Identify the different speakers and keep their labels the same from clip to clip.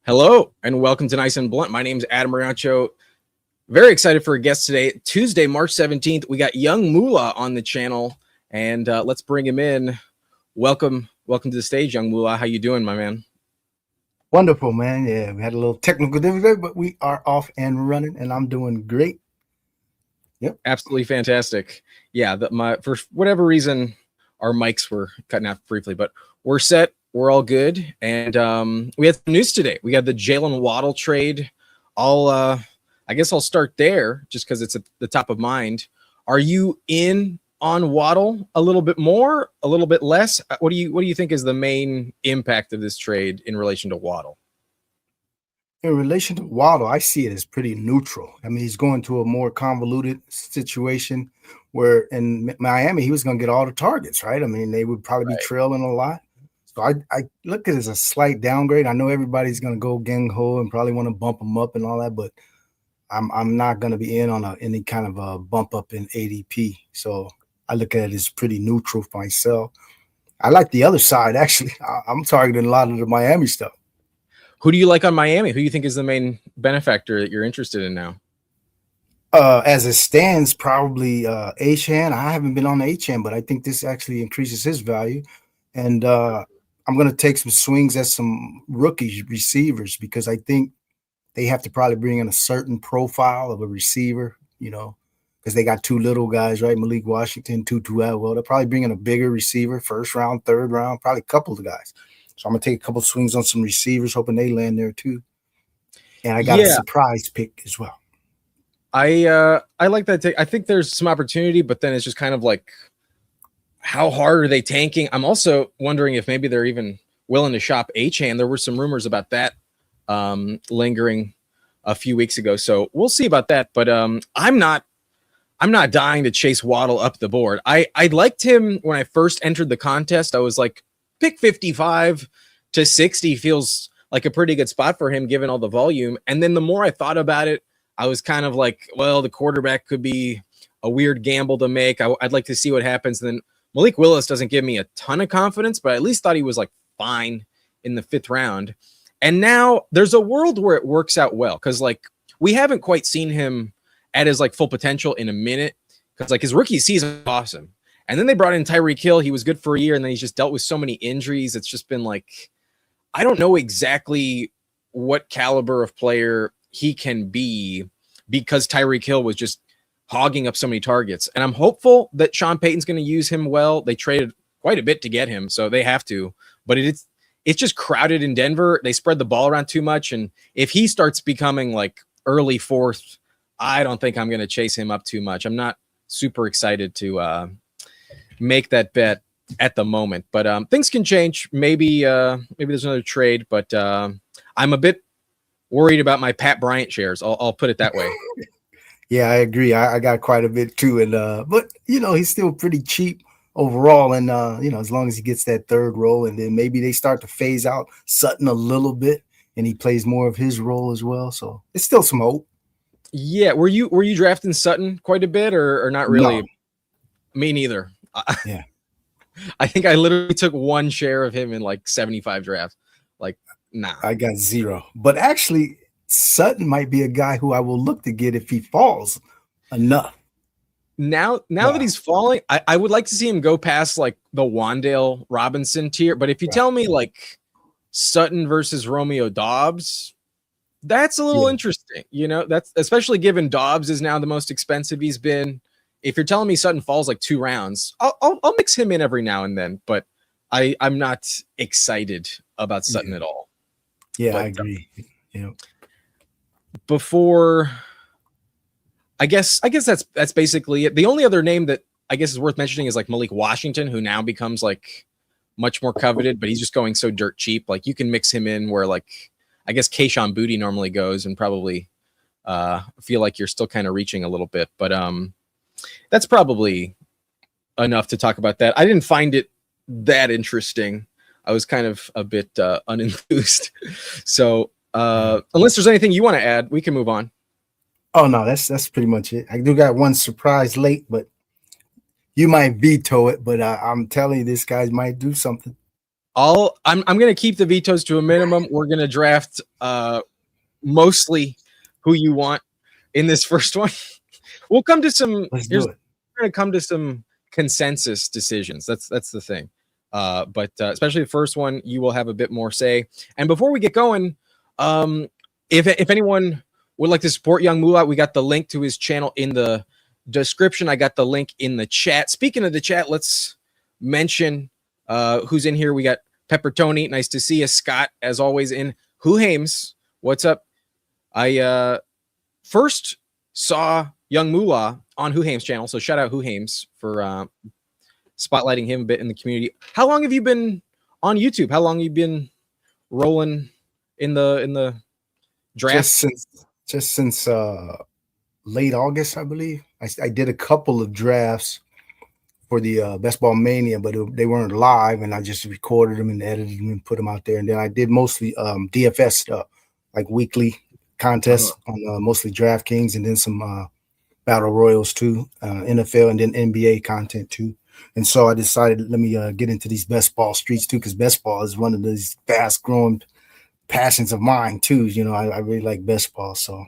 Speaker 1: Hello and welcome to Nice and Blunt. My name is Adam Riancho. Very excited for a guest today. Tuesday, March 17th, we got Young Moolah on the channel, and let's bring him in. Welcome to the stage, Young Moolah. How you doing, my man?
Speaker 2: Wonderful, man. Yeah, we had a little technical difficulty, but we are off and running, and I'm doing great.
Speaker 1: Yep, absolutely fantastic. Yeah, for whatever reason, our mics were cutting out briefly, but we're set. We're all good, and we had some news today. We got the Jalen Waddle trade. I guess I'll start there just because it's at the top of mind. Are you in on Waddle a little bit more, a little bit less? What do you think is the main impact of this trade in relation to Waddle?
Speaker 2: In relation to Waddle, I see it as pretty neutral. I mean, he's going to a more convoluted situation where in Miami, he was going to get all the targets, right? I mean, they would probably be trailing a lot. So I look at it as a slight downgrade. I know everybody's going to go gang-ho and probably want to bump him up and all that, but I'm not going to be in on any kind of a bump up in ADP. So I look at it as pretty neutral for myself. I like the other side, actually. I'm targeting a lot of the Miami stuff.
Speaker 1: Who do you like on Miami? Who do you think is the main benefactor that you're interested in now?
Speaker 2: As it stands, probably Achane. I haven't been on Achane, but I think this actually increases his value. And I'm going to take some swings at some rookie receivers because I think they have to probably bring in a certain profile of a receiver, because they got two little guys, right? Malik Washington, Tutu Atwell. They'll probably bring in a bigger receiver, first round, third round, probably a couple of guys. So I'm going to take a couple of swings on some receivers, hoping they land there too. And I got a surprise pick as well.
Speaker 1: I like that take. I think there's some opportunity, but then it's just kind of like, how hard are they tanking? I'm also wondering if maybe they're even willing to shop Achane. There were some rumors about that lingering a few weeks ago, so we'll see about that. But I'm not dying to chase Waddle up the board. I liked him when I first entered the contest. I was like, pick 55 to 60 feels like a pretty good spot for him given all the volume. And then the more I thought about it, I was kind of like, well, the quarterback could be a weird gamble to make. I'd like to see what happens. And then Malik Willis doesn't give me a ton of confidence, but I at least thought he was like fine in the 5th round. And now there's a world where it works out well because like we haven't quite seen him at his like full potential in a minute because like his rookie season was awesome. And then they brought in Tyreek Hill. He was good for a year, and then he's just dealt with so many injuries. It's just been like, I don't know exactly what caliber of player he can be because Tyreek Hill was just hogging up so many targets. And I'm hopeful that Sean Payton's going to use him well. They traded quite a bit to get him, so they have to. But it's just crowded in Denver. They spread the ball around too much. And if he starts becoming like early 4th, I don't think I'm going to chase him up too much. I'm not super excited to make that bet at the moment, but things can change. Maybe there's another trade, but I'm a bit worried about my Pat Bryant shares. I'll put it that way.
Speaker 2: Yeah, I agree. I got quite a bit too, and but he's still pretty cheap overall, and as long as he gets that 3rd role, and then maybe they start to phase out Sutton a little bit, and he plays more of his role as well. So it's still some hope.
Speaker 1: Yeah, were you drafting Sutton quite a bit, or not really? No. Me neither.
Speaker 2: Yeah,
Speaker 1: I think I literally took 1 share of him in like 75 drafts. Like, nah,
Speaker 2: I got 0. But actually, Sutton might be a guy who I will look to get if he falls enough.
Speaker 1: Now that he's falling, I would like to see him go past like the Wan'Dale Robinson tier. But if you tell me like Sutton versus Romeo Doubs, that's a little interesting. That's especially given Doubs is now the most expensive he's been. If you're telling me Sutton falls like 2 rounds, I'll mix him in every now and then, but I'm not excited about Sutton at all.
Speaker 2: Yeah, I agree.
Speaker 1: Before, I guess that's basically it. The only other name that I guess is worth mentioning is like Malik Washington, who now becomes like much more coveted, but he's just going so dirt cheap. Like you can mix him in where like I guess Kayshon Boutte normally goes and probably feel like you're still kind of reaching a little bit, but that's probably enough to talk about that. I didn't find it that interesting. I was kind of a bit unenthused. So unless there's anything you want to add, we can move on.
Speaker 2: Oh, no, that's pretty much it. I do got one surprise late, but you might veto it. But I'm telling you, this guy might do something.
Speaker 1: I'm gonna keep the vetoes to a minimum. We're gonna draft mostly who you want in this first one. We'll come to some.
Speaker 2: Let's do it.
Speaker 1: We're gonna come to some consensus decisions. That's the thing. But especially the first one, you will have a bit more say. And before we get going, if anyone would like to support Young Moolah, we got the link to his channel in the description. I got the link in the chat. Speaking of the chat, let's mention who's in here. We got Pepper Tony. Nice to see you. Scott, as always, in Who Hames. What's up? I first saw Young Moolah on Who Hames channel, so shout out Who Hames for spotlighting him a bit in the community. How long have you been on YouTube? How long have you been rolling in the draft?
Speaker 2: Just since late August, I believe. I did a couple of drafts for the Best Ball Mania, but they weren't live, and I just recorded them and edited them and put them out there. And then I did mostly DFS stuff, like weekly contests on mostly DraftKings, and then some Battle Royals too, NFL, and then NBA content too. And so I decided, let me get into these best ball streets too, because best ball is one of these fast growing passions of mine too. You know, I really like best ball. So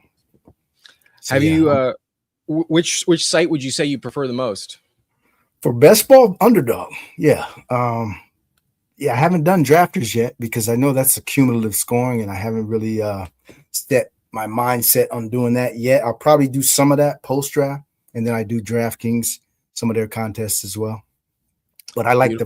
Speaker 1: have you which site would you say you prefer the most?
Speaker 2: For best ball, Underdog. Yeah. Yeah, I haven't done drafters yet because I know that's a cumulative scoring, and I haven't really set my mindset on doing that yet. I'll probably do some of that post draft, and then I do DraftKings, some of their contests as well. But I like the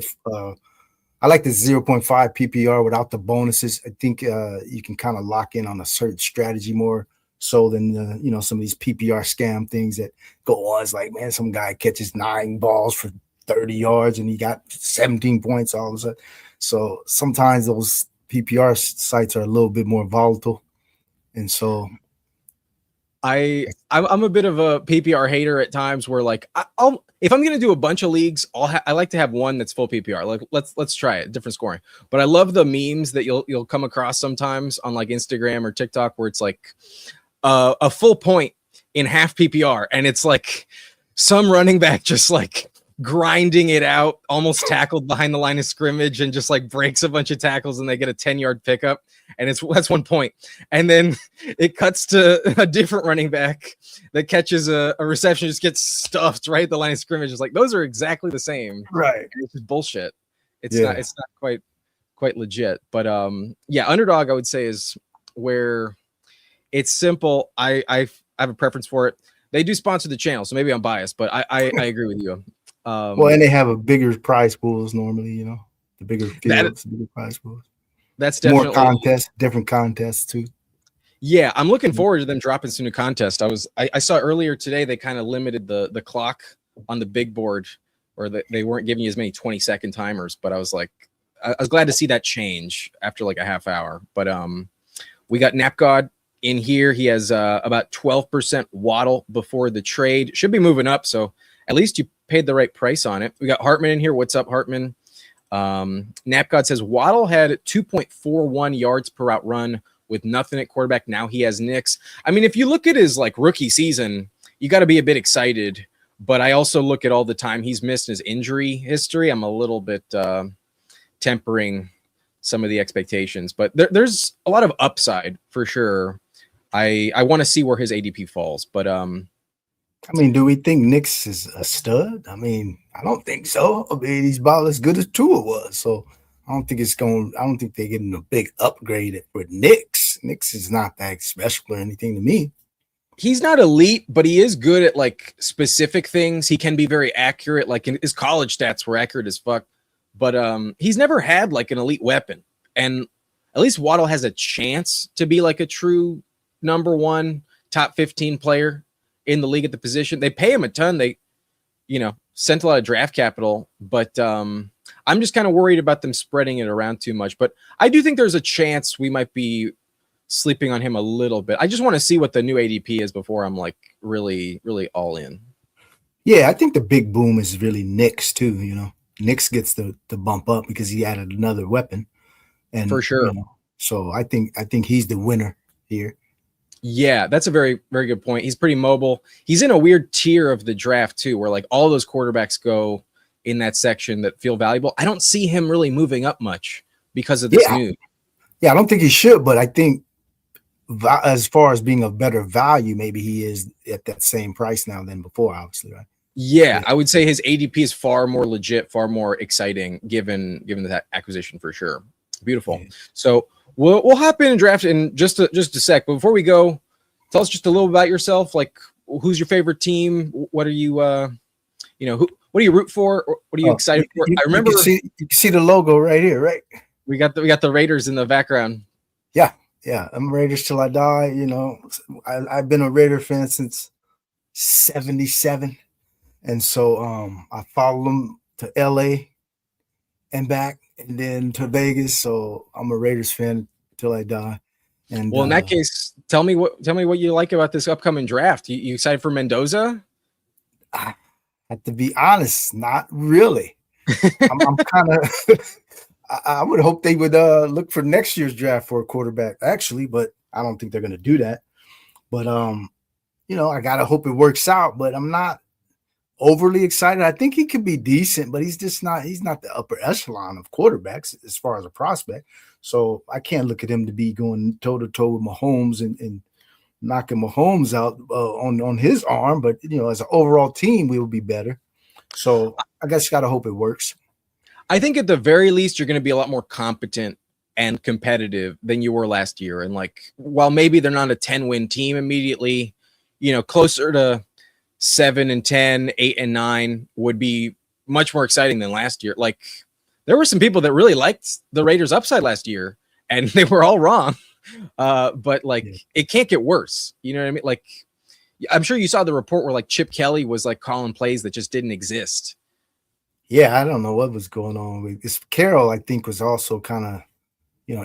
Speaker 2: 0.5 PPR without the bonuses. I think you can kind of lock in on a certain strategy more so than some of these PPR scam things that go on. It's like, man, some guy catches 9 balls for 30 yards and he got 17 points all of a sudden. So sometimes those PPR sites are a little bit more volatile. And so
Speaker 1: I'm a bit of a PPR hater at times where, like, if I'm going to do a bunch of leagues, I like to have one that's full PPR. Like, let's try it, different scoring. But I love the memes that you'll come across sometimes on like Instagram or TikTok where it's like a full point in half PPR, and it's like some running back just like grinding it out, almost tackled behind the line of scrimmage, and just like breaks a bunch of tackles, and they get a 10-yard pickup, and that's 1 point. And then it cuts to a different running back that catches a reception, just gets stuffed right at the line of scrimmage. It's like, those are exactly the same,
Speaker 2: right?
Speaker 1: It's just bullshit. It's not quite legit. But yeah, Underdog I would say is where it's simple. I have a preference for it. They do sponsor the channel, so maybe I'm biased, but I agree with you.
Speaker 2: Well, and they have a bigger prize pools normally, the bigger fields, the bigger prize pools.
Speaker 1: That's definitely
Speaker 2: more contests, different contests too.
Speaker 1: Yeah, I'm looking forward to them dropping some new contests. I saw earlier today they kind of limited the clock on the big board, or they weren't giving you as many 20-second timers. But I was glad to see that change after like a half hour. But we got Napgod in here. He has about 12% Waddle before the trade. Should be moving up, so at least you paid the right price on it. We got Hartman in here. What's up, Hartman? Napgod says Waddle had 2.41 yards per route run with nothing at quarterback. Now he has Knicks. I mean, if you look at his like rookie season, you got to be a bit excited. But I also look at all the time he's missed in his injury history. I'm a little bit tempering some of the expectations, but there's a lot of upside for sure. I want to see where his ADP falls, but
Speaker 2: I mean, do we think Knicks is a stud? I mean, I don't think so. I mean, he's about as good as Tua was. So I don't think they're getting a big upgrade with Knicks. Knicks is not that special or anything to me.
Speaker 1: He's not elite, but he is good at like specific things. He can be very accurate. Like his college stats were accurate as fuck, but he's never had like an elite weapon. And at least Waddle has a chance to be like a true number 1 top 15 player in the league at the position. They pay him a ton. They, sent a lot of draft capital, but I'm just kind of worried about them spreading it around too much. But I do think there's a chance we might be sleeping on him a little bit. I just want to see what the new ADP is before I'm like really, really all in.
Speaker 2: Yeah, I think the big boom is really Knicks too. Knicks gets the bump up because he added another weapon, and
Speaker 1: for sure.
Speaker 2: So I think he's the winner here.
Speaker 1: Yeah, that's a very, very good point. He's pretty mobile. He's in a weird tier of the draft too, where like all those quarterbacks go in that section that feel valuable. I don't see him really moving up much because of this
Speaker 2: Yeah,
Speaker 1: news.
Speaker 2: yeah, I don't think he should, but I think as far as being a better value, maybe he is at that same price now than before, obviously, right?
Speaker 1: Yeah,
Speaker 2: Yeah.
Speaker 1: I would say his ADP is far more legit, far more exciting given that acquisition for sure. Beautiful.
Speaker 2: Yeah.
Speaker 1: So we'll hop in and draft in just a sec. But before we go, tell us just a little about yourself. Like, who's your favorite team? What are you what do you root for? What are you excited for? I remember
Speaker 2: you can see the logo right here, right?
Speaker 1: we got the Raiders in the background.
Speaker 2: Yeah, yeah. I'm Raiders till I die. I've been a Raider fan since '77, and so I followed them to LA and back, and then to Vegas. So I'm a Raiders fan till I die. And
Speaker 1: Well, in that case, tell me what you like about this upcoming draft. You excited for Mendoza?
Speaker 2: I have to be honest, not really. I'm kind of. I would hope they would look for next year's draft for a quarterback, actually, but I don't think they're going to do that. But I gotta hope it works out. But I'm not overly excited. I think he could be decent, but he's just not. He's not the upper echelon of quarterbacks as far as a prospect. So I can't look at him to be going toe to toe with Mahomes and knocking Mahomes out on his arm. But as an overall team, we will be better. So I guess you gotta hope it works.
Speaker 1: I think at the very least, you're going to be a lot more competent and competitive than you were last year. And like, while maybe they're not a 10-win team immediately, closer to 7-10, 8-9 would be much more exciting than last year. Like, there were some people that really liked the Raiders' upside last year, and they were all wrong. But like, it can't get worse. You know what I mean? Like, I'm sure you saw the report where like Chip Kelly was like calling plays that just didn't exist.
Speaker 2: Yeah, I don't know what was going on with this. Carroll, I think, was also kind of,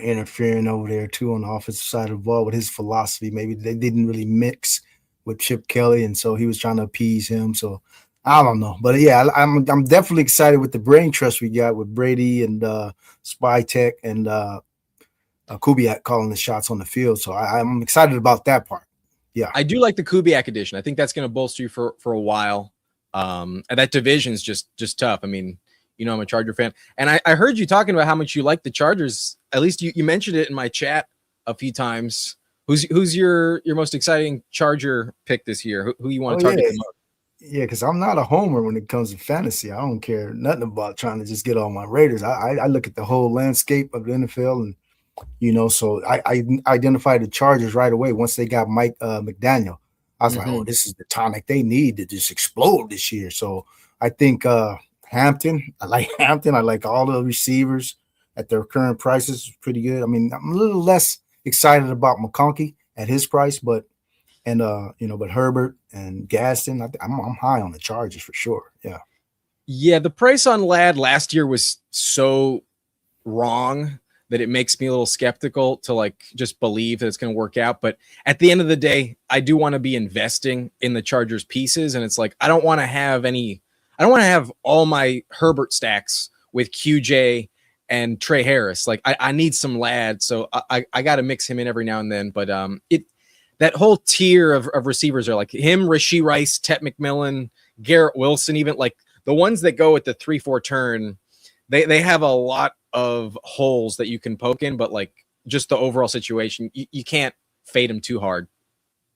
Speaker 2: interfering over there too on the offensive side of the ball with his philosophy. Maybe they didn't really mix with Chip Kelly, and so he was trying to appease him. So I don't know, but yeah, I'm definitely excited with the brain trust we got with Brady and Spy Tech and Kubiak calling the shots on the field. So I'm excited about that part. Yeah,
Speaker 1: I do like the Kubiak edition. I think that's going to bolster you for a while. And that division is just tough. I mean, I'm a Charger fan, and I heard you talking about how much you like the Chargers. At least you mentioned it in my chat a few times. Who's your most exciting Charger pick this year? Who you want to target the most?
Speaker 2: Yeah, because I'm not a homer when it comes to fantasy. I don't care nothing about trying to just get all my Raiders. I look at the whole landscape of the NFL, and so I identified the Chargers right away once they got Mike McDaniel. I was like, oh, this is the tonic they need to just explode this year. So I think Hampton. I like Hampton. I like all the receivers at their current prices. Pretty good. I mean, I'm a little less excited about McConkey at his price, but Herbert and Gaston, I'm high on the Chargers for sure. Yeah.
Speaker 1: Yeah, the price on Ladd last year was so wrong that it makes me a little skeptical to like just believe that it's going to work out. But at the end of the day, I do want to be investing in the Chargers pieces. And it's like, I don't want to have all my Herbert stacks with QJ and Trey Harris. Like I need some Ladd. So I got to mix him in every now and then. But that whole tier of receivers are like him, Rashee Rice, Tet McMillan, Garrett Wilson, even like the ones that go at the 3-4 turn, they have a lot of holes that you can poke in, but like just the overall situation, you can't fade them too hard.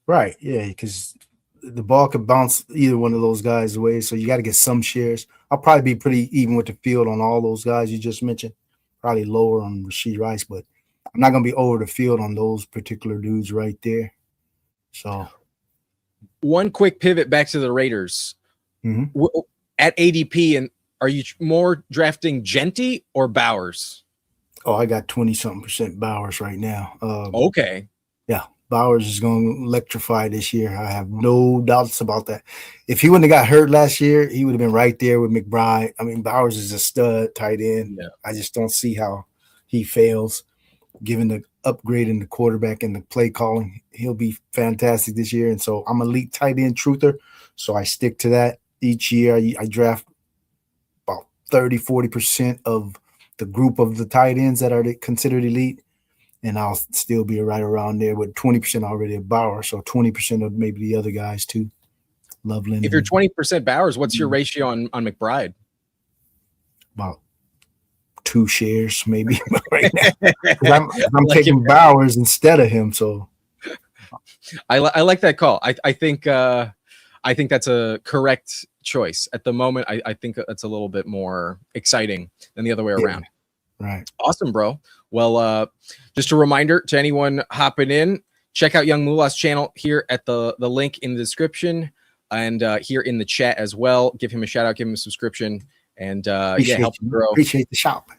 Speaker 2: Right. Yeah. Because the ball could bounce either one of those guys away. So you got to get some shares. I'll probably be pretty even with the field on all those guys you just mentioned, probably lower on Rashee Rice, but I'm not going to be over the field on those particular dudes right there. So
Speaker 1: one quick pivot back to the Raiders at ADP. And are you more drafting Genty or Bowers?
Speaker 2: Oh, I got 20-something% Bowers right now.
Speaker 1: Okay.
Speaker 2: Yeah. Bowers is going to electrify this year. I have no doubts about that. If he wouldn't have got hurt last year, he would have been right there with McBride. I mean, Bowers is a stud tight end. Yeah. I just don't see how he fails given the upgrade in the quarterback and the play calling. He'll be fantastic this year. And so I'm elite tight end truther. So I stick to that each year. I draft about 30-40% of the group of the tight ends that are considered elite. And I'll still be right around there with 20% already of Bauer. So 20% of maybe the other guys too. Loveland.
Speaker 1: If you're 20% Bowers, what's your ratio on McBride?
Speaker 2: About 2 shares maybe right now. I'm
Speaker 1: like
Speaker 2: taking Bowers instead of him. So
Speaker 1: I like that call. I think that's a correct choice at the moment. I think that's a little bit more exciting than the other way around.
Speaker 2: Right.
Speaker 1: Awesome, bro. Well, just a reminder to anyone hopping in, check out Young Moolah's channel here at the link in the description and here in the chat as well. Give him a shout out, give him a subscription, and help him grow.
Speaker 2: Appreciate the shop.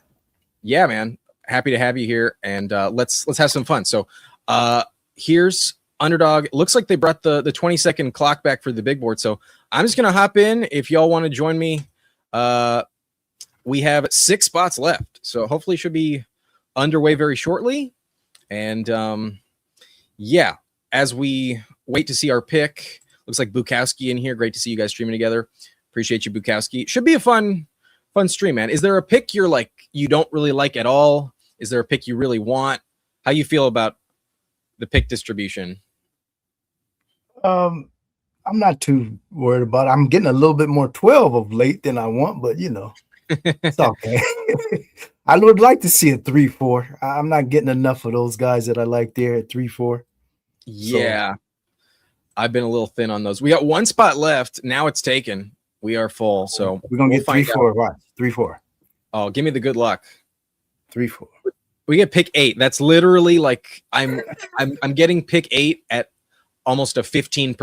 Speaker 1: Yeah, man. Happy to have you here, and let's have some fun. So here's Underdog. It looks like they brought the 20-second clock back for the big board. So I'm just gonna hop in. If y'all want to join me, we have 6 spots left. So hopefully should be underway very shortly. And as we wait to see our pick, looks like Bukowski in here. Great to see you guys streaming together. Appreciate you, Bukowski. Should be a fun stream, man. Is there a pick you're like you don't really like at all? Is there a pick you really want? How you feel about the pick distribution?
Speaker 2: I'm not too worried about it. I'm getting a little bit more 12 of late than I want, but it's okay. I would like to see a 3-4. I'm not getting enough of those guys that I like there at 3-4.
Speaker 1: Yeah. So, I've been a little thin on those. We got 1 spot left. Now it's taken. We are full. So
Speaker 2: we're gonna get 3-4. Watch 3-4.
Speaker 1: Oh, give me the good luck.
Speaker 2: 3-4.
Speaker 1: We get pick 8. That's literally like I'm getting pick 8 at almost a 15%,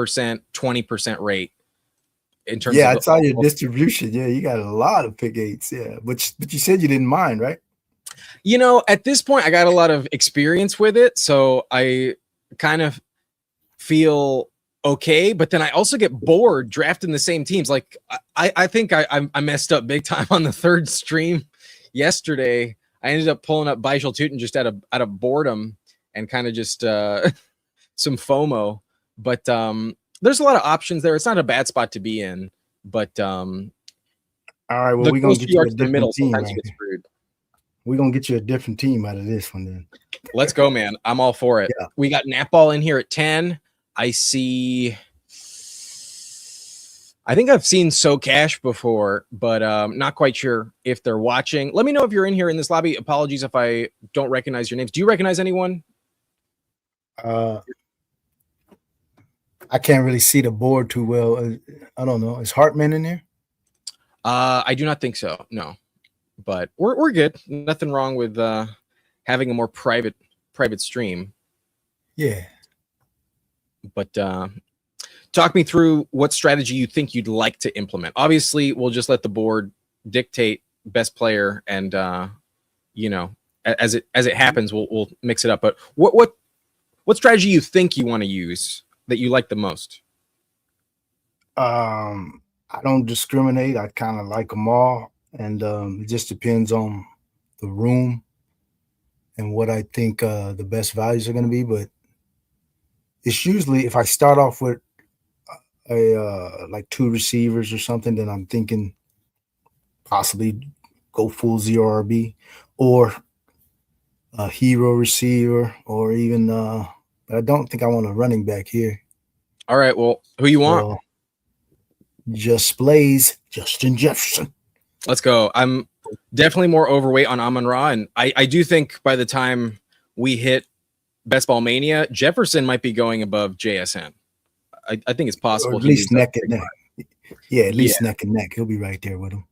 Speaker 1: 20% rate in terms of
Speaker 2: I saw your distribution. Yeah, you got a lot of pick 8s. Yeah, but you said you didn't mind, right?
Speaker 1: At this point, I got a lot of experience with it, so I kind of feel okay. But then I also get bored drafting the same teams. Like I think I messed up big time on the 3rd stream yesterday. I ended up pulling up Bijel Tuten just out of boredom and kind of just some FOMO. But there's a lot of options there. It's not a bad spot to be in. But
Speaker 2: all right, well, we're gonna get you a different team. Right?
Speaker 1: You get screwed.
Speaker 2: We're gonna get you a different team out of this one then.
Speaker 1: Let's go, man. I'm all for it. Yeah. We got Napball in here at 10. I think I've seen So Cash before, but not quite sure if they're watching. Let me know if you're in here in this lobby. Apologies if I don't recognize your names. Do you recognize anyone?
Speaker 2: I can't really see the board too well. I don't know. Is Hartman in there?
Speaker 1: I do not think so. No, but we're good. Nothing wrong with having a more private stream.
Speaker 2: Yeah.
Speaker 1: But talk me through what strategy you think you'd like to implement. Obviously, we'll just let the board dictate best player, and as it happens, we'll mix it up. But what strategy you think you want to use that you like the most?
Speaker 2: I don't discriminate. I kind of like them all, and it just depends on the room and what I think the best values are going to be. But it's usually, if I start off with like 2 receivers or something, then I'm thinking possibly go full 0 RB or a hero receiver, or even but I don't think I want a running back here.
Speaker 1: All right, well, who you want?
Speaker 2: Just plays Justin Jefferson.
Speaker 1: Let's go. I'm definitely more overweight on Amon-Ra, and I do think by the time we hit Best Ball Mania, Jefferson might be going above JSN. I think it's possible.
Speaker 2: Or at least neck and neck. Yeah, at least neck and neck. He'll be right there with him.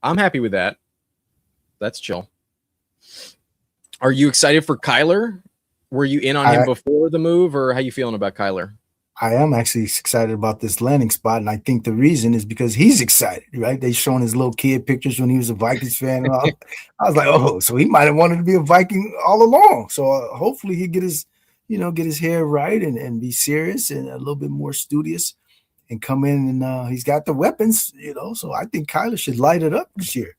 Speaker 1: I'm happy with that. That's chill. Are you excited for Kyler? Were you in on him before the move, or how you feeling about Kyler?
Speaker 2: I am actually excited about this landing spot, and I think the reason is because he's excited, right? They showing his little kid pictures when he was a Vikings fan. And all. I was like, oh, so he might have wanted to be a Viking all along. So hopefully he get his hair right and be serious and a little bit more studious and come in, and he's got the weapons, So I think Kyler should light it up this year.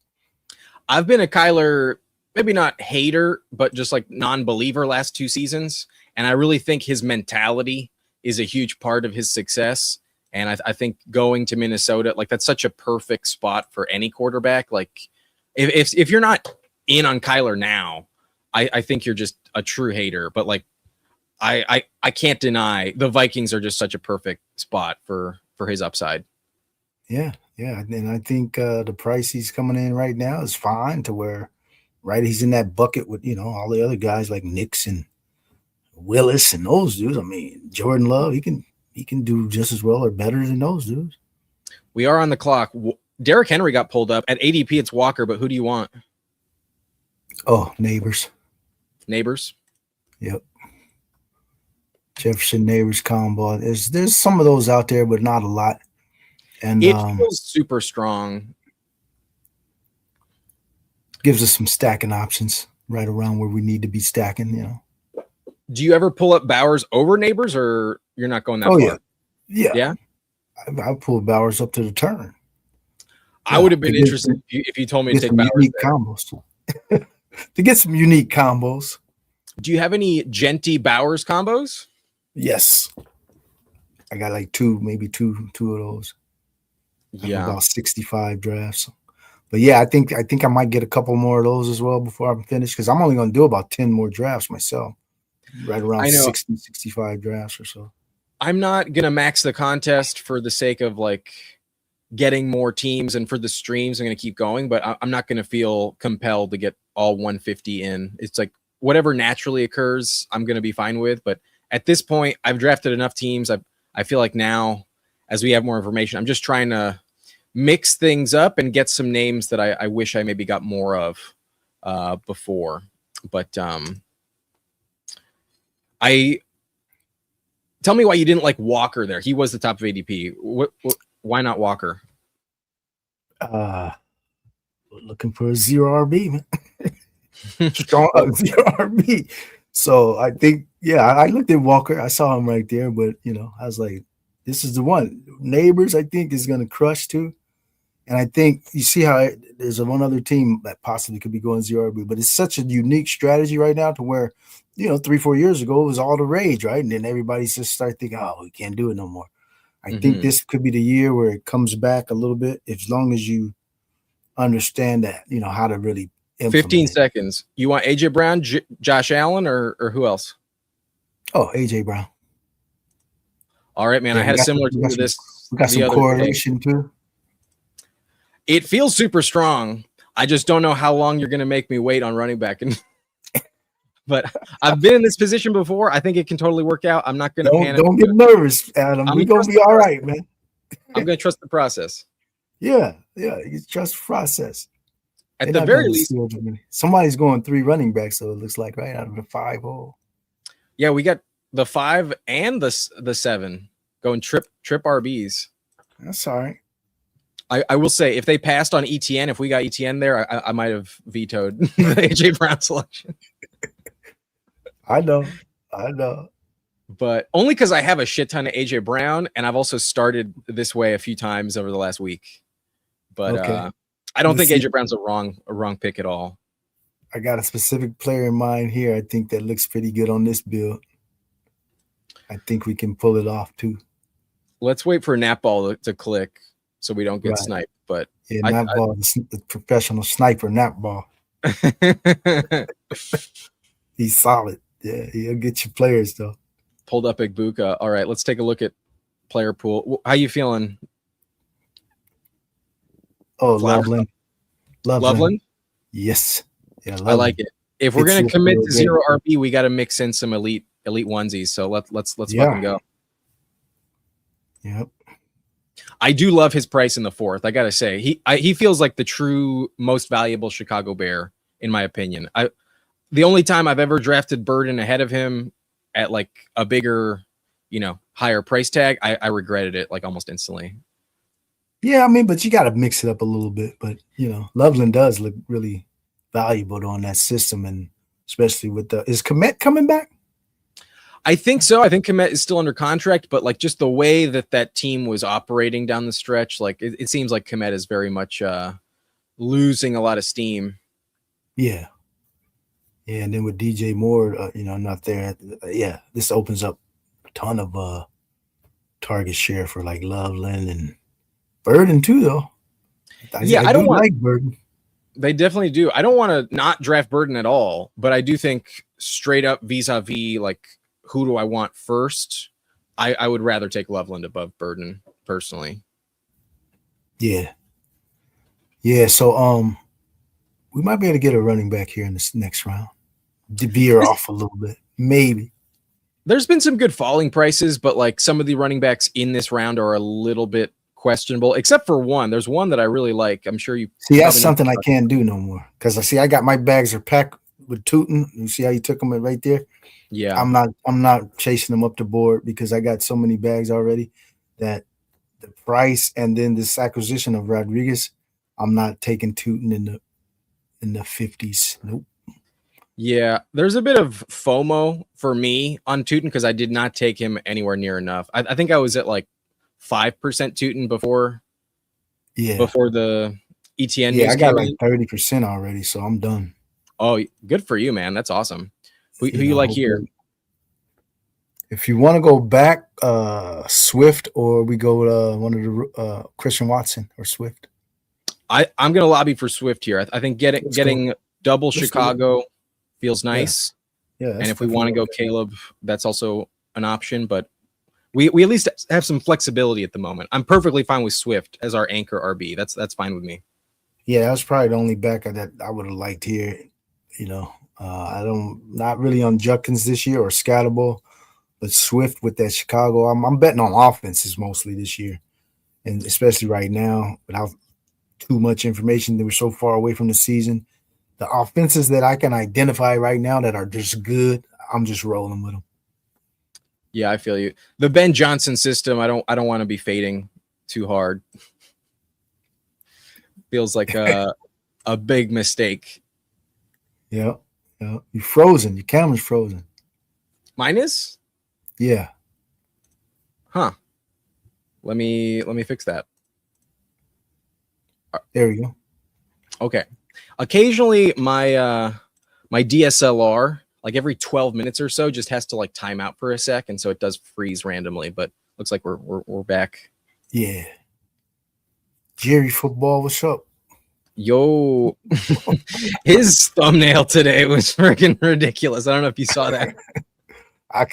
Speaker 1: I've been a Kyler, maybe not hater, but just like non-believer last 2 seasons, and I really think his mentality is a huge part of his success. And I think going to Minnesota, like, that's such a perfect spot for any quarterback. Like, if you're not in on Kyler now, I think you're just a true hater. But like, I can't deny the Vikings are just such a perfect spot for his upside.
Speaker 2: Yeah. And I think the price he's coming in right now is fine to where right? He's in that bucket with, all the other guys like Nixon, Willis, and those dudes. I mean, Jordan Love, he can do just as well or better than those dudes.
Speaker 1: We are on the clock. Derrick Henry got pulled up. At ADP, it's Walker, but who do you want?
Speaker 2: Oh, Neighbors.
Speaker 1: Neighbors?
Speaker 2: Yep. Jefferson Neighbors combo. There's some of those out there, but not a lot. And
Speaker 1: it feels super strong.
Speaker 2: Gives us some stacking options right around where we need to be stacking,
Speaker 1: Do you ever pull up Bowers over Neighbors, or you're not going that far?
Speaker 2: Yeah. I pulled Bowers up to the turn.
Speaker 1: I would have been interested if you told me to take Bowers
Speaker 2: unique combos. To get some unique combos.
Speaker 1: Do you have any Genty Bowers combos?
Speaker 2: Yes. I got like maybe two of those.
Speaker 1: Yeah.
Speaker 2: About 65 drafts. But yeah, I think I might get a couple more of those as well before I'm finished, because I'm only going to do about 10 more drafts myself. Right around 60, 65 drafts or so.
Speaker 1: I'm not going to max the contest for the sake of like getting more teams, and for the streams, I'm going to keep going, but I'm not going to feel compelled to get all 150 in. It's like whatever naturally occurs, I'm going to be fine with. But at this point, I've drafted enough teams. I feel like now, as we have more information, I'm just trying to mix things up and get some names that I wish I maybe got more of before. But tell me why you didn't like Walker there. He was the top of ADP. Why not Walker?
Speaker 2: Looking for a 0 RB, man. Strong 0 RB. So I think, I looked at Walker. I saw him right there, but I was like, this is the one. Neighbors, I think, is going to crush too. And I think you see how there's one other team that possibly could be going 0 RB, but it's such a unique strategy right now to where, 3-4 years ago, it was all the rage, right? And then everybody's just start thinking, oh, we can't do it no more. I think this could be the year where it comes back a little bit, as long as you understand that, how to really implement
Speaker 1: 15 seconds. You want AJ Brown, Josh Allen, or who else?
Speaker 2: Oh, AJ Brown.
Speaker 1: All right, man. I had a similar team to this.
Speaker 2: We got some correlation too.
Speaker 1: It feels super strong. I just don't know how long you're going to make me wait on running back. But I've been in this position before. I think it can totally work out. I'm not going to panic.
Speaker 2: Don't get nervous, Adam. We're going to be all right, man.
Speaker 1: I'm going to trust the process.
Speaker 2: Yeah. You trust the process.
Speaker 1: At the very least,
Speaker 2: somebody's going 3 running backs, so it looks like, right, out of the 5 hole.
Speaker 1: Yeah, we got the 5 and the 7 going trip RBs.
Speaker 2: That's all right.
Speaker 1: I will say, if they passed on ETN, if we got ETN there, I might have vetoed the AJ Brown selection.
Speaker 2: I know.
Speaker 1: But only because I have a shit ton of AJ Brown, and I've also started this way a few times over the last week. But I don't think AJ Brown's a wrong pick at all.
Speaker 2: I got a specific player in mind here. I think that looks pretty good on this build. I think we can pull it off too. Let's
Speaker 1: wait for Nap Ball to click so we don't get sniped. But
Speaker 2: Nap Ball, the professional sniper, Nap Ball. He's solid. Yeah, he'll get you players though.
Speaker 1: Pulled up Igbuka. All right, let's take a look at player pool. How you feeling?
Speaker 2: Oh, Loveland.
Speaker 1: Yes.
Speaker 2: Yeah,
Speaker 1: I like it. If we're gonna commit to 0 RB, we got to mix in some elite onesies. So let's fucking go.
Speaker 2: Yep.
Speaker 1: I do love his price in the 4th. I gotta say, he feels like the true most valuable Chicago Bear, in my opinion. The only time I've ever drafted Burden ahead of him at like a bigger, higher price tag, I regretted it like almost instantly.
Speaker 2: Yeah, I mean, but you got to mix it up a little bit. But Loveland does look really valuable on that system, and especially with is Komet coming back?
Speaker 1: I think so. I think Komet is still under contract, but like just the way that team was operating down the stretch, like it seems like Komet is very much losing a lot of steam.
Speaker 2: Yeah. Yeah, and then with DJ Moore, not there. Yeah, this opens up a ton of target share for like Loveland and Burden too, though.
Speaker 1: I don't
Speaker 2: like Burden.
Speaker 1: They definitely do. I don't want to not draft Burden at all, but I do think straight up vis-a-vis like who do I want first, I would rather take Loveland above Burden personally.
Speaker 2: Yeah. Yeah. So we might be able to get a running back here in this next round. Veer off a little bit, maybe.
Speaker 1: There's been some good falling prices, but like some of the running backs in this round are a little bit questionable, except for one. There's one that I really like. I'm sure you
Speaker 2: see. That's something I can't do no more because I got my bags are packed with Tootin. You see how you took them right there?
Speaker 1: Yeah,
Speaker 2: I'm not chasing them up the board because I got so many bags already that the price and then this acquisition of Rodriguez, I'm not taking Tootin in the 50s. Nope.
Speaker 1: Yeah, there's a bit of FOMO for me on Tootin because I did not take him anywhere near enough. I think I was at like 5% Tootin before the ETN
Speaker 2: news
Speaker 1: I
Speaker 2: got like 30% already, so I'm done.
Speaker 1: Oh, good for you, man. That's awesome. Who you like here?
Speaker 2: If you want to go back, Swift, or we go with one of the Christian Watson or Swift.
Speaker 1: I'm going to lobby for Swift here. I think getting double Chicago feels nice.
Speaker 2: Yeah,
Speaker 1: and if we want to go Caleb, that's also an option. But we at least have some flexibility at the moment. I'm perfectly fine with Swift as our anchor RB. That's fine with me.
Speaker 2: Yeah, that was probably the only backer that I would have liked here. Not really on Judkins this year or Scatterable, but Swift with that Chicago. I'm betting on offenses mostly this year, and especially right now without too much information. They were so far away from the season. The offenses that I can identify right now that are just good, I'm just rolling with them.
Speaker 1: Yeah, I feel you. The Ben Johnson system, I don't want to be fading too hard. Feels like a big mistake.
Speaker 2: Yeah. You're frozen. Your camera's frozen.
Speaker 1: Mine is?
Speaker 2: Yeah.
Speaker 1: Huh. Let me fix that.
Speaker 2: There we go.
Speaker 1: Okay. Occasionally my my DSLR, like every 12 minutes or so, just has to like time out for a sec, and so it does freeze randomly, but looks like we're back.
Speaker 2: Yeah. Jerry Football, what's up?
Speaker 1: Yo, his thumbnail today was freaking ridiculous. I don't know if you saw that.
Speaker 2: I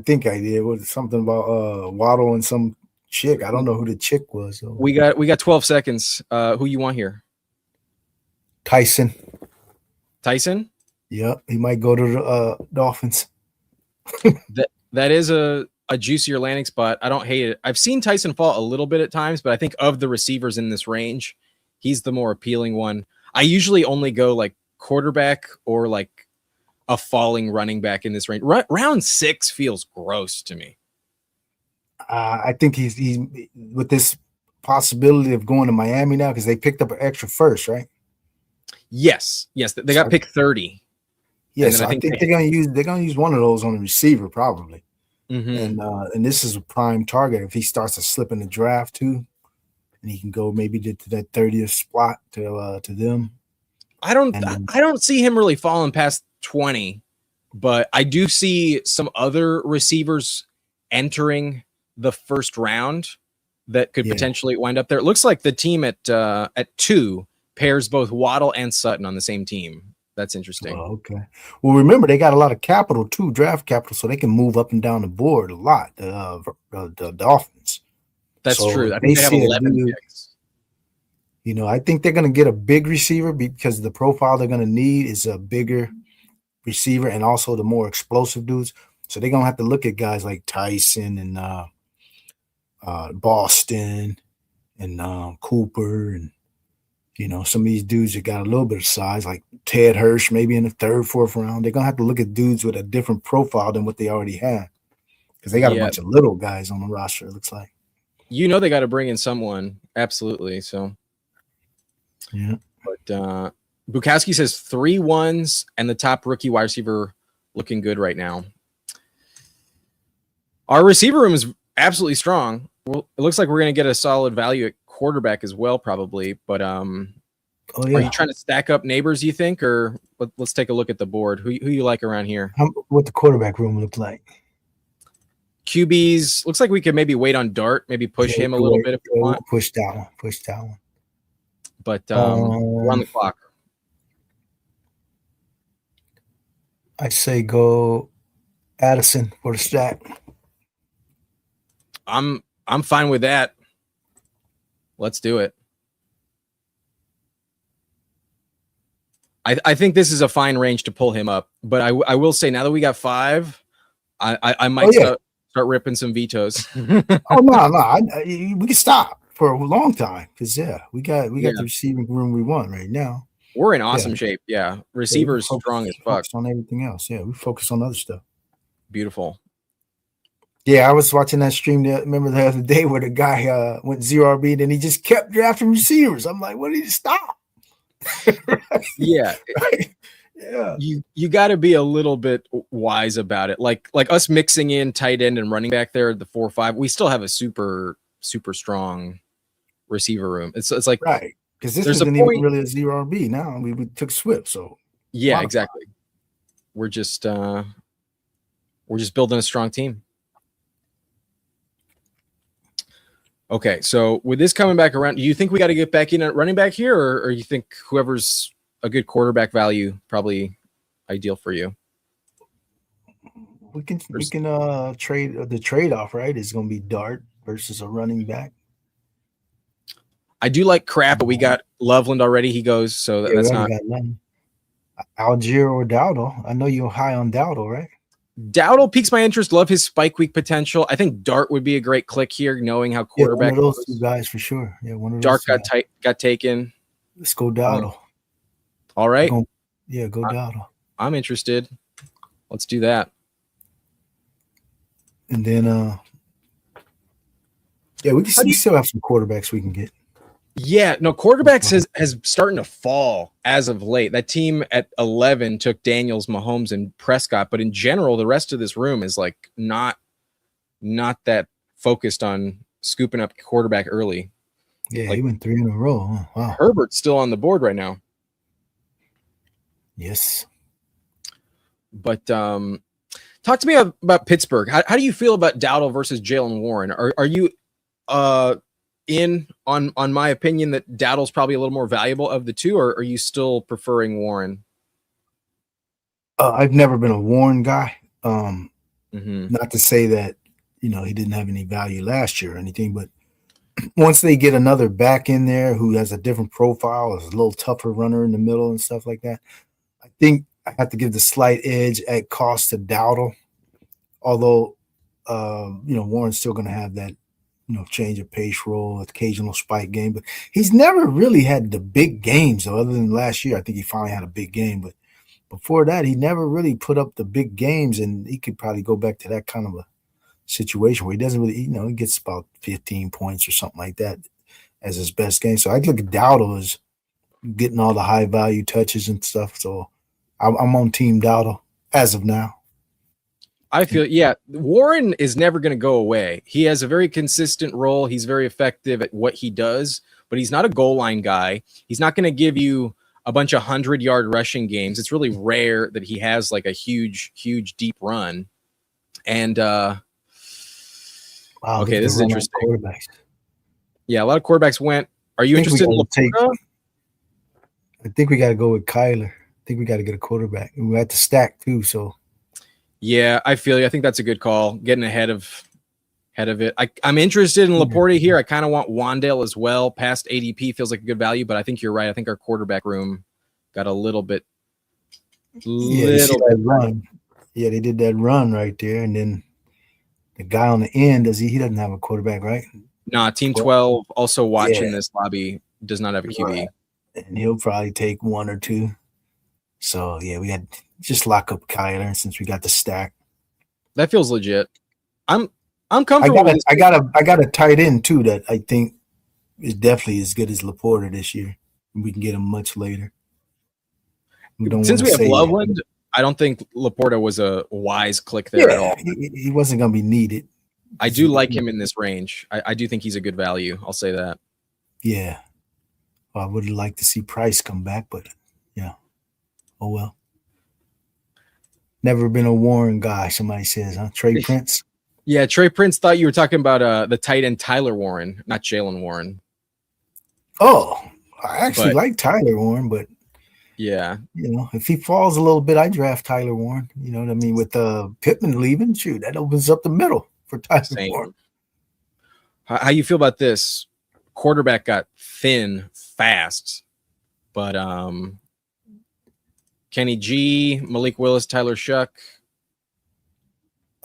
Speaker 2: think I did. What something about Waddle and some chick? I don't know who the chick was. So.
Speaker 1: We got 12 seconds. Who you want here?
Speaker 2: Tyson.
Speaker 1: Yep,
Speaker 2: he might go to the Dolphins.
Speaker 1: that is a juicier landing spot. I don't hate it. I've seen Tyson fall a little bit at times, but I think of the receivers in this range, he's the more appealing one. I usually only go like quarterback or like a falling running back in this range. Round 6 feels gross to me.
Speaker 2: I think he's with this possibility of going to Miami now because they picked up an extra first, right?
Speaker 1: Yes, they got pick 30.
Speaker 2: Yes, I think they're gonna use one of those on the receiver probably.
Speaker 1: Mm-hmm.
Speaker 2: And this is a prime target if he starts to slip in the draft too, and he can go maybe to that 30th spot to them.
Speaker 1: I don't see him really falling past 20, but I do see some other receivers entering the first round that could potentially wind up there. It looks like the team at 2 pairs both Waddle and Sutton on the same team. That's interesting.
Speaker 2: Oh, okay. Well, remember they got a lot of capital too, draft capital, so they can move up and down the board a lot. The Dolphins.
Speaker 1: That's true. I think they have 11 picks.
Speaker 2: I think they're going to get a big receiver because the profile they're going to need is a bigger receiver and also the more explosive dudes. So they're going to have to look at guys like Tyson and Boston and Cooper and some of these dudes that got a little bit of size, like Ted Hirsch, maybe in the 3rd, 4th round. They're going to have to look at dudes with a different profile than what they already have because they got a bunch of little guys on the roster, it looks like.
Speaker 1: They got to bring in someone. Absolutely. So,
Speaker 2: yeah.
Speaker 1: But Bukowski says 3 1s and the top rookie wide receiver looking good right now. Our receiver room is absolutely strong. Well, it looks like we're going to get a solid value at quarterback as well, probably. But are you trying to stack up neighbors, you think, or let's take a look at the board? Who you like around here?
Speaker 2: What the quarterback room look like?
Speaker 1: QBs, looks like we could maybe wait on Dart, maybe push him a little bit if we want.
Speaker 2: Push that one.
Speaker 1: But we're on the clock.
Speaker 2: I say go Addison for the stack.
Speaker 1: I'm fine with that. Let's do it. I think this is a fine range to pull him up, but I will say now that we got 5, I might start ripping some vetoes.
Speaker 2: Oh no, we can stop for a long time because we got the receiving room we want right now.
Speaker 1: We're in awesome shape. Yeah, receivers strong as fuck.
Speaker 2: Focus on everything else. Yeah, we focus on other stuff.
Speaker 1: Beautiful.
Speaker 2: Yeah, I was watching that stream. Remember the other day where the guy went 0 RB and he just kept drafting receivers. I'm like, what did he stop?
Speaker 1: Right? Yeah.
Speaker 2: Right? Yeah.
Speaker 1: You got to be a little bit wise about it. Like us mixing in tight end and running back there, the 4-5, we still have a super strong receiver room. It's like
Speaker 2: right, because this isn't even really a 0 RB now. We took Swift, so
Speaker 1: yeah, exactly. We're just building a strong team. Okay, so with this coming back around, do you think we got to get back in at running back here, or you think whoever's a good quarterback value probably ideal for you?
Speaker 2: We can trade the trade-off, right? Is going to be Dart versus a running back.
Speaker 1: I do like crap, but we got Loveland already. He goes, so that's not
Speaker 2: Algier or Dowdle. I know you're high on Dowdle, right?
Speaker 1: Dowdle piques my interest. Love his spike week potential. I think Dart would be a great click here, knowing how quarterback.
Speaker 2: One of those two guys for sure. Yeah, one of those.
Speaker 1: Dart got taken.
Speaker 2: Let's go Dowdle.
Speaker 1: All right.
Speaker 2: Go Dowdle.
Speaker 1: I'm interested. Let's do that.
Speaker 2: And then, we still have some quarterbacks we can get.
Speaker 1: Yeah, no, quarterbacks has starting to fall as of late. That team at 11 took Daniels, Mahomes, and Prescott, but in general, the rest of this room is like not that focused on scooping up quarterback early.
Speaker 2: Yeah, he went 3 in a row. Huh? Wow.
Speaker 1: Herbert's still on the board right now.
Speaker 2: Yes.
Speaker 1: But talk to me about Pittsburgh. How do you feel about Dowdle versus Jalen Warren? Are you in on my opinion that Dowdle's probably a little more valuable of the two, or are you still preferring Warren?
Speaker 2: I've never been a Warren guy.
Speaker 1: Mm-hmm.
Speaker 2: Not to say that he didn't have any value last year or anything, but once they get another back in there who has a different profile, is a little tougher runner in the middle and stuff like that, I think I have to give the slight edge at cost to Dowdle. Although Warren's still going to have that change of pace role, occasional spike game, but he's never really had the big games. Though, other than last year, I think he finally had a big game. But before that, he never really put up the big games, and he could probably go back to that kind of a situation where he doesn't really, he gets about 15 points or something like that as his best game. So I look at Dowdle as getting all the high value touches and stuff. So I'm on Team Dowdle as of now.
Speaker 1: I feel, Warren is never going to go away. He has a very consistent role. He's very effective at what he does, but he's not a goal line guy. He's not going to give you a bunch of 100-yard rushing games. It's really rare that he has like a huge deep run. And okay, this is interesting. Yeah, a lot of quarterbacks went. Are you interested in Laporta?
Speaker 2: I think we got to go with Kyler. I think we got to get a quarterback. And we had to stack too, so.
Speaker 1: Yeah, I feel you. I think that's a good call. Getting ahead of it. I'm interested in Laporta here. I kind of want Wandale as well. Past ADP feels like a good value, but I think you're right. I think our quarterback room got a little bit.
Speaker 2: Run. Yeah, they did that run right there, and then the guy on the end he doesn't have a quarterback, right?
Speaker 1: Nah, Team 12 also watching this lobby does not have a QB,
Speaker 2: right. And he'll probably take 1 or 2. So yeah, we had just lock up Kyler since we got the stack.
Speaker 1: That feels legit. I'm comfortable.
Speaker 2: I got a tight end too that I think is definitely as good as Laporta this year. We can get him much later.
Speaker 1: Since we have Loveland, I don't think Laporta was a wise click there at all.
Speaker 2: He wasn't going to be needed.
Speaker 1: I do like him in this range. I do think he's a good value. I'll say that.
Speaker 2: Yeah. Well, I would like to see Price come back, but yeah. Oh, well. Never been a Warren guy, somebody says, huh? Trey Prince?
Speaker 1: Yeah, Trey Prince thought you were talking about the tight end Tyler Warren, not Jalen Warren.
Speaker 2: Oh, I actually like Tyler Warren, but
Speaker 1: yeah,
Speaker 2: if he falls a little bit, I draft Tyler Warren. You know what I mean? With Pittman leaving, shoot, that opens up the middle for Tyler Warren.
Speaker 1: How you feel about this? Quarterback got thin fast, but Kenny G, Malik Willis, Tyler Shuck.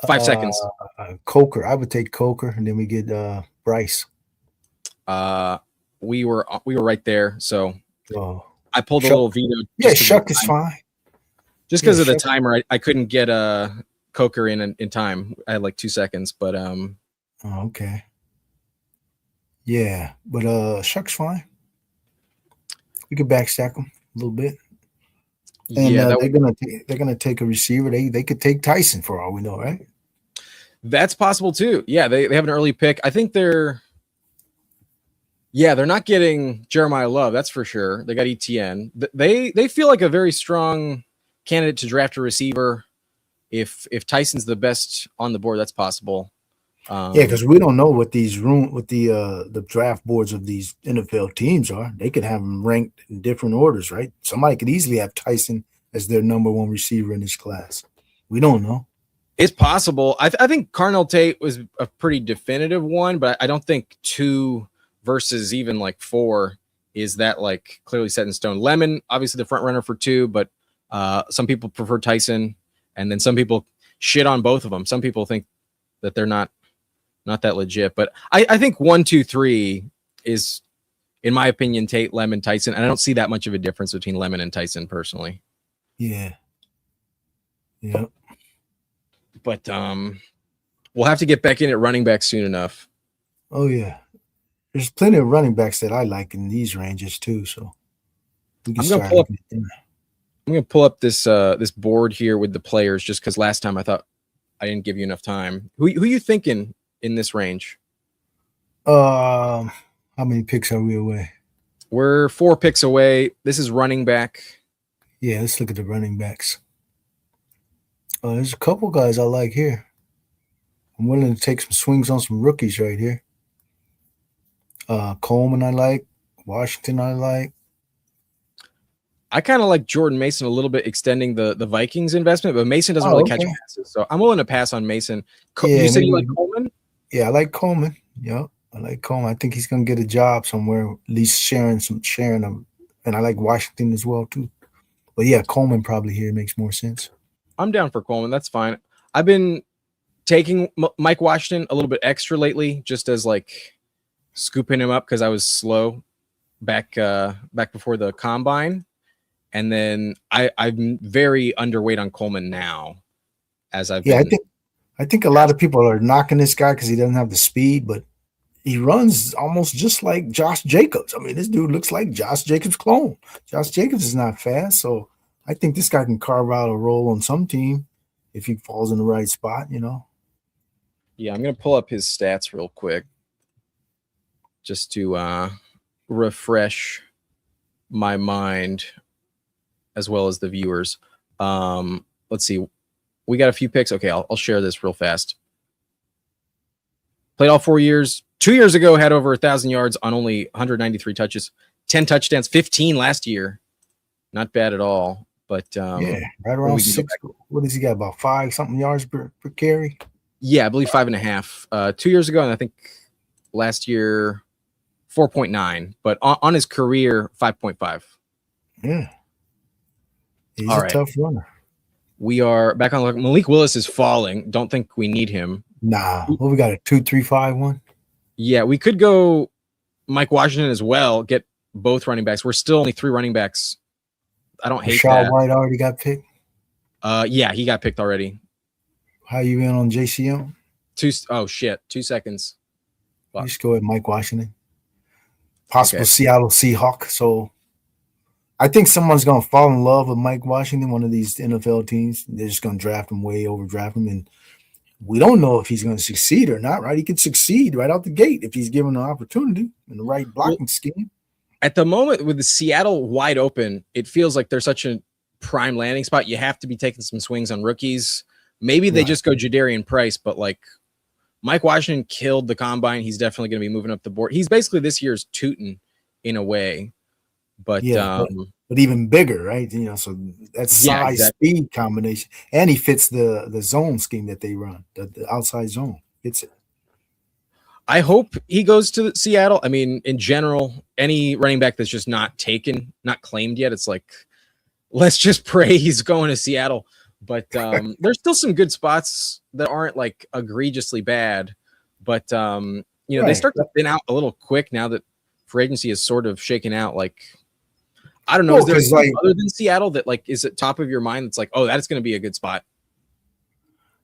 Speaker 1: 5 seconds.
Speaker 2: Coker. I would take Coker, and then we get Bryce.
Speaker 1: We were right there, so I pulled
Speaker 2: Shuck.
Speaker 1: a little veto.
Speaker 2: Yeah, Shuck is fine.
Speaker 1: Just because of the timer, I couldn't get Coker in time. I had like 2 seconds, but
Speaker 2: okay. Yeah, but Shuck's fine. We could backstack him a little bit. And
Speaker 1: yeah,
Speaker 2: they're gonna take a receiver. They could take Tyson for all we know, right?
Speaker 1: That's possible too. Yeah, they have an early pick. I think they're not getting Jeremiah Love, that's for sure. They got ETN. They feel like a very strong candidate to draft a receiver. If Tyson's the best on the board, that's possible.
Speaker 2: Yeah, because we don't know what the draft boards of these NFL teams are. They could have them ranked in different orders, right? Somebody could easily have Tyson as their number one receiver in this class. We don't know.
Speaker 1: It's possible. I think Carnell Tate was a pretty definitive one, but I don't think 2 versus even like 4 is that like clearly set in stone. Lemon, obviously the front runner for 2, but some people prefer Tyson, and then some people shit on both of them. Some people think that they're not that legit, but I think 1, 2, 3 is, in my opinion, Tate, Lemon, Tyson, and I don't see that much of a difference between Lemon and Tyson personally.
Speaker 2: Yeah.
Speaker 1: But we'll have to get back in at running back soon enough.
Speaker 2: Oh yeah, there's plenty of running backs that I like in these ranges too. So we can
Speaker 1: I'm gonna pull up this this board here with the players, just because last time I thought I didn't give you enough time. Who you thinking in this range?
Speaker 2: How many picks are we away?
Speaker 1: We're 4 picks away. This is running back.
Speaker 2: Yeah, let's look at the running backs. There's a couple guys I like here. I'm willing to take some swings on some rookies right here. Coleman I like. Washington I like.
Speaker 1: I kind of like Jordan Mason a little bit, extending the Vikings investment, but Mason doesn't really catch passes, so I'm willing to pass on Mason. You said you like Coleman?
Speaker 2: Yeah, I like Coleman. Yeah, I like Coleman. I think he's gonna get a job somewhere, at least sharing them. And I like Washington as well too. But yeah, Coleman probably here makes more sense.
Speaker 1: I'm down for Coleman. That's fine. I've been taking Mike Washington a little bit extra lately, just as like scooping him up because I was slow back before the combine. And then I'm very underweight on Coleman now, as I've been.
Speaker 2: I think a lot of people are knocking this guy because he doesn't have the speed, but he runs almost just like Josh Jacobs. I mean, this dude looks like Josh Jacobs' clone. Josh Jacobs is not fast, so I think this guy can carve out a role on some team if he falls in the right spot, you know.
Speaker 1: Yeah, I'm gonna pull up his stats real quick just to refresh my mind as well as the viewers. Let's see. We got a few picks. Okay, I'll share this real fast. Played all 4 years. 2 years ago, had over 1,000 yards on only 193 touches, 10 touchdowns, 15 last year. Not bad at all. But
Speaker 2: yeah, right around 6. What does he got? About 5 something yards per carry?
Speaker 1: Yeah, I believe 5.5. 2 years ago, and I think last year 4.9. But on his career, 5.5.
Speaker 2: Yeah, he's a tough runner.
Speaker 1: We are back on. Malik Willis is falling. Don't think we need him.
Speaker 2: Nah. Well, we got a 2-3-5-1.
Speaker 1: Yeah, we could go Mike Washington as well. Get both running backs. We're still only 3 running backs. I don't hate that.
Speaker 2: White already got picked.
Speaker 1: Yeah, he got picked already.
Speaker 2: How you in on JCM?
Speaker 1: 2 seconds.
Speaker 2: You just go with Mike Washington. Possible Seattle Seahawk. So I think someone's going to fall in love with Mike Washington, one of these NFL teams. They're just going to draft him, way overdraft him. And we don't know if he's going to succeed or not, right? He could succeed right out the gate if he's given an opportunity in the right blocking scheme.
Speaker 1: At the moment, with the Seattle wide open, it feels like they're such a prime landing spot. You have to be taking some swings on rookies. Maybe they just go Jadarian Price, but like Mike Washington killed the combine. He's definitely going to be moving up the board. He's basically this year's Tootin in a way. But
Speaker 2: but even bigger, right? You know, so that's size speed combination, and he fits the zone scheme that they run, the outside zone. Fits it.
Speaker 1: I hope he goes to Seattle. I mean, in general, any running back that's just not taken, not claimed yet, it's like let's just pray he's going to Seattle. But there's still some good spots that aren't like egregiously bad. But they start to thin out a little quick now that free agency is sort of shaken out. Like, I don't know, is there a team other than Seattle that like is at top of your mind that's like, oh, that's going to be a good spot?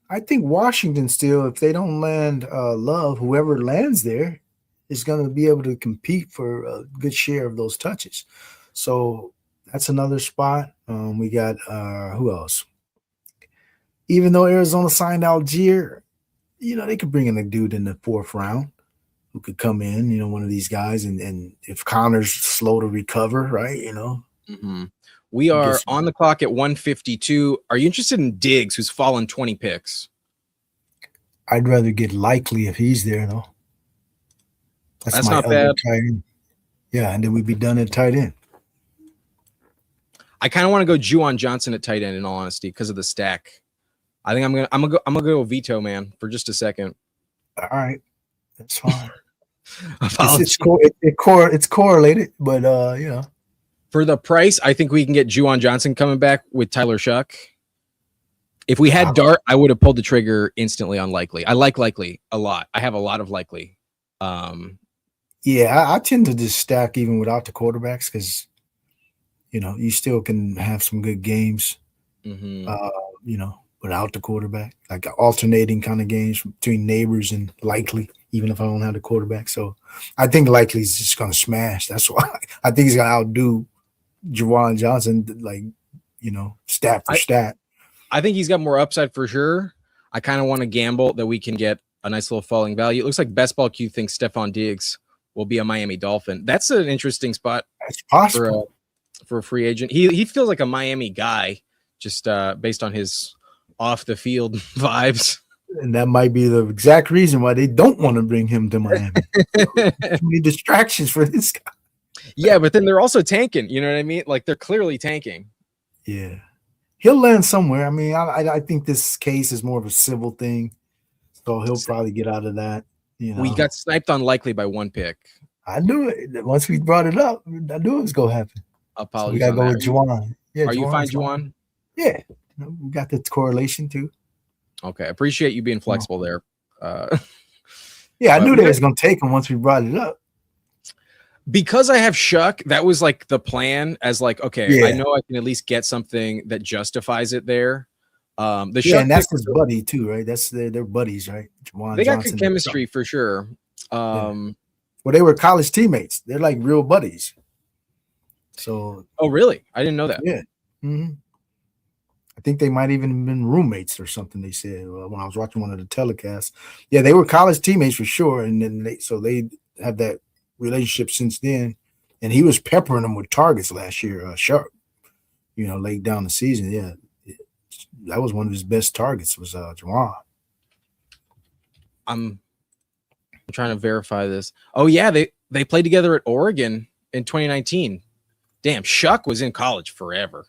Speaker 2: I think Washington still, if they don't land Love, whoever lands there is going to be able to compete for a good share of those touches. So that's another spot. We got who else? Even though Arizona signed Algier, they could bring in a dude in the 4th round who could come in, one of these guys. And if Connor's slow to recover, right,
Speaker 1: Mm-hmm. We are on the clock at 152. Are you interested in Diggs, who's fallen 20 picks?
Speaker 2: I'd rather get Likely if he's there, though.
Speaker 1: That's not bad.
Speaker 2: Tight end. Yeah, and then we'd be done at tight end.
Speaker 1: I kind of want to go Juwan Johnson at tight end, in all honesty, because of the stack. I think I'm gonna go Vito, man, for just a second.
Speaker 2: All right, that's fine. It's correlated, but
Speaker 1: for the price, I think we can get Juwan Johnson coming back with Tyler Shuck. If we had Dart, I would have pulled the trigger instantly on Likely. I like Likely a lot. I have a lot of Likely.
Speaker 2: I tend to just stack even without the quarterbacks because you still can have some good games.
Speaker 1: Mm-hmm.
Speaker 2: Without the quarterback, like alternating kind of games between Neighbors and Likely, even if I don't have the quarterback. So I think Likely's just going to smash. That's why I think he's going to outdo Juwan Johnson, stat for stat.
Speaker 1: I think he's got more upside for sure. I kind of want to gamble that we can get a nice little falling value. It looks like Best Ball Q thinks Stephon Diggs will be a Miami Dolphin. That's an interesting spot.
Speaker 2: That's possible
Speaker 1: for a free agent. He feels like a Miami guy, just based on his off the field vibes.
Speaker 2: And that might be the exact reason why they don't want to bring him to Miami. Too many distractions for this guy.
Speaker 1: Yeah, but then they're also tanking. You know what I mean? Like they're clearly tanking.
Speaker 2: Yeah, he'll land somewhere. I mean, I think this case is more of a civil thing, so he'll probably get out of that.
Speaker 1: We got sniped on Likely by 1 pick.
Speaker 2: I knew it. Once we brought it up, I knew it was gonna happen.
Speaker 1: Apologies.
Speaker 2: So we gotta go with Juwan. Yeah,
Speaker 1: are you fine, Juwan?
Speaker 2: Yeah, we got the correlation too.
Speaker 1: Okay, appreciate you being flexible there.
Speaker 2: Yeah, I knew they was gonna take him once we brought it up.
Speaker 1: Because I have Shuck, that was like the plan. As like, okay, I know I can at least get something that justifies it there. The Shuck,
Speaker 2: and that's his buddy too, right? That's their buddies, right?
Speaker 1: Juwan Johnson, got good chemistry for sure.
Speaker 2: Well, they were college teammates. They're like real buddies. So,
Speaker 1: oh really? I didn't know that.
Speaker 2: Yeah. Mm-hmm. I think they might even have been roommates or something. They said when I was watching one of the telecasts. Yeah, they were college teammates for sure, and then they have that relationship since then. And he was peppering them with targets last year, sharp. Late down the season. Yeah, that was one of his best targets. Was Juwan.
Speaker 1: I'm trying to verify this. Oh yeah, they played together at Oregon in 2019. Damn, Shuck was in college forever.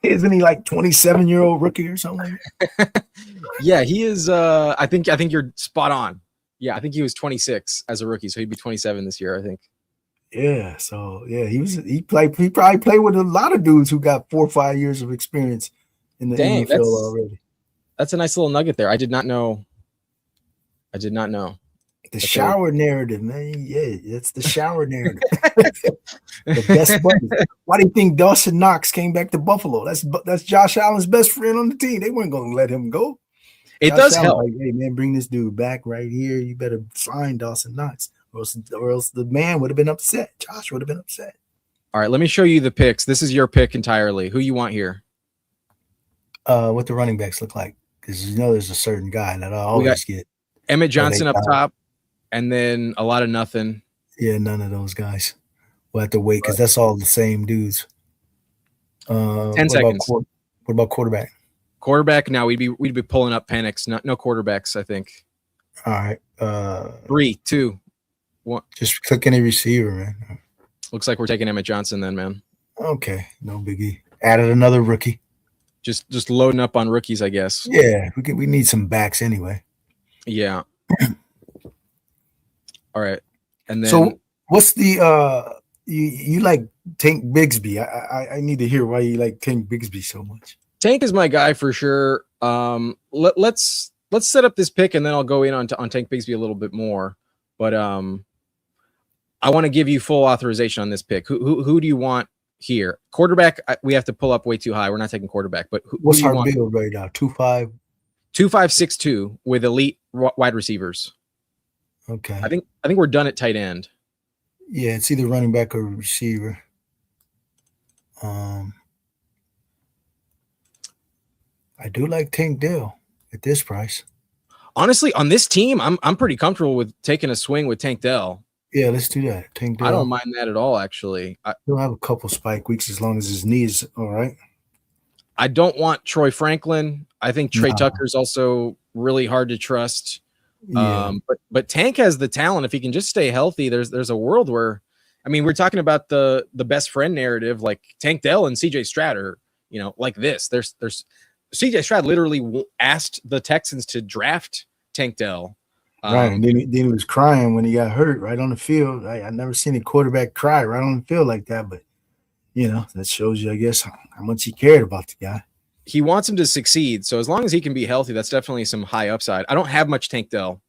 Speaker 2: Isn't he like 27-year-old rookie or something?
Speaker 1: Yeah, he is. I think you're spot on. Yeah, I think he was 26 as a rookie, so he'd be 27 this year, I think.
Speaker 2: Yeah, so yeah, he probably played with a lot of dudes who got 4 or 5 years of experience in the NFL already.
Speaker 1: That's a nice little nugget there. I did not know.
Speaker 2: The shower narrative, man. Yeah, that's the shower narrative. The best buddy. Why do you think Dawson Knox came back to Buffalo? That's Josh Allen's best friend on the team. They weren't going to let him go.
Speaker 1: It Josh does Allen, help.
Speaker 2: Like, hey, man, bring this dude back right here. You better sign Dawson Knox, or else the man would have been upset. Josh would have been upset.
Speaker 1: All right, let me show you the picks. This is your pick entirely. Who you want here?
Speaker 2: What the running backs look like. Because there's a certain guy that I always get.
Speaker 1: Emmett Johnson up top. And then a lot of nothing.
Speaker 2: Yeah, none of those guys. We'll have to wait because that's all the same dudes.
Speaker 1: 10 seconds.
Speaker 2: What about quarterback?
Speaker 1: Quarterback, now we'd be pulling up Penix. No quarterbacks, I think.
Speaker 2: All right.
Speaker 1: 3, 2, 1.
Speaker 2: Just click any receiver, man.
Speaker 1: Looks like we're taking Emmett Johnson then, man.
Speaker 2: Okay, no biggie. Added another rookie.
Speaker 1: Just loading up on rookies, I guess.
Speaker 2: Yeah, we need some backs anyway.
Speaker 1: Yeah. All right. And then
Speaker 2: so what's the you like Tank Bigsby. I need to hear why you like Tank Bigsby so much.
Speaker 1: Tank is my guy for sure. Let's set up this pick and then I'll go in on Tank Bigsby a little bit more. But I want to give you full authorization on this pick. Who do you want here? Quarterback, we have to pull up way too high. We're not taking quarterback. But
Speaker 2: what's our build right now? 2.5,
Speaker 1: 2.5, 6.2 with elite wide receivers.
Speaker 2: Okay.
Speaker 1: I think we're done at tight end.
Speaker 2: Yeah, it's either running back or receiver. I do like Tank Dell at this price.
Speaker 1: Honestly, on this team, I'm pretty comfortable with taking a swing with Tank Dell.
Speaker 2: Yeah, let's do that. Tank Dell.
Speaker 1: I don't mind that at all, actually.
Speaker 2: He'll have a couple spike weeks as long as his knee is all right.
Speaker 1: I don't want Troy Franklin. I think Trey Tucker's also really hard to trust. Yeah. But Tank has the talent. If he can just stay healthy, there's a world where, I mean, we're talking about the best friend narrative, like Tank Dell and CJ Stroud are, like this. There's CJ Stroud literally asked the Texans to draft Tank Dell.
Speaker 2: Right, and then he was crying when he got hurt right on the field. I never seen a quarterback cry right on the field like that, but that shows you, I guess, how much he cared about the guy.
Speaker 1: He wants him to succeed, so as long as he can be healthy, that's definitely some high upside. I don't have much Tank Dell,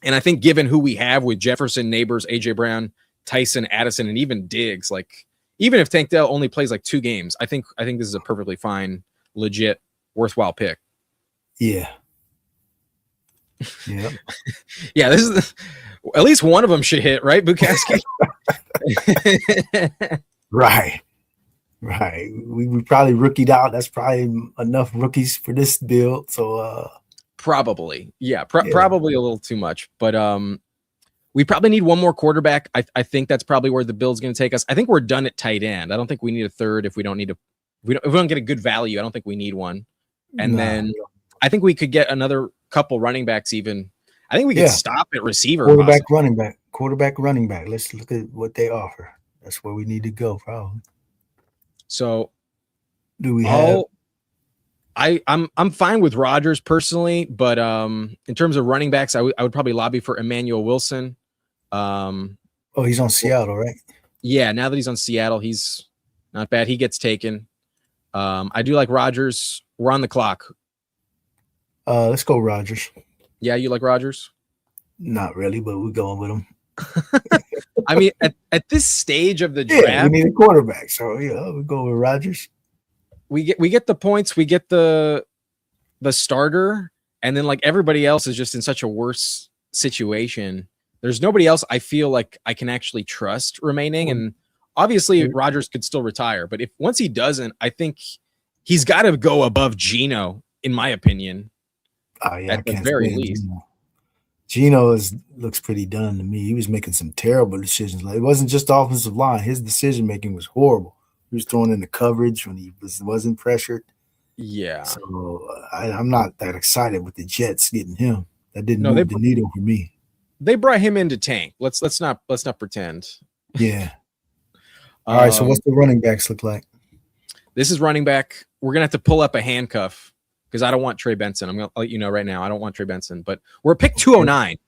Speaker 1: and I think given who we have with Jefferson, Neighbors, AJ Brown, Tyson, Addison, and even Diggs, like even if Tank Dell only plays like 2 games, I think this is a perfectly fine, legit, worthwhile pick.
Speaker 2: Yeah. Yeah.
Speaker 1: Yeah, this is at least one of them should hit, right, Bukowski?
Speaker 2: Right. We probably rookied out. That's probably enough rookies for this build. So
Speaker 1: probably, probably a little too much. But we probably need one more quarterback. I think that's probably where the build's going to take us. I think we're done at tight end. I don't think we need a third if we don't get a good value. I don't think we need one. And then I think we could get another couple running backs even. I think we could stop at receiver.
Speaker 2: Quarterback, running back. Let's look at what they offer. That's where we need to go, probably.
Speaker 1: So
Speaker 2: do we have
Speaker 1: I'm fine with Rodgers personally, but in terms of running backs, I would probably lobby for Emmanuel Wilson.
Speaker 2: He's on Seattle, right?
Speaker 1: Yeah, now that he's on Seattle, he's not bad. He gets taken. I do like Rodgers. We're on the clock.
Speaker 2: Let's go Rodgers.
Speaker 1: Yeah, you like Rodgers?
Speaker 2: Not really, but we're going with him.
Speaker 1: I mean, at this stage of the draft,
Speaker 2: we need a quarterback, so we go with Rodgers.
Speaker 1: We get the points, we get the starter, and then like everybody else is just in such a worse situation. There's nobody else I feel like I can actually trust remaining, and obviously Rodgers could still retire, but once he doesn't, I think he's got to go above Geno, in my opinion. At the very least.
Speaker 2: Geno looks pretty done to me. He was making some terrible decisions. Like, it wasn't just the offensive line. His decision making was horrible. He was throwing in the coverage when he wasn't pressured.
Speaker 1: Yeah.
Speaker 2: So I'm not that excited with the Jets getting him. That didn't move the needle for me.
Speaker 1: They brought him into tank. Let's not pretend.
Speaker 2: Yeah. All right. So what's the running backs look like?
Speaker 1: This is running back. We're gonna have to pull up a handcuff because I don't want Trey Benson. I'm gonna let you know right now. I don't want Trey Benson, but we're pick 209,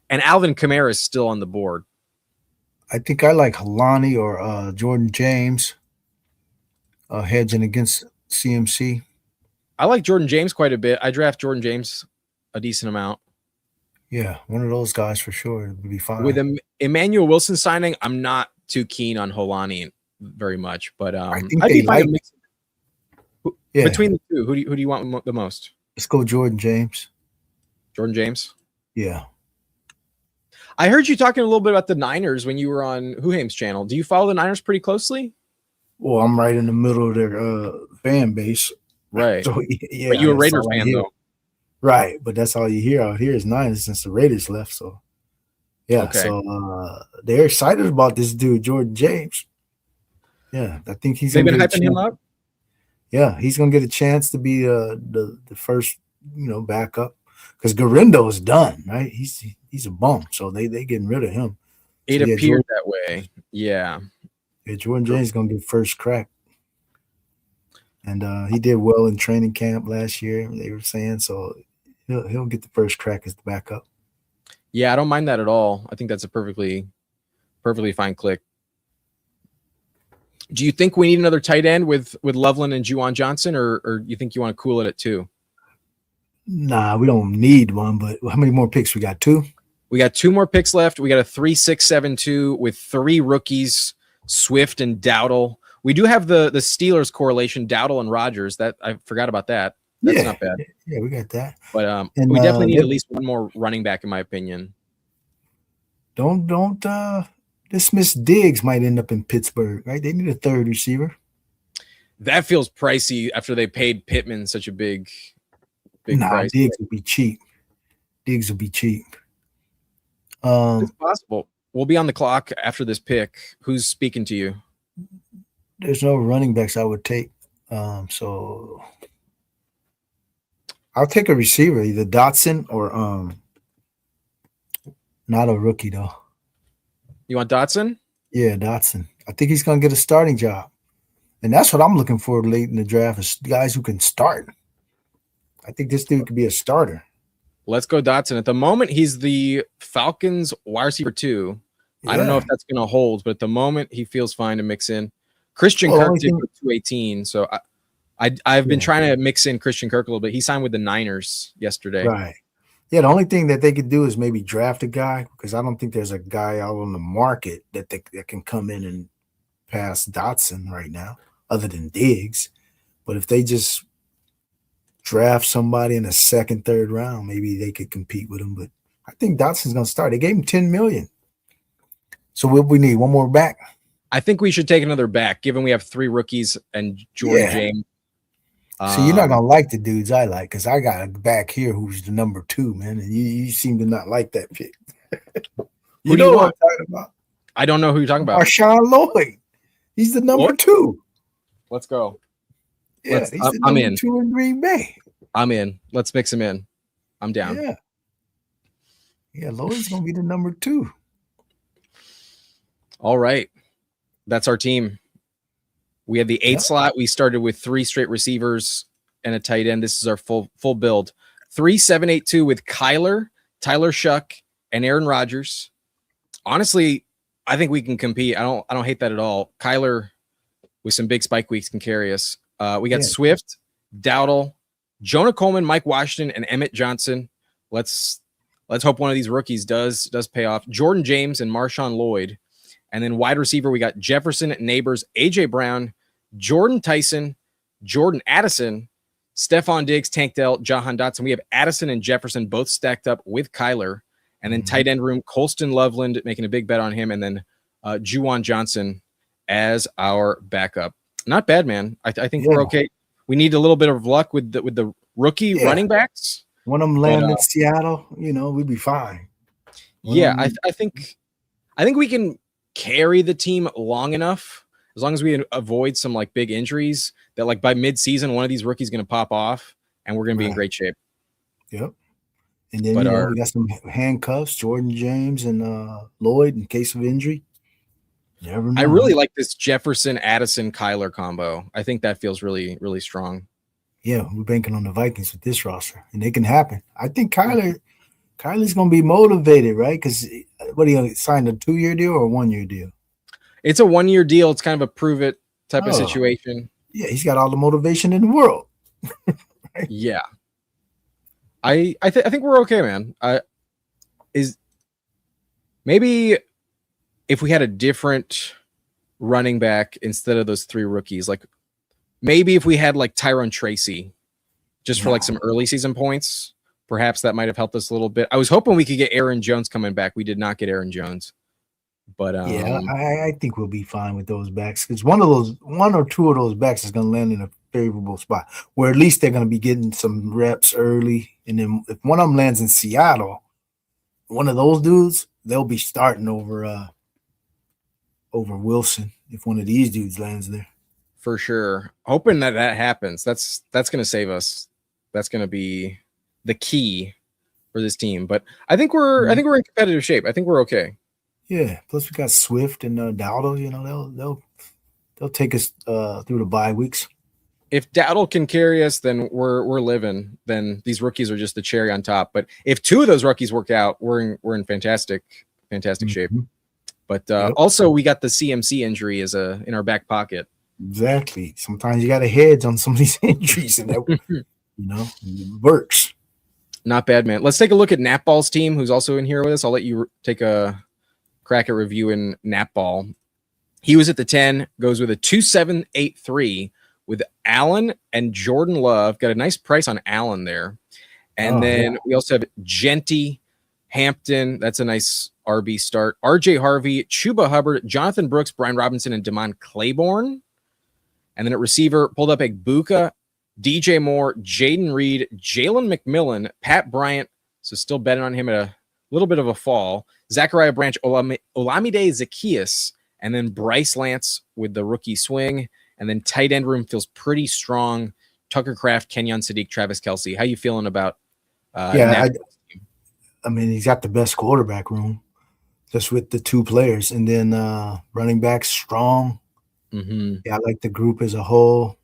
Speaker 1: and Alvin Kamara is still on the board.
Speaker 2: I think I like Helani or Jordan James hedging against CMC.
Speaker 1: I like Jordan James quite a bit. I draft Jordan James a decent amount.
Speaker 2: Yeah, one of those guys for sure would be fine.
Speaker 1: With Emmanuel Wilson signing, I'm not too keen on Helani very much, but
Speaker 2: I think they like
Speaker 1: between the two. Who do you want the most?
Speaker 2: Let's go Jordan James.
Speaker 1: Jordan James?
Speaker 2: Yeah.
Speaker 1: I heard you talking a little bit about the Niners when you were on Huhaim's channel. Do you follow the Niners pretty closely?
Speaker 2: Well, I'm right in the middle of their fan base.
Speaker 1: Right.
Speaker 2: So, yeah.
Speaker 1: But you're a Raiders fan, though.
Speaker 2: Right. But that's all you hear out here is Niners since the Raiders left. So, yeah. Okay. So, they're excited about this dude, Jordan James. Yeah. I think he's
Speaker 1: They've been hyping him up?
Speaker 2: Yeah. He's going to get a chance to be the first, backup. Because Garindo is done, right? He's a bum. So, they getting rid of him.
Speaker 1: It appeared that way. Yeah.
Speaker 2: Yeah, Jordan James is going to get first crack. And he did well in training camp last year, they were saying. So he'll get the first crack as the backup.
Speaker 1: Yeah, I don't mind that at all. I think that's a perfectly fine click. Do you think we need another tight end with Loveland and Juwan Johnson, or you think you want to cool it at 2?
Speaker 2: Nah, we don't need one, but how many more picks we got? 2?
Speaker 1: We got 2 more picks left. We got a 3, 6, 7, 2 with 3 rookies, Swift and Dowdle. We do have the Steelers correlation, Dowdle and Rodgers. That I forgot about that. That's not bad.
Speaker 2: Yeah, we got that.
Speaker 1: But and, we definitely need at least one more running back, in my opinion.
Speaker 2: Don't dismiss Diggs might end up in Pittsburgh, right? They need a 3rd receiver.
Speaker 1: That feels pricey after they paid Pittman such a big price.
Speaker 2: Diggs would be cheap. Diggs would be cheap.
Speaker 1: It's possible. We'll be on the clock after this pick. Who's speaking to you?
Speaker 2: There's no running backs I would take. So I'll take a receiver, either Dotson or not a rookie though.
Speaker 1: You want Dotson?
Speaker 2: Yeah, Dotson. I think he's gonna get a starting job. And that's what I'm looking for late in the draft, is guys who can start. I think this dude could be a starter.
Speaker 1: Let's go Dotson. At the moment, he's the Falcons wide receiver 2. Yeah. I don't know if that's going to hold, but at the moment, he feels fine to mix in. Christian Kirk did with 218, so I've been trying to mix in Christian Kirk a little bit. He signed with the Niners yesterday.
Speaker 2: Right. Yeah, the only thing that they could do is maybe draft a guy, because I don't think there's a guy out on the market that can come in and pass Dotson right now, other than Diggs. But if they just draft somebody in the 2nd, 3rd round, maybe they could compete with him. But I think Dotson's going to start. They gave him $10 million. So what we need? One more back?
Speaker 1: I think we should take another back, given we have 3 rookies and Jordan James.
Speaker 2: So you're not going to like the dudes I like, because I got a back here who's the number 2, man, and you seem to not like that pick. you know what I'm talking about?
Speaker 1: I don't know who you're talking about.
Speaker 2: Marshawn Lloyd. He's the number 2.
Speaker 1: Let's go.
Speaker 2: Yeah, he's the number 2 in Green Bay.
Speaker 1: I'm in. Let's mix him in. I'm down.
Speaker 2: Yeah, Lloyd's going to be the number 2.
Speaker 1: All right. That's our team. We have the 8 slot. We started with 3 straight receivers and a tight end. This is our full build. 3-7-8-2 with Kyler, Tyler Shuck, and Aaron Rodgers. Honestly, I think we can compete. I don't hate that at all. Kyler with some big spike weeks can carry us. We got Swift, Dowdle, Jonah Coleman, Mike Washington, and Emmett Johnson. Let's hope one of these rookies does pay off. Jordan James and Marshawn Lloyd. And then wide receiver, we got Jefferson, Neighbors, AJ Brown, Jordan Tyson, Jordan Addison, Stephon Diggs, Tank Dell, Jahan Dotson. We have Addison and Jefferson both stacked up with Kyler. And then tight end room, Colston Loveland, making a big bet on him. And then Juwan Johnson as our backup. Not bad, man. I think we're okay. We need a little bit of luck with the rookie running backs.
Speaker 2: One of them land in Seattle, we'd be fine.
Speaker 1: I think we can carry the team long enough, as long as we avoid some like big injuries, that like by mid-season one of these rookies is going to pop off and we're going to be in great shape.
Speaker 2: Yep. And then we got some handcuffs, Jordan James and Lloyd in case of injury. Never know.
Speaker 1: I really like this Jefferson, Addison, Kyler combo. I think that feels really, really strong.
Speaker 2: Yeah, we're banking on the Vikings with this roster, and it can happen. I think Kyler's going to be motivated, right? Because what, he signed a 2-year deal or a 1-year deal?
Speaker 1: It's a 1-year deal. It's kind of a prove it type of situation.
Speaker 2: Yeah, he's got all the motivation in the world.
Speaker 1: Right? Yeah. I think we're okay, man. Maybe if we had a different running back instead of those 3 rookies, like maybe if we had like Tyrone Tracy just for like some early season points, perhaps that might have helped us a little bit. I was hoping we could get Aaron Jones coming back. We did not get Aaron Jones, but
Speaker 2: I think we'll be fine with those backs, because one or two of those backs is going to land in a favorable spot where at least they're going to be getting some reps early. And then if one of them lands in Seattle, one of those dudes, they'll be starting over Wilson if one of these dudes lands there.
Speaker 1: For sure. Hoping that happens. That's going to save us. That's going to be the key for this team. But I think we're in competitive shape. I think we're okay.
Speaker 2: Yeah. Plus we got Swift and Dowdle. They'll take us through the bye weeks.
Speaker 1: If Dowdle can carry us, then we're living. Then these rookies are just the cherry on top. But if 2 of those rookies work out, we're in fantastic shape. But
Speaker 2: Yep.
Speaker 1: also we got the CMC injury as in our back pocket.
Speaker 2: Exactly. Sometimes you got to hedge on some of these injuries, and that it works.
Speaker 1: Not bad, man. Let's take a look at Napball's team, who's also in here with us. I'll let you take a crack at reviewing Napball. He was at the 10, goes with a 2.783 with Allen and Jordan Love. Got a nice price on Allen there. And then we also have Genty, Hampton. That's a nice RB start. RJ Harvey, Chuba Hubbard, Jonathan Brooks, Brian Robinson, and Damon Claiborne. And then at receiver, pulled up Egbuka, DJ Moore, Jaden Reed, Jalen McMillan, Pat Bryant. So still betting on him at a little bit of a fall. Zachariah Branch, Olamide Zacchaeus, and then Bryce Lance with the rookie swing. And then tight end room feels pretty strong. Tucker Kraft, Kenyon Sadiq, Travis Kelce. How you feeling about
Speaker 2: I mean, he's got the best quarterback room just with the two players. And then running back strong.
Speaker 1: Mm-hmm.
Speaker 2: Yeah, I like the group as a whole.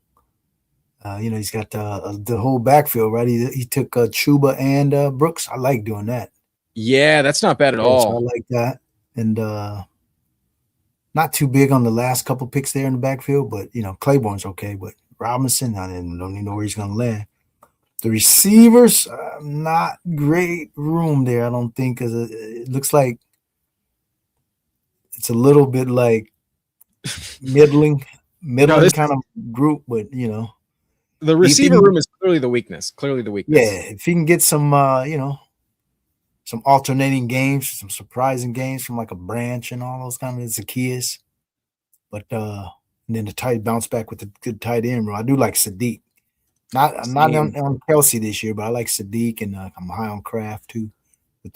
Speaker 2: He's got the whole backfield, right? He took Chuba and Brooks. I like doing that.
Speaker 1: Yeah, that's not bad at all.
Speaker 2: So I like that. And not too big on the last couple picks there in the backfield, but, Claiborne's okay. But Robinson, I don't even know where he's going to land. The receivers, not great room there, I don't think, because it looks like it's a little bit like middling kind of group, but,
Speaker 1: The receiver room is clearly the weakness.
Speaker 2: Yeah, if he can get some, some alternating games, some surprising games from like a Branch and all those kind of Zacchaeus. But and then the tight bounce back with the good tight end room. I do like Sadiq. I'm not on Kelce this year, but I like Sadiq, and I'm high on Kraft too.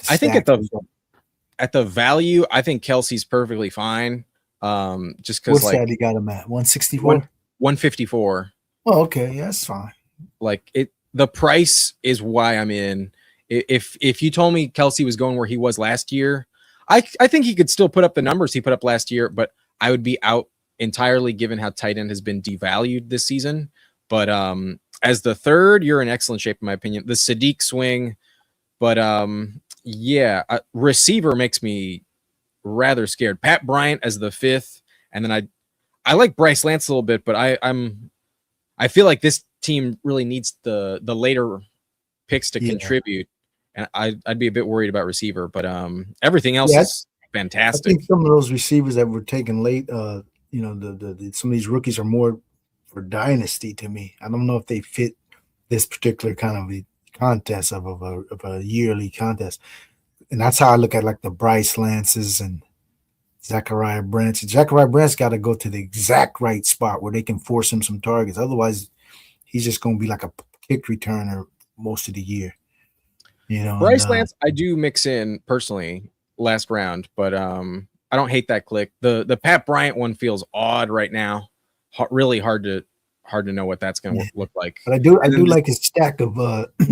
Speaker 1: I think at the value, I think Kelsey's perfectly fine. Just because
Speaker 2: what's that he got him at 164,
Speaker 1: 154.
Speaker 2: Oh, okay, yeah, that's fine.
Speaker 1: Like the price is why I'm in. If you told me Kelce was going where he was last year, I think he could still put up the numbers he put up last year, but I would be out entirely given how tight end has been devalued this season. But as the third, you're in excellent shape in my opinion. The Sadiq swing, but receiver makes me rather scared. Pat Bryant as the fifth, and then I like Bryce Lance a little bit, but I feel like this team really needs the later picks to contribute, and I'd be a bit worried about receiver, but everything else is fantastic.
Speaker 2: I think some of those receivers that were taken late, some of these rookies are more for dynasty to me. I don't know if they fit this particular kind of a contest of a yearly contest, and that's how I look at like the Bryce Lances and Zachariah Branch. Zachariah Branch got to go to the exact right spot where they can force him some targets. Otherwise, he's just going to be like a kick returner most of the year.
Speaker 1: Bryce Lance, I do mix in personally last round, but I don't hate that click. The Pat Bryant one feels odd right now. Really hard to know what that's going to look like.
Speaker 2: But I do like his stack of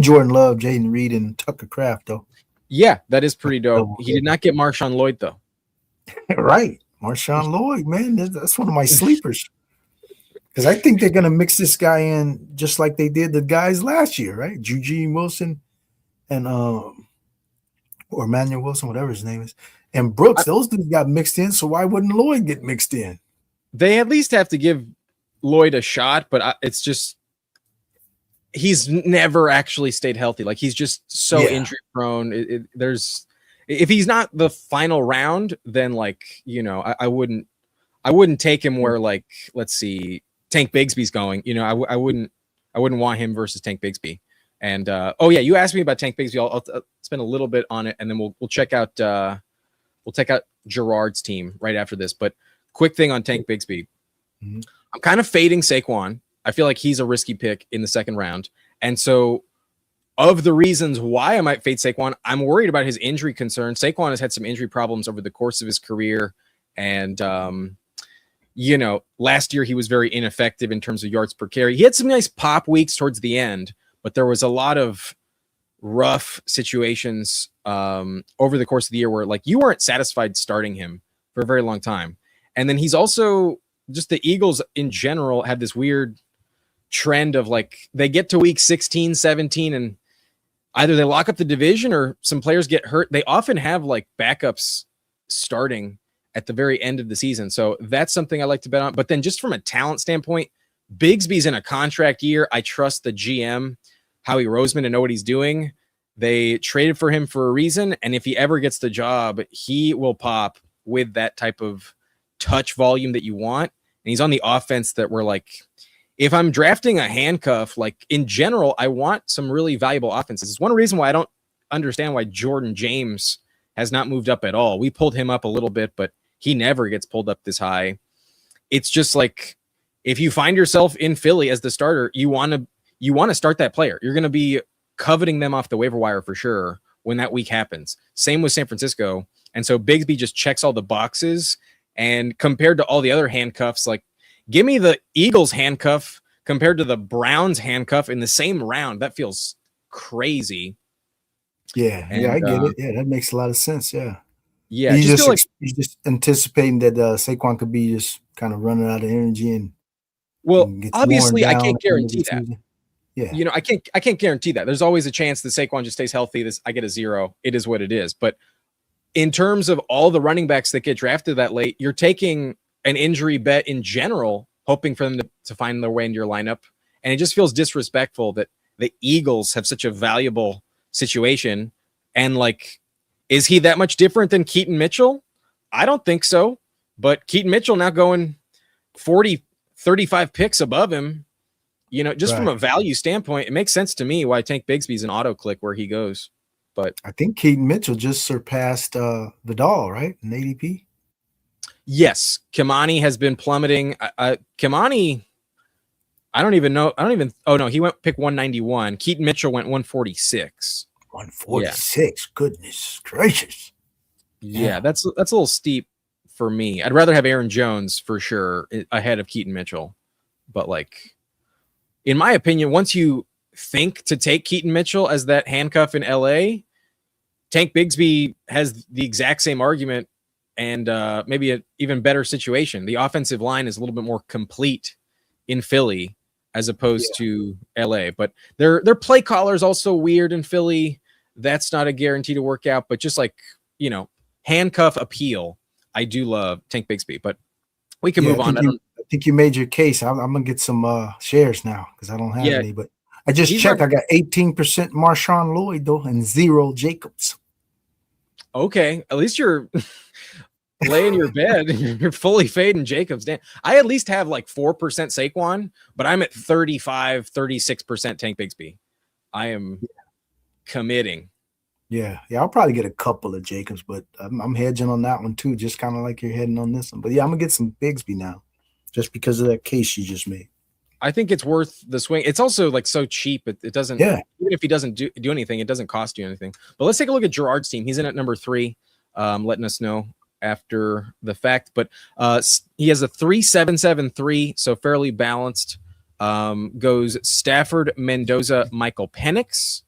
Speaker 2: Jordan Love, Jaden Reed, and Tucker Kraft though.
Speaker 1: Yeah, that is pretty dope. He did not get Marshawn Lloyd though.
Speaker 2: Right, Marshawn Lloyd, man, that's one of my sleepers. Because I think they're going to mix this guy in just like they did the guys last year, right? Eugene Wilson and or Emmanuel Wilson, whatever his name is, and Brooks. Those dudes got mixed in, so why wouldn't Lloyd get mixed in?
Speaker 1: They at least have to give Lloyd a shot, but it's just he's never actually stayed healthy. Like he's just so injury prone. If he's not the final round, then I wouldn't take him where let's see Tank Bigsby's going. I wouldn't want him versus Tank Bigsby. And you asked me about Tank Bigsby. I'll spend a little bit on it, and then we'll check out Gerard's team right after this. But quick thing on Tank Bigsby, I'm kind of fading Saquon. I feel like he's a risky pick in the second round, and so of the reasons why I might fade Saquon, I'm worried about his injury concerns. Saquon has had some injury problems over the course of his career, and last year he was very ineffective in terms of yards per carry. He had some nice pop weeks towards the end, but there was a lot of rough situations over the course of the year where you weren't satisfied starting him for a very long time. And then he's also just the Eagles in general have this weird trend of they get to week 16, 17, and either they lock up the division or some players get hurt. They often have backups starting, at the very end of the season. So that's something I like to bet on. But then just from a talent standpoint, Bigsby's in a contract year. I trust the GM, Howie Roseman, to know what he's doing. They traded for him for a reason. And if he ever gets the job, he will pop with that type of touch volume that you want. And he's on the offense that we're like, if I'm drafting a handcuff, like in general, I want some really valuable offenses. It's one reason why I don't understand why Jordan James has not moved up at all. We pulled him up a little bit, but he never gets pulled up this high. It's just like, if you find yourself in Philly as the starter, you want to start that player. You're going to be coveting them off the waiver wire for sure when that week happens. Same with San Francisco. And so Bigsby just checks all the boxes. And compared to all the other handcuffs, like, give me the Eagles handcuff compared to the Browns handcuff in the same round. That feels crazy.
Speaker 2: Yeah,
Speaker 1: And,
Speaker 2: I get it. Yeah, that makes a lot of sense. Yeah.
Speaker 1: Yeah.
Speaker 2: He's just anticipating that Saquon could be just kind of running out of energy and gets
Speaker 1: obviously
Speaker 2: worn
Speaker 1: I
Speaker 2: down
Speaker 1: can't
Speaker 2: at the end of
Speaker 1: guarantee
Speaker 2: the
Speaker 1: that.
Speaker 2: season. Yeah.
Speaker 1: You know, I can't guarantee that. There's always a chance that Saquon just stays healthy. I get a 0. It is what it is. But in terms of all the running backs that get drafted that late, you're taking an injury bet in general, hoping for them to find their way into your lineup. And it just feels disrespectful that the Eagles have such a valuable situation. And like, is he that much different than Keaton Mitchell? I don't think so. But Keaton Mitchell now going 40, 35 picks above him. You know, just from a value standpoint, it makes sense to me why Tank Bigsby's an auto click where he goes. But
Speaker 2: I think Keaton Mitchell just surpassed Vidal, right? In ADP.
Speaker 1: Yes, Kimani has been plummeting. Kimani, I don't even know. Oh no, he went pick 191. Keaton Mitchell went 146.
Speaker 2: 146. Yeah. Goodness gracious.
Speaker 1: Yeah, that's a little steep for me. I'd rather have Aaron Jones for sure ahead of Keaton Mitchell. But like, in my opinion, once you think to take Keaton Mitchell as that handcuff in LA, Tank Bigsby has the exact same argument and maybe an even better situation. The offensive line is a little bit more complete in Philly as opposed to LA. But their play caller is also weird in Philly. That's not a guarantee to work out. But just like, you know, handcuff appeal, I do love Tank Bigsby. But we can move on.
Speaker 2: I think you made your case. I'm going to get some shares now because I don't have any. But I just checked. I got 18% Marshawn Lloyd, though, and 0 Jacobs.
Speaker 1: Okay. At least you're laying your bed. You're fully fading Jacobs. Damn. I at least have like 4% Saquon, but I'm at 35, 36% Tank Bigsby. I am committing.
Speaker 2: Yeah. I'll probably get a couple of Jacobs, but I'm hedging on that one too, just kind of like you're heading on this one. But yeah, I'm going to get some Bigsby now just because of that case you just made.
Speaker 1: I think it's worth the swing. It's also like so cheap. It doesn't, even if he doesn't do anything, it doesn't cost you anything. But let's take a look at Gerard's team. He's in at number 3, letting us know after the fact. But he has a 3-7-7-3, so fairly balanced. Goes Stafford, Mendoza, Michael Penix.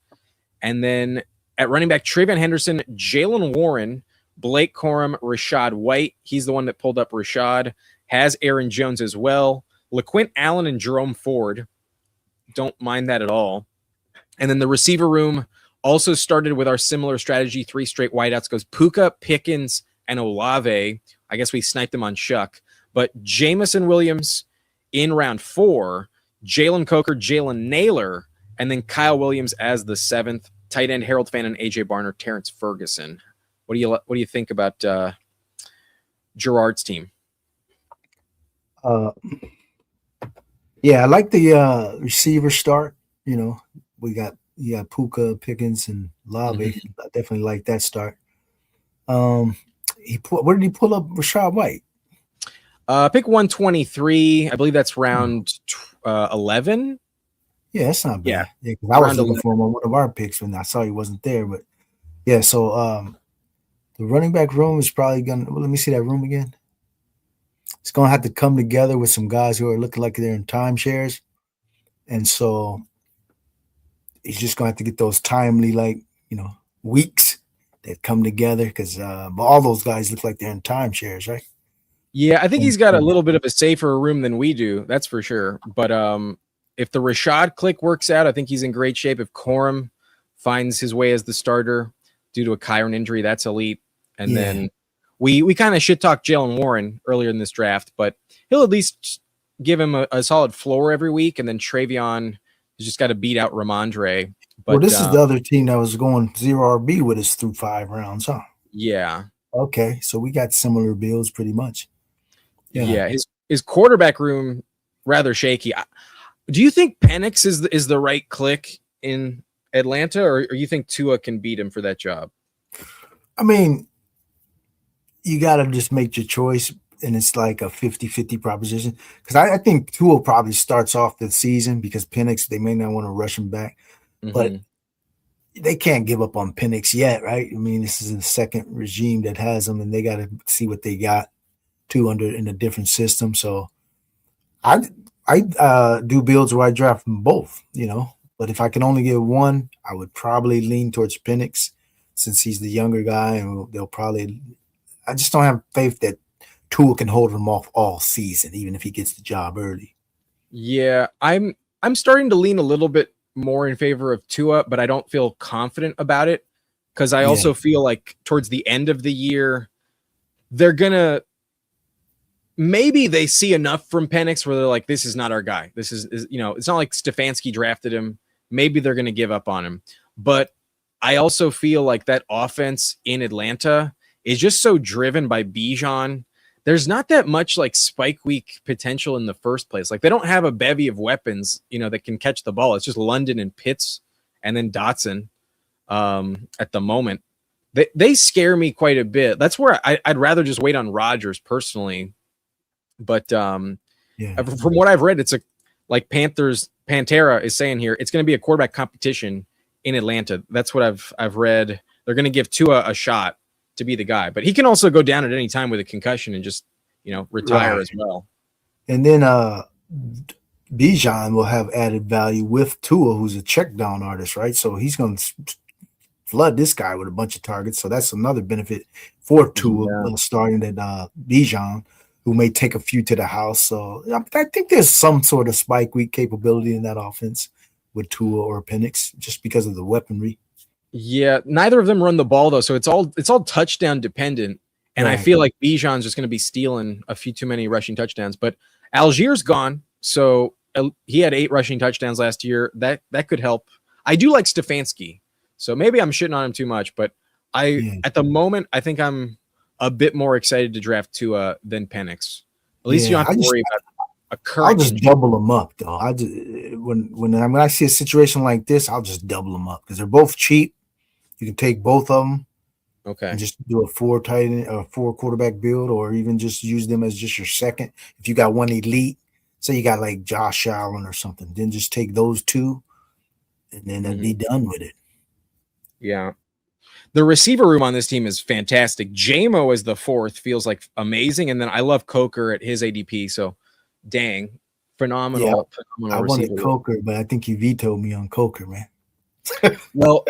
Speaker 1: And then at running back, Trayvon Henderson, Jalen Warren, Blake Corum, Rashad White. He's the one that pulled up Rashad. Has Aaron Jones as well. LaQuint Allen and Jerome Ford. Don't mind that at all. And then the receiver room also started with our similar strategy. 3 straight wideouts. Goes Puka, Pickens, and Olave. I guess we sniped them on Shuck. But Jamison Williams in round 4. Jalen Coker, Jalen Naylor, and then Kyle Williams as the 7th. Tight end Harold Fannin, AJ Barner, Terrence Ferguson. What do you think about Gerard's team?
Speaker 2: Yeah, I like the receiver start. You know, you got Puka, Pickens, and Olave. I definitely like that start. Where did he pull up Rashad White?
Speaker 1: Pick 123. I believe that's round 11.
Speaker 2: Yeah, that's not bad. Yeah, because I was looking for him on one of our picks when I saw he wasn't there. But yeah, so the running back room is probably gonna. Well, let me see that room again. It's gonna have to come together with some guys who are looking like they're in timeshares, and so he's just gonna have to get those timely, weeks that come together because all those guys look like they're in timeshares, right?
Speaker 1: Yeah, I think he's got a little bit of a safer room than we do. That's for sure. But if the Rashad click works out, I think he's in great shape. If Corum finds his way as the starter due to a Kyron injury, that's elite. And then we kind of shit talked Jalen Warren earlier in this draft, but he'll at least give him a solid floor every week, and then Travion has just got to beat out Ramondre. But
Speaker 2: well, this is the other team that was going 0 RB with us through 5 rounds, huh?
Speaker 1: Yeah.
Speaker 2: Okay, so we got similar builds pretty much.
Speaker 1: Yeah, his quarterback room rather shaky. Do you think Penix is the right click in Atlanta, or you think Tua can beat him for that job?
Speaker 2: I mean, you got to just make your choice, and it's like a 50-50 proposition. Because I think Tua probably starts off the season because Penix, they may not want to rush him back. But they can't give up on Penix yet, right? I mean, this is the second regime that has them, and they got to see what they got in a different system. So I do builds where I draft them both, But if I can only get one, I would probably lean towards Penix since he's the younger guy, and they'll probably. I just don't have faith that Tua can hold him off all season, even if he gets the job early.
Speaker 1: Yeah, I'm starting to lean a little bit more in favor of Tua, but I don't feel confident about it because I also feel like towards the end of the year, they're gonna maybe they see enough from Penix where they're like, this is not our guy. This is it's not like Stefanski drafted him. Maybe they're gonna give up on him. But I also feel like that offense in Atlanta is just so driven by Bijan. There's not that much like spike week potential in the first place. Like they don't have a bevy of weapons, that can catch the ball. It's just London and Pitts and then Dotson at the moment. They scare me quite a bit. That's where I'd rather just wait on Rodgers personally. But from what I've read, it's like Pantera is saying here, it's going to be a quarterback competition in Atlanta. That's what I've read. They're going to give Tua a shot to be the guy, but he can also go down at any time with a concussion and just retire as well.
Speaker 2: And then Bijan will have added value with Tua, who's a check down artist, right? So he's going to flood this guy with a bunch of targets. So that's another benefit for Tua starting at Bijan, who may take a few to the house. So I think there's some sort of spike week capability in that offense with Tua or Penix just because of the weaponry.
Speaker 1: Yeah, neither of them run the ball though, so it's all touchdown dependent, and I feel like Bijan's just going to be stealing a few too many rushing touchdowns. But Algier's gone, so he had 8 rushing touchdowns last year. That could help. I do like Stefanski, so maybe I'm shitting on him too much, but at the moment I think I'm a bit more excited to draft Tua than Penix. At least you don't have to worry about a current.
Speaker 2: I'll just double them up though. When I see a situation like this, I'll just double them up because they're both cheap. You can take both of them, and just do a 4 tight end or 4 quarterback build, or even just use them as just your second. If you got one elite, say you got like Josh Allen or something, then just take those 2, and then that'd be done with it.
Speaker 1: Yeah, the receiver room on this team is fantastic. JMO as the 4th feels like amazing, and then I love Coker at his ADP. So, dang, phenomenal.
Speaker 2: I wanted Coker, but I think you vetoed me on Coker, man.
Speaker 1: Well.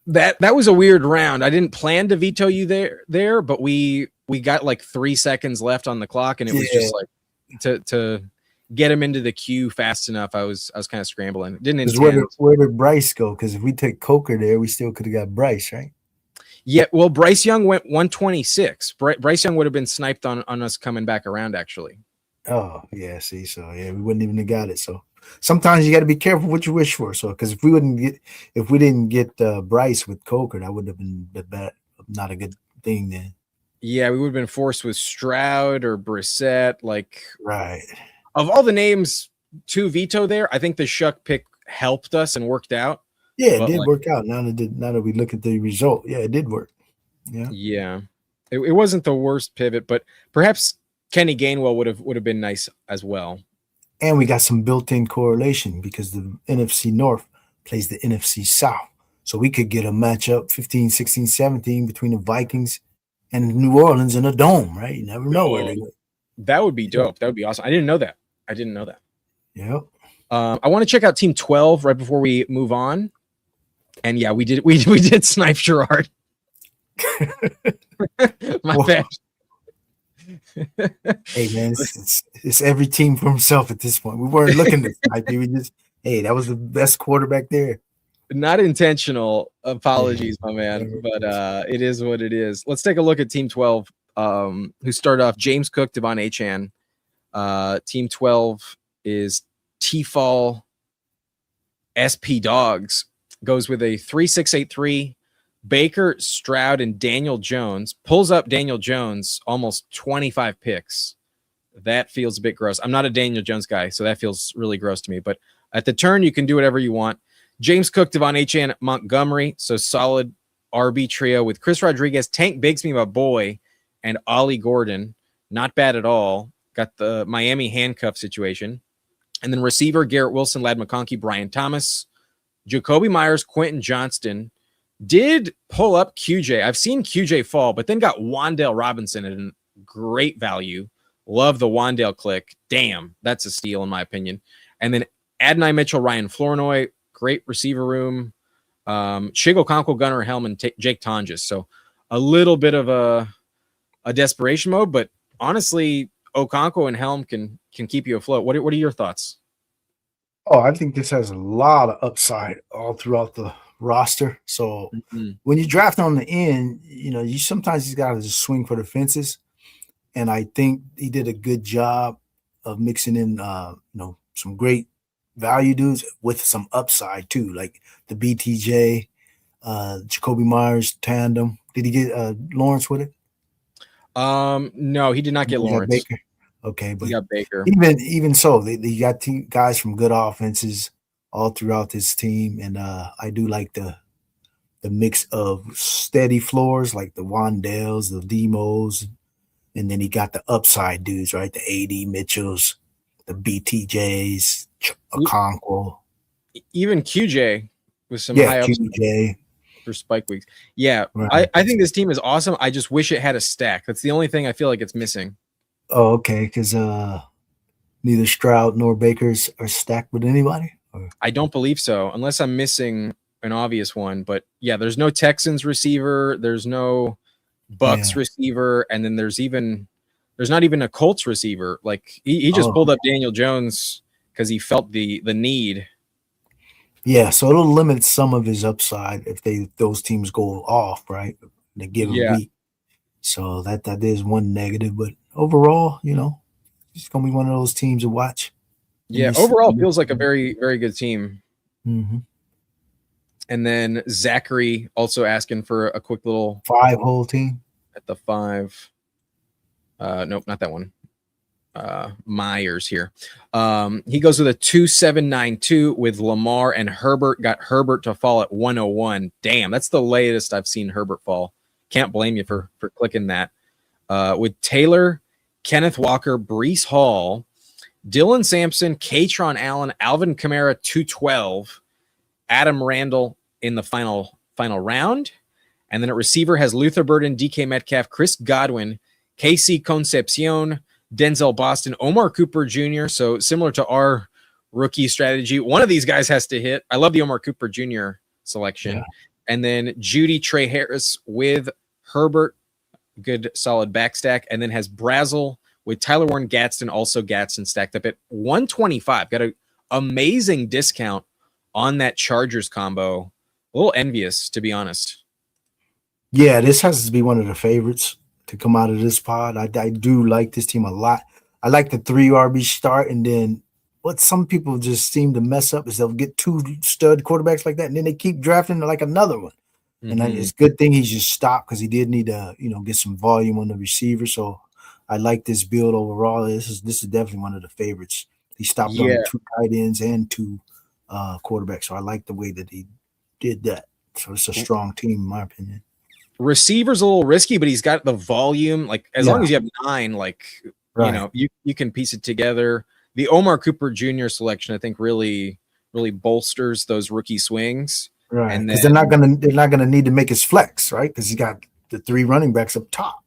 Speaker 1: That was a weird round. I didn't plan to veto you there, but we got like 3 seconds left on the clock, and it was just like to get him into the queue fast enough. I was kind of scrambling. Didn't intend.
Speaker 2: Where did Bryce go? Because if we take Coker there, we still could have got Bryce, right?
Speaker 1: Yeah, well, Bryce Young went 126. Bryce Young would have been sniped on us coming back around, actually.
Speaker 2: Oh yeah, see, so we wouldn't even have got it. So sometimes you got to be careful what you wish for. So because if we didn't get Bryce with Coker, that would have been not a good thing then.
Speaker 1: Yeah, we would have been forced with Stroud or Brissett. Like,
Speaker 2: right.
Speaker 1: Of all the names to veto there, I think the Shuck pick helped us and worked out.
Speaker 2: Yeah, it did work out. Now that we look at the result, it did work. Yeah.
Speaker 1: Yeah. It wasn't the worst pivot, but perhaps Kenny Gainwell would have been nice as well.
Speaker 2: And we got some built-in correlation because the NFC North plays the NFC South. So we could get a matchup 15, 16, 17 between the Vikings and New Orleans in a dome, right? You never know where they go.
Speaker 1: That would be dope. That would be awesome. I didn't know that.
Speaker 2: Yeah.
Speaker 1: I want to check out Team 12 right before we move on. And yeah, we did snipe Gerard. My bad.
Speaker 2: Hey man, it's every team for himself at this point. We weren't looking to snipe you. That was the best quarterback there.
Speaker 1: Not intentional. Apologies, my man. But it is what it is. Let's take a look at Team 12. who started off James Cook, Devon Achane. Team 12 is T-Fall SP Dogs. Goes with a 3-6-8-3. Baker, Stroud, and Daniel Jones. Pulls up Daniel Jones almost 25 picks. That feels a bit gross. I'm not a Daniel Jones guy, so that feels really gross to me. But at the turn, you can do whatever you want. James Cook, Devon Achane, Montgomery. So solid RB trio with Chris Rodriguez, Tank Bigsby, my boy, and Ollie Gordon. Not bad at all. Got the Miami handcuff situation. And then receiver, Garrett Wilson, Ladd McConkey, Brian Thomas, Jacoby Myers, Quentin Johnston. Did pull up QJ. I've seen QJ fall, but then got Wan'Dale Robinson at a great value. Love the Wan'Dale click. Damn, that's a steal in my opinion. And then Adonai Mitchell, Ryan Flournoy, great receiver room. Shigo Conquo, Gunnar Helm, and Jake Tonjes. So a little bit of a desperation mode, but honestly, Okonkwo and Helm can keep you afloat. What are your thoughts?
Speaker 2: Oh, I think this has a lot of upside all throughout the roster. So when you draft on the end, you sometimes you got to just swing for the fences. And I think he did a good job of mixing in, some great value dudes with some upside too, like the BTJ, Jacoby Myers tandem. Did he get Lawrence with it?
Speaker 1: No, he did not get Lawrence.
Speaker 2: Baker. Okay, but
Speaker 1: he got Baker.
Speaker 2: Even so, they got guys from good offenses all throughout this team, and I do like the mix of steady floors like the Wan'Dales, the Demos, and then he got the upside dudes, right? The AD Mitchells, the BTJs, Okonkwo.
Speaker 1: Even QJ with some high upside for spike weeks. Yeah, right. I think this team is awesome. I just wish it had a stack. That's the only thing I feel like it's missing.
Speaker 2: Oh, okay, because neither Stroud nor Bakers are stacked with anybody? Or?
Speaker 1: I don't believe so, unless I'm missing an obvious one. But yeah, there's no Texans receiver. There's no Bucks receiver. And then there's not even a Colts receiver. Like he just pulled up Daniel Jones because he felt the need.
Speaker 2: Yeah, so it'll limit some of his upside if those teams go off, right? The given week. So that is one negative. But overall, it's gonna be one of those teams to watch.
Speaker 1: Yeah, overall feels like a very, very good team.
Speaker 2: Mm-hmm.
Speaker 1: And then Zachary also asking for a quick little
Speaker 2: 5-hole team
Speaker 1: at the 5. Nope, not that one. Myers here. He goes with a 2-7-9-2 with Lamar and Herbert. Got Herbert to fall at 101. Damn, that's the latest I've seen Herbert fall. Can't blame you for clicking that. With Taylor, Kenneth Walker, Breece Hall, Dylan Sampson, Katron Allen, Alvin Kamara, 212, Adam Randall in the final round. And then at receiver has Luther Burden, DK Metcalf, Chris Godwin, KC Concepcion, Denzel Boston, Omar Cooper Jr. So similar to our rookie strategy, one of these guys has to hit. I love the Omar Cooper Jr. selection. Yeah. And then Judy Trey Harris with Herbert, good solid back stack. And then has Brazel with Tyler Warren, Gadsden, also Gadsden stacked up at 125. Got an amazing discount on that Chargers combo. A little envious, to be honest.
Speaker 2: Yeah, this has to be one of the favorites to come out of this pod. I do like this team a lot. I like the 3 RB start, and then what some people just seem to mess up is they'll get 2 stud quarterbacks like that, and then they keep drafting like another one. Mm-hmm. And it's a good thing he's just stopped because he did need to, get some volume on the receiver. So I like this build overall. This is definitely one of the favorites. He stopped on 2 tight ends and 2 quarterbacks. So I like the way that he did that. So it's a strong team, in my opinion.
Speaker 1: Receiver's a little risky, but he's got the volume. Like as long as you have 9, you can piece it together. The Omar Cooper Jr. selection, I think, really, really bolsters those rookie swings.
Speaker 2: Right, because they're not gonna need to make his flex, right? Because he got the 3 running backs up top.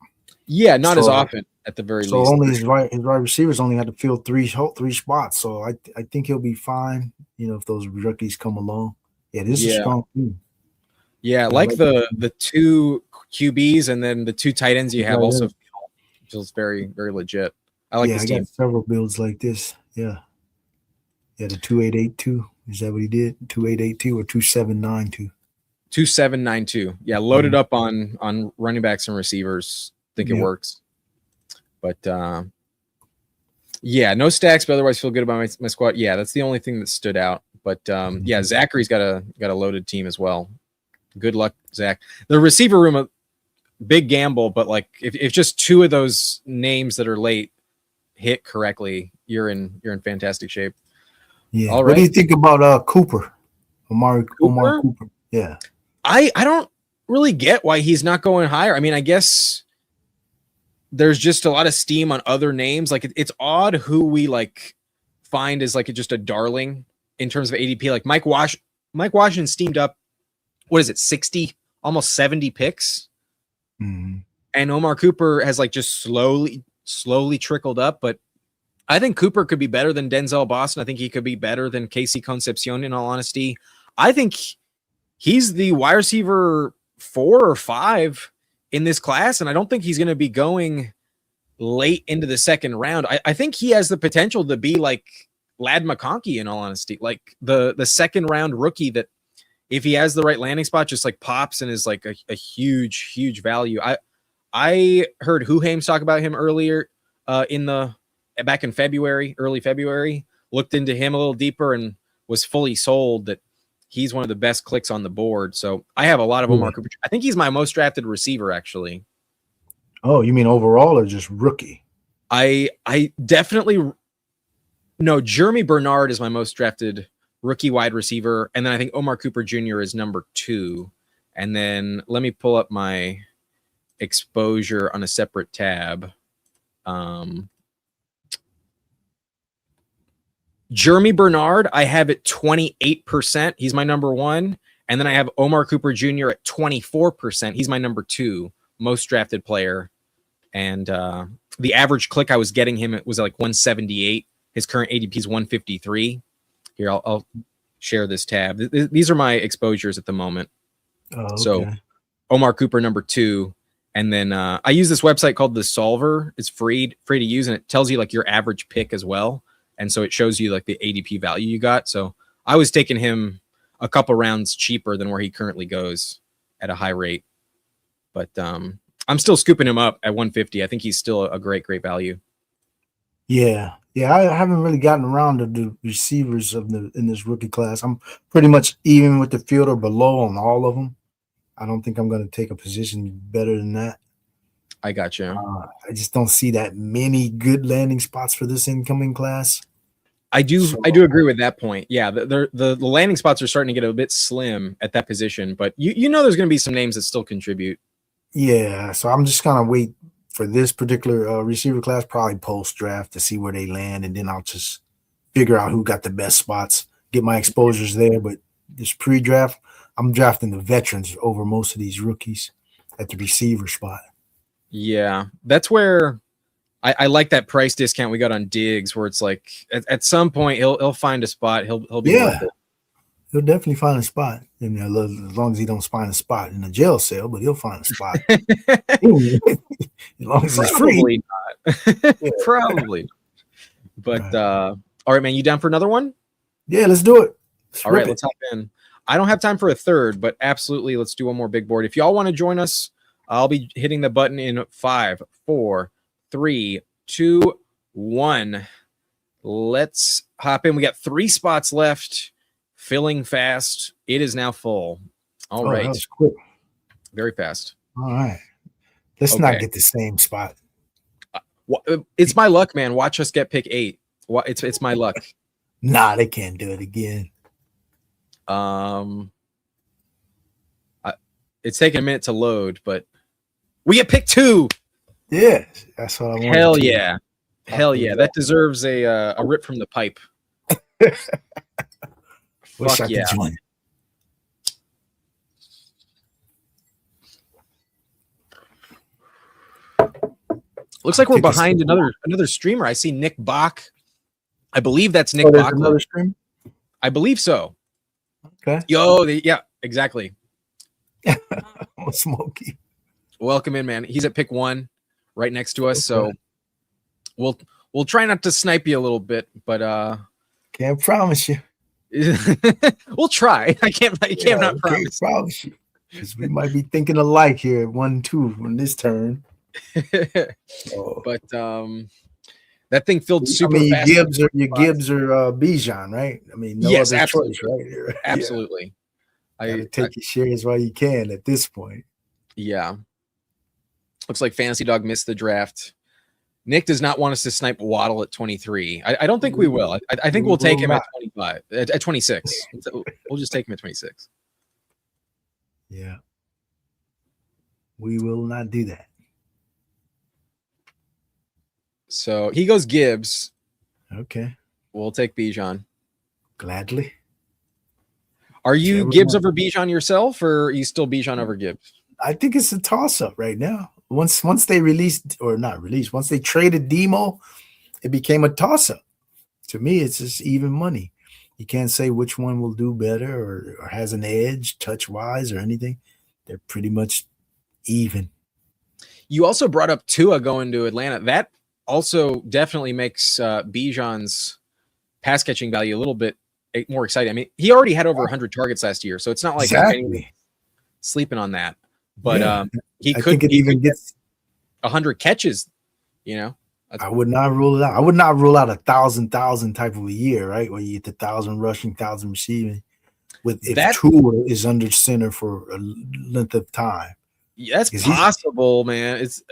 Speaker 1: Yeah, not as often at the very least.
Speaker 2: So only his right receivers only had to fill 3 spots. So I think he'll be fine. If those rookies come along. Yeah, this is a strong team.
Speaker 1: Yeah, like the 2 QBs and then the 2 tight ends you have also feels very, very legit. I like this team. I got
Speaker 2: several builds like this. Yeah. Yeah, the 2882. Is that what he did? 2882 or 2792?
Speaker 1: 2792. Yeah, loaded up on running backs and receivers. think it works. But yeah, no stacks, but otherwise feel good about my squad. Yeah, that's the only thing that stood out. But yeah, Zachary's got a loaded team as well. Good luck, Zach. The receiver room, big gamble, but like if just two of those names that are late hit correctly, you're in fantastic shape.
Speaker 2: Yeah. All right. What do you think about Cooper? Omar Cooper? Yeah.
Speaker 1: I don't really get why he's not going higher. I mean, I guess there's just a lot of steam on other names. Like it's odd who we like find as like just a darling in terms of ADP. Like Mike Washington steamed up, what is it, 60, almost 70 picks.
Speaker 2: Mm-hmm.
Speaker 1: And Omar Cooper has like just slowly trickled up. But I think Cooper could be better than Denzel Boston. I think he could be better than Casey Concepcion, in all honesty. I think he's the wide receiver 4 or 5 in this class, and I don't think he's going to be going late into the second round. I think he has the potential to be like Ladd McConkey, in all honesty, like the second round rookie that if he has the right landing spot, just like pops and is like a huge value. I heard Huhames talk about him earlier back in February, early February, looked into him a little deeper and was fully sold that he's one of the best clicks on the board. So I have a lot of Omar Cooper. I think he's my most drafted receiver, actually.
Speaker 2: Oh, you mean overall or just rookie?
Speaker 1: I definitely no. Jeremy Bernard is my most drafted rookie wide receiver, and then I think Omar Cooper Jr. is number 2. And then let me pull up my exposure on a separate tab. Jeremy Bernard, I have at 28%. He's my number 1. And then I have Omar Cooper Jr. at 24%. He's my number 2 most drafted player. And the average click I was getting him, it was like 178. His current ADP is 153. Here, I'll share this tab. These are my exposures at the moment.
Speaker 2: Oh, okay.
Speaker 1: So Omar Cooper, number 2. And then I use this website called The Solver. It's free to use, and it tells you like your average pick as well. And so it shows you like the ADP value you got. So I was taking him a couple rounds cheaper than where he currently goes at a high rate. But I'm still scooping him up at 150. I think he's still a great value.
Speaker 2: Yeah. I haven't really gotten around to the receivers in this rookie class. I'm pretty much even with the field or below on all of them. I don't think I'm going to take a position better than that.
Speaker 1: I got you.
Speaker 2: I just don't see that many good landing spots for this incoming class.
Speaker 1: I do agree with that point. Yeah, the landing spots are starting to get a bit slim at that position, but you know there's going to be some names that still contribute.
Speaker 2: Yeah, so I'm just going to wait for this particular receiver class, probably post-draft, to see where they land, and then I'll just figure out who got the best spots, get my exposures there. But this pre-draft, I'm drafting the veterans over most of these rookies at the receiver spot.
Speaker 1: Yeah, that's where I like that price discount we got on Diggs, where it's like at some point he'll find a spot. He'll be worth it.
Speaker 2: He'll definitely find a spot. And as long as he don't find a spot in a jail cell, but he'll find a spot. As long as he's free.
Speaker 1: Not. Probably. But all right, man, you down for another one?
Speaker 2: Yeah, let's do it.
Speaker 1: All right, let's hop in. I don't have time for a third, but absolutely, let's do one more big board. If y'all want to join us, I'll be hitting the button in 5, 4, 3, 2, 1. Let's hop in. We got 3 spots left, filling fast. It is now full. All right.
Speaker 2: That was quick.
Speaker 1: Very fast.
Speaker 2: All right. Let's not get the same spot.
Speaker 1: It's my luck, man. Watch us get pick 8. It's my luck.
Speaker 2: Nah, they can't do it again.
Speaker 1: It's taking a minute to load, but we get pick 2.
Speaker 2: Yeah, that's what I want.
Speaker 1: Hell yeah. That deserves a rip from the pipe. Fuck yeah. Looks like we're behind another streamer. I see Nick Bach. I believe that's Nick Bach.
Speaker 2: Another stream?
Speaker 1: I believe so.
Speaker 2: Okay.
Speaker 1: Yeah, exactly.
Speaker 2: Smokey.
Speaker 1: Welcome in, man. He's at pick 1 right next to us. Okay. So we'll try not to snipe you a little bit, but
Speaker 2: can't promise you.
Speaker 1: We'll try. I can't not promise.
Speaker 2: Promise you. Because we might be thinking alike here at 1-2 on this turn. Oh,
Speaker 1: But that thing filled super
Speaker 2: I mean,
Speaker 1: fast.
Speaker 2: your Gibbs or Bijan, right? I mean, no
Speaker 1: Yes,
Speaker 2: other
Speaker 1: absolutely.
Speaker 2: choice, right? Yeah,
Speaker 1: Absolutely.
Speaker 2: gotta take your shares while you can at this point.
Speaker 1: Yeah. Looks like Fantasy Dog missed the draft. Nick does not want us to snipe Waddle at 23. I don't think we will. I think we'll take him at 25, at 26. We'll just take him at 26.
Speaker 2: Yeah. We will not do that.
Speaker 1: So he goes Gibbs.
Speaker 2: Okay.
Speaker 1: We'll take Bijan.
Speaker 2: Gladly.
Speaker 1: Are you Gibbs over Bijan yourself, or are you still Bijan over Gibbs?
Speaker 2: I think it's a toss-up right now. Once they released, or not released, once they traded Demo, it became a toss-up. To me, it's just even money. You can't say which one will do better or has an edge touch-wise or anything. They're pretty much even.
Speaker 1: You also brought up Tua going to Atlanta. That also definitely makes Bijan's pass catching value a little bit more exciting. I mean, he already had over 100 targets last year, so it's not like
Speaker 2: exactly
Speaker 1: sleeping on that. But
Speaker 2: yeah.
Speaker 1: he
Speaker 2: I
Speaker 1: could
Speaker 2: think it even gets
Speaker 1: 100 catches. You know,
Speaker 2: I would not rule it out. I would not rule out 1,000 type of a year, right? Where you get 1,000 rushing, 1,000 receiving. With if Tua is under center for a length of time.
Speaker 1: That's possible, man. It's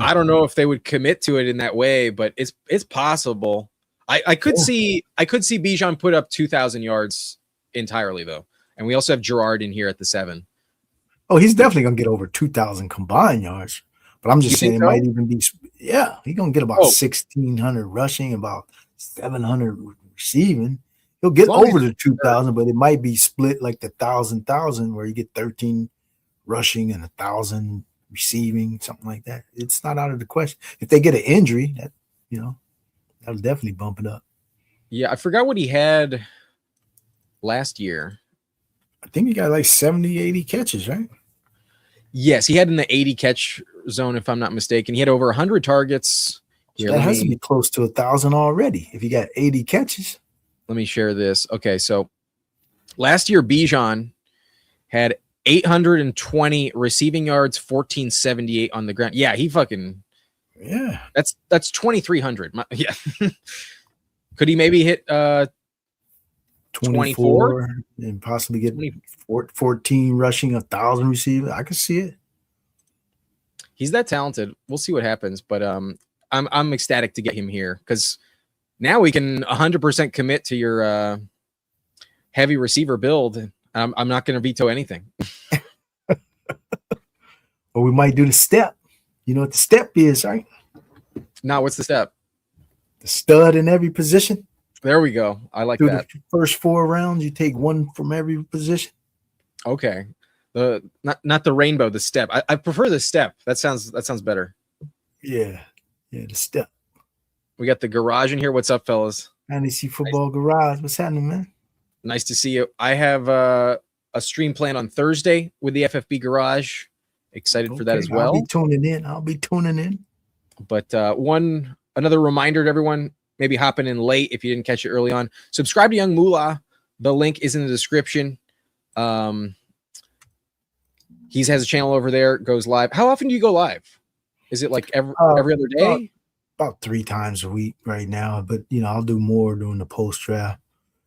Speaker 1: I don't know if they would commit to it in that way, but it's possible. I could see Bijan put up 2,000 yards entirely though, and we also have Gerard in here at the 7.
Speaker 2: Oh, he's definitely gonna get over 2,000 combined yards. But I'm just saying it might even be he's gonna get about 1,600 rushing, about 700 receiving. He'll get over the 2,000, but it might be split like the 1,000 where you get 13 rushing and 1,000 receiving, something like that. It's not out of the question. If they get an injury, that that'll definitely bump it up.
Speaker 1: Yeah, I forgot what he had last year.
Speaker 2: I think he got like 70, 80 catches, right?
Speaker 1: Yes, he had in the 80 catch zone, if I'm not mistaken. He had over 100 targets.
Speaker 2: Here, that has to be close to 1,000 already if you got 80 catches.
Speaker 1: Let me share this. Okay, so last year Bijan had 820 receiving yards, 1,478 on the ground. Yeah, he fucking That's 2,300. Yeah. Could he maybe hit 24
Speaker 2: and possibly get 14 rushing, 1,000 receiving? I could see it.
Speaker 1: He's that talented. We'll see what happens, but I'm ecstatic to get him here because now we can 100% commit to your heavy receiver build. I'm not going to veto anything.
Speaker 2: Or we might do the step. You know what the step is, right?
Speaker 1: Now, what's the step?
Speaker 2: The stud in every position.
Speaker 1: There we go. I like
Speaker 2: Through
Speaker 1: that.
Speaker 2: The first 4 rounds, you take one from every position.
Speaker 1: Okay. The not the rainbow, the step. I prefer the step. That sounds better.
Speaker 2: Yeah. Yeah, the step.
Speaker 1: We got the garage in here. What's up, fellas?
Speaker 2: Fantasy Football Garage. What's happening, man?
Speaker 1: Nice to see you. I have a stream planned on Thursday with the FFB Garage. Excited for that as well.
Speaker 2: I'll be tuning in.
Speaker 1: But another reminder to everyone, maybe hopping in late if you didn't catch it early on. Subscribe to Young Moolah. The link is in the description. He has a channel over there, goes live. How often do you go live? Is it like every other day?
Speaker 2: About 3 times a week right now. But, I'll do more during the post-draft.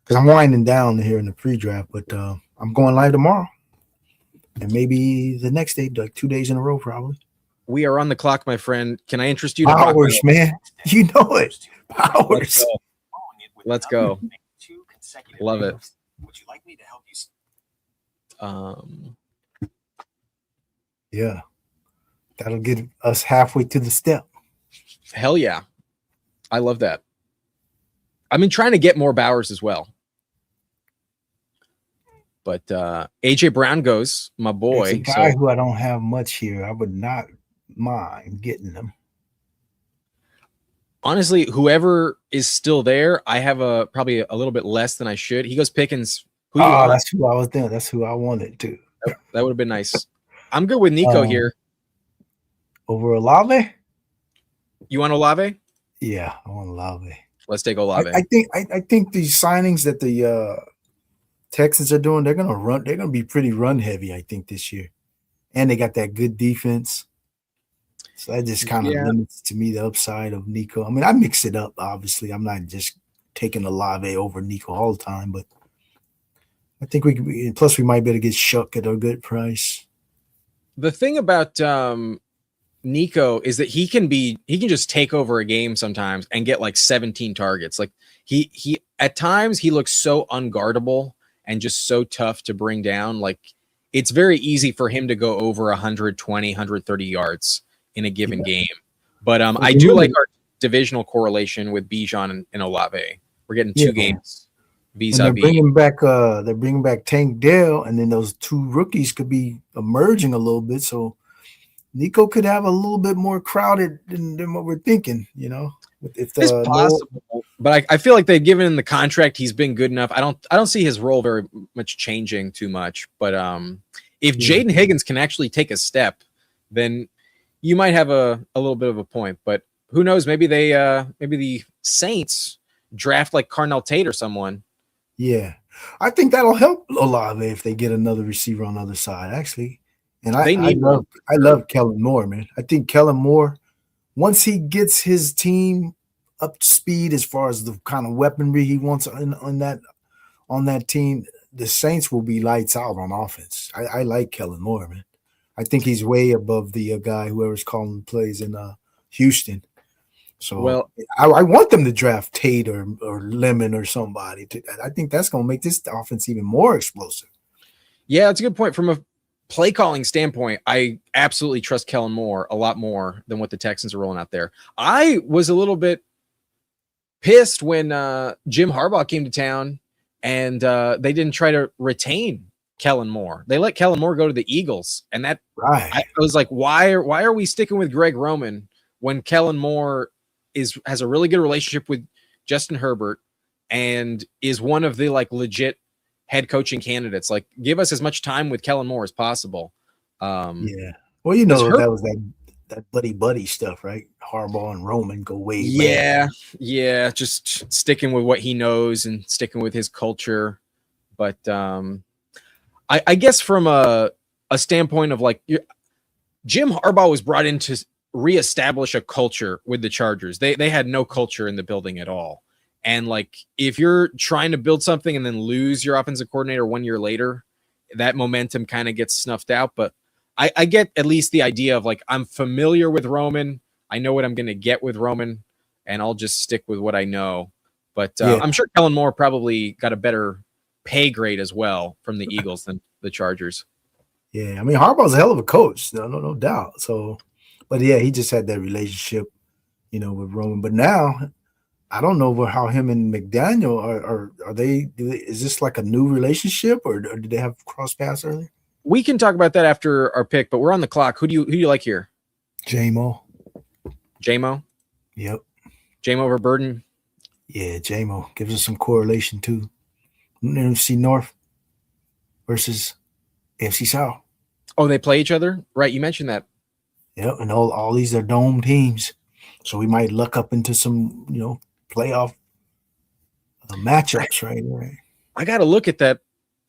Speaker 2: Because I'm winding down here in the pre-draft. But I'm going live tomorrow. And maybe the next day, like 2 days in a row, probably.
Speaker 1: We are on the clock, my friend. Can I interest you to
Speaker 2: Powers, man? You know it. Powers.
Speaker 1: Let's go. Love it.
Speaker 3: Would you like me to help you?
Speaker 2: Yeah. That'll get us halfway to the step.
Speaker 1: Hell yeah. I love that. I've been trying to get more Bowers as well. But AJ Brown goes, my boy.
Speaker 2: It's a guy who I don't have much here. I would not mind getting them.
Speaker 1: Honestly, whoever is still there, I have probably a little bit less than I should. He goes Pickens.
Speaker 2: That's who I was doing. That's who I wanted to.
Speaker 1: That would have been nice. I'm good with Nico here.
Speaker 2: Over Olave?
Speaker 1: You want Olave?
Speaker 2: Yeah, I want Olave.
Speaker 1: Let's take Olave.
Speaker 2: I think these signings that the Texans are doing, they're gonna be pretty run heavy, I think, this year. And they got that good defense. So that just kind of
Speaker 1: Yeah.
Speaker 2: limits to me the upside of Nico. I mean, I mix it up, obviously. I'm not just taking Olave over Nico all the time, but I think we can, plus we might be able to get Shuck at a good price.
Speaker 1: The thing about Nico is that he can just take over a game sometimes and get like 17 targets. Like he at times he looks so unguardable and just so tough to bring down. Like it's very easy for him to go over 120, 130 yards in a given game. But I do like our divisional correlation with Bijan and Olave. We're getting two games vis-a-vis.
Speaker 2: They're bringing back Tank Dell, and then those two rookies could be emerging a little bit. So Nico could have a little bit more crowded than what we're thinking, you know. If
Speaker 1: it's possible, but I feel like they've given him the contract. He's been good enough. I don't see his role very much changing too much. But if Jaden Higgins can actually take a step, then you might have a little bit of a point. But who knows? Maybe maybe the Saints draft like Carnell Tate or someone.
Speaker 2: Yeah, I think that'll help Olave if they get another receiver on the other side. Actually. And I love Kellen Moore, man. I think Kellen Moore, once he gets his team up to speed as far as the kind of weaponry he wants on that team, the Saints will be lights out on offense. I like Kellen Moore, man. I think he's way above the guy whoever's calling plays in Houston. So I want them to draft Tate or Lemon or somebody. I think that's going to make this offense even more explosive.
Speaker 1: Yeah, that's a good point. From a play calling standpoint, I absolutely trust Kellen Moore a lot more than what the Texans are rolling out there. I was a little bit pissed when Jim Harbaugh came to town and they didn't try to retain Kellen Moore. They let Kellen Moore go to the Eagles, and that I was like, why are we sticking with Greg Roman when Kellen Moore has a really good relationship with Justin Herbert and is one of the like legit head coaching candidates? Like, give us as much time with Kellen Moore as possible.
Speaker 2: Yeah. Well, you know, that was that buddy stuff, right? Harbaugh and Roman go way back.
Speaker 1: Yeah. Just sticking with what he knows and sticking with his culture. But I guess from a standpoint of like Jim Harbaugh was brought in to reestablish a culture with the Chargers. They had no culture in the building at all. And like, if you're trying to build something and then lose your offensive coordinator 1 year later, that momentum kind of gets snuffed out. But I get at least the idea of like, I'm familiar with Roman. I know what I'm going to get with Roman, and I'll just stick with what I know. But I'm sure Kellen Moore probably got a better pay grade as well from the Eagles than the Chargers.
Speaker 2: Yeah. I mean, Harbaugh's a hell of a coach. No doubt. So, but yeah, he just had that relationship, you know, with Roman. But now, I don't know how him and McDaniel are they? Is this like a new relationship, or did they have cross paths earlier?
Speaker 1: We can talk about that after our pick, but we're on the clock. Who do you like here?
Speaker 2: J-Mo.
Speaker 1: Yep. J-Mo over Burden.
Speaker 2: Yeah, J-Mo gives us some correlation too. NFC North versus AFC South.
Speaker 1: Oh, they play each other, right? You mentioned that.
Speaker 2: Yep, and all these are dome teams, so we might luck up into some, you know, playoff matchups, right?
Speaker 1: I got to look at that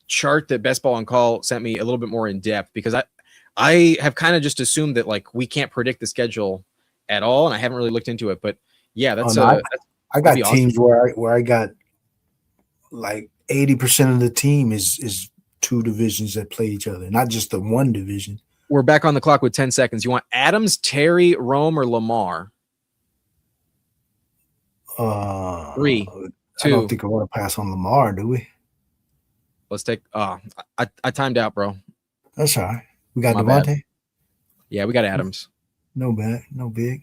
Speaker 1: chart that Best Ball and Call sent me a little bit more in depth, because I have kind of just assumed that like we can't predict the schedule at all, and I haven't really looked into it. But yeah, that's
Speaker 2: I got teams awesome. where I got like 80% of the team is two divisions that play each other, not just the one division.
Speaker 1: We're back on the clock with 10 seconds. You want Adams, Terry, Rome, or Lamar? 3, 2.
Speaker 2: I don't think I want to pass on Lamar, do we?
Speaker 1: Let's take. I timed out, bro.
Speaker 2: That's all right. We got Devontae.
Speaker 1: Yeah, we got Adams.
Speaker 2: No bad, no big.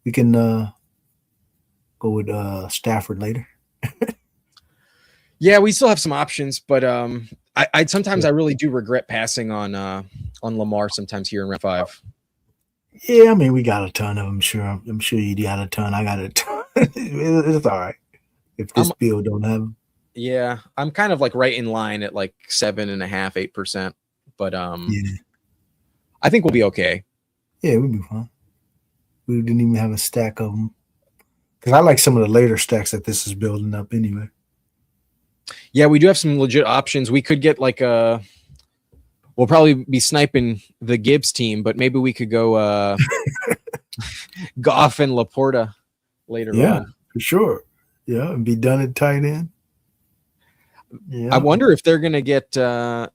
Speaker 2: We can go with Stafford later.
Speaker 1: Yeah, we still have some options, but I sometimes I really do regret passing on Lamar sometimes here in round 5.
Speaker 2: Yeah, I mean, we got a ton of them. I'm sure you got a ton. I got a ton. It's all right if this bill don't have them.
Speaker 1: Yeah, I'm kind of like right in line at like 7.5%, 8%, but I think we'll be okay.
Speaker 2: Yeah, we'll be fine. We didn't even have a stack of them because I like some of the later stacks that this is building up anyway.
Speaker 1: Yeah, we do have some legit options. We could get like we'll probably be sniping the Gibbs team, but maybe we could go Goff and Laporta later on.
Speaker 2: For sure. Yeah, and be done at tight end. Yeah.
Speaker 1: I wonder if they're gonna get the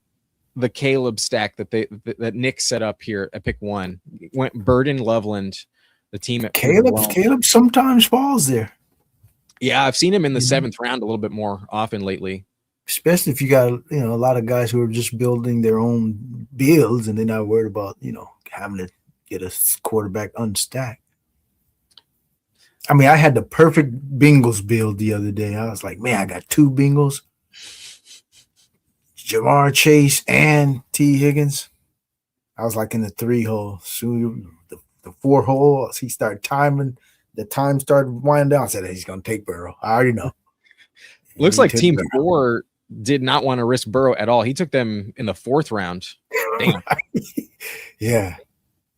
Speaker 1: Caleb stack that Nick set up here at pick 1. Went Burden, Loveland, the team at
Speaker 2: Caleb sometimes falls there.
Speaker 1: Yeah, I've seen him in the 7th round a little bit more often lately.
Speaker 2: Especially if you got a lot of guys who are just building their own builds and they're not worried about having to get a quarterback unstacked. I mean, I had the perfect Bengals build the other day. I was like, man, I got 2 Bengals, Jamar Chase and T. Higgins. I was like in the 3 hole. Soon the 4 hole, he started timing. The time started winding down. I said, he's going to take Burrow. I already know.
Speaker 1: Looks like Team 4 did not want to risk Burrow at all. He took them in the 4th round. Damn.
Speaker 2: Yeah.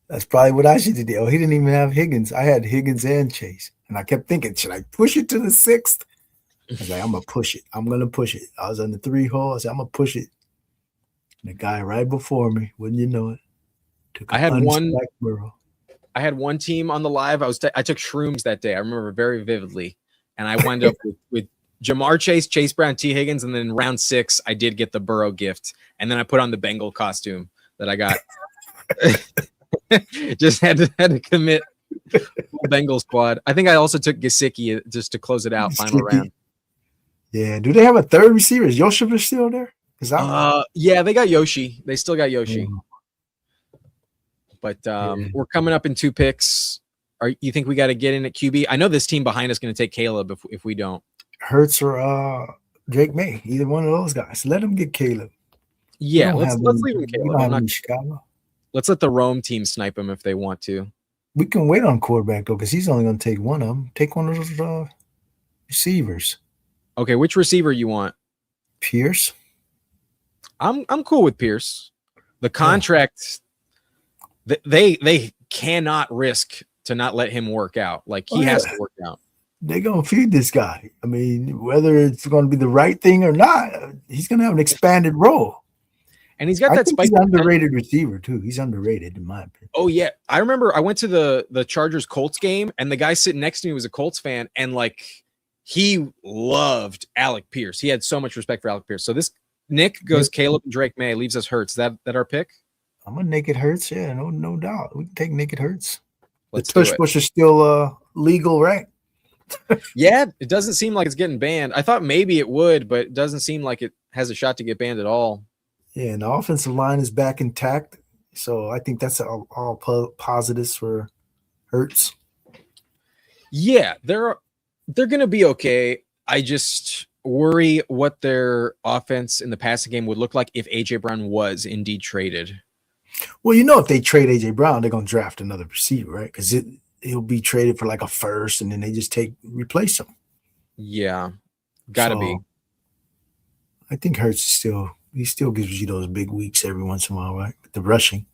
Speaker 2: That's probably what I should do. Oh, he didn't even have Higgins. I had Higgins and Chase. And I kept thinking, should I push it to the 6th? I was like, I'm going to push it. I'm going to push it. I was on the 3 hole. I said, I'm going to push it. And the guy right before me, wouldn't you know it,
Speaker 1: I had one team on the live. I took shrooms that day. I remember very vividly. And I wound up with Jamar Chase, Chase Brown, T. Higgins. And then in round 6, I did get the Burrow gift. And then I put on the Bengal costume that I got. Just had to commit Bengal squad. I think I also took Gesicki just to close it out. Final round.
Speaker 2: Yeah. Do they have a 3rd receiver? Is Yoshua still there?
Speaker 1: Yeah, they got Yoshi. They still got Yoshi. But we're coming up in 2 picks. You think we got to get in at QB? I know this team behind us is going to take Caleb if we don't.
Speaker 2: Hurts or Drake May, either one of those guys. Let them get Caleb.
Speaker 1: Yeah, let's leave him Caleb.
Speaker 2: Chicago.
Speaker 1: Let's let the Rome team snipe him if they want to.
Speaker 2: We can wait on quarterback though, because he's only going to take one of them. Take one of those receivers.
Speaker 1: Okay, which receiver you want?
Speaker 2: Pierce.
Speaker 1: I'm cool with Pierce. The contract, they cannot risk to not let him work out. Like he has to work out.
Speaker 2: They're gonna feed this guy. I mean, whether it's going to be the right thing or not, he's going to have an expanded role.
Speaker 1: And he's got that spike.
Speaker 2: He's an underrated receiver too. He's underrated in my opinion.
Speaker 1: Oh yeah, I remember I went to the Chargers Colts game, and the guy sitting next to me was a Colts fan, and like he loved Alec Pierce. He had so much respect for Alec Pierce. So this Nick goes Caleb and Drake May, leaves us Hurts. That our pick?
Speaker 2: I'm gonna naked Hurts. Yeah, no doubt. We can take naked Hurts.
Speaker 1: Let's
Speaker 2: the tush push is still legal, right?
Speaker 1: Yeah, it doesn't seem like it's getting banned. I thought maybe it would, but it doesn't seem like it has a shot to get banned at all.
Speaker 2: Yeah, and the offensive line is back intact, so I think that's all positives for Hurts.
Speaker 1: Yeah, they're going to be okay. I just worry what their offense in the passing game would look like if AJ Brown was indeed traded.
Speaker 2: Well, if they trade AJ Brown, they're going to draft another receiver, right? Because he'll be traded for like a first, and then they just replace him.
Speaker 1: Yeah, gotta be.
Speaker 2: I think Hurts he still gives you those big weeks every once in a while, right? The rushing.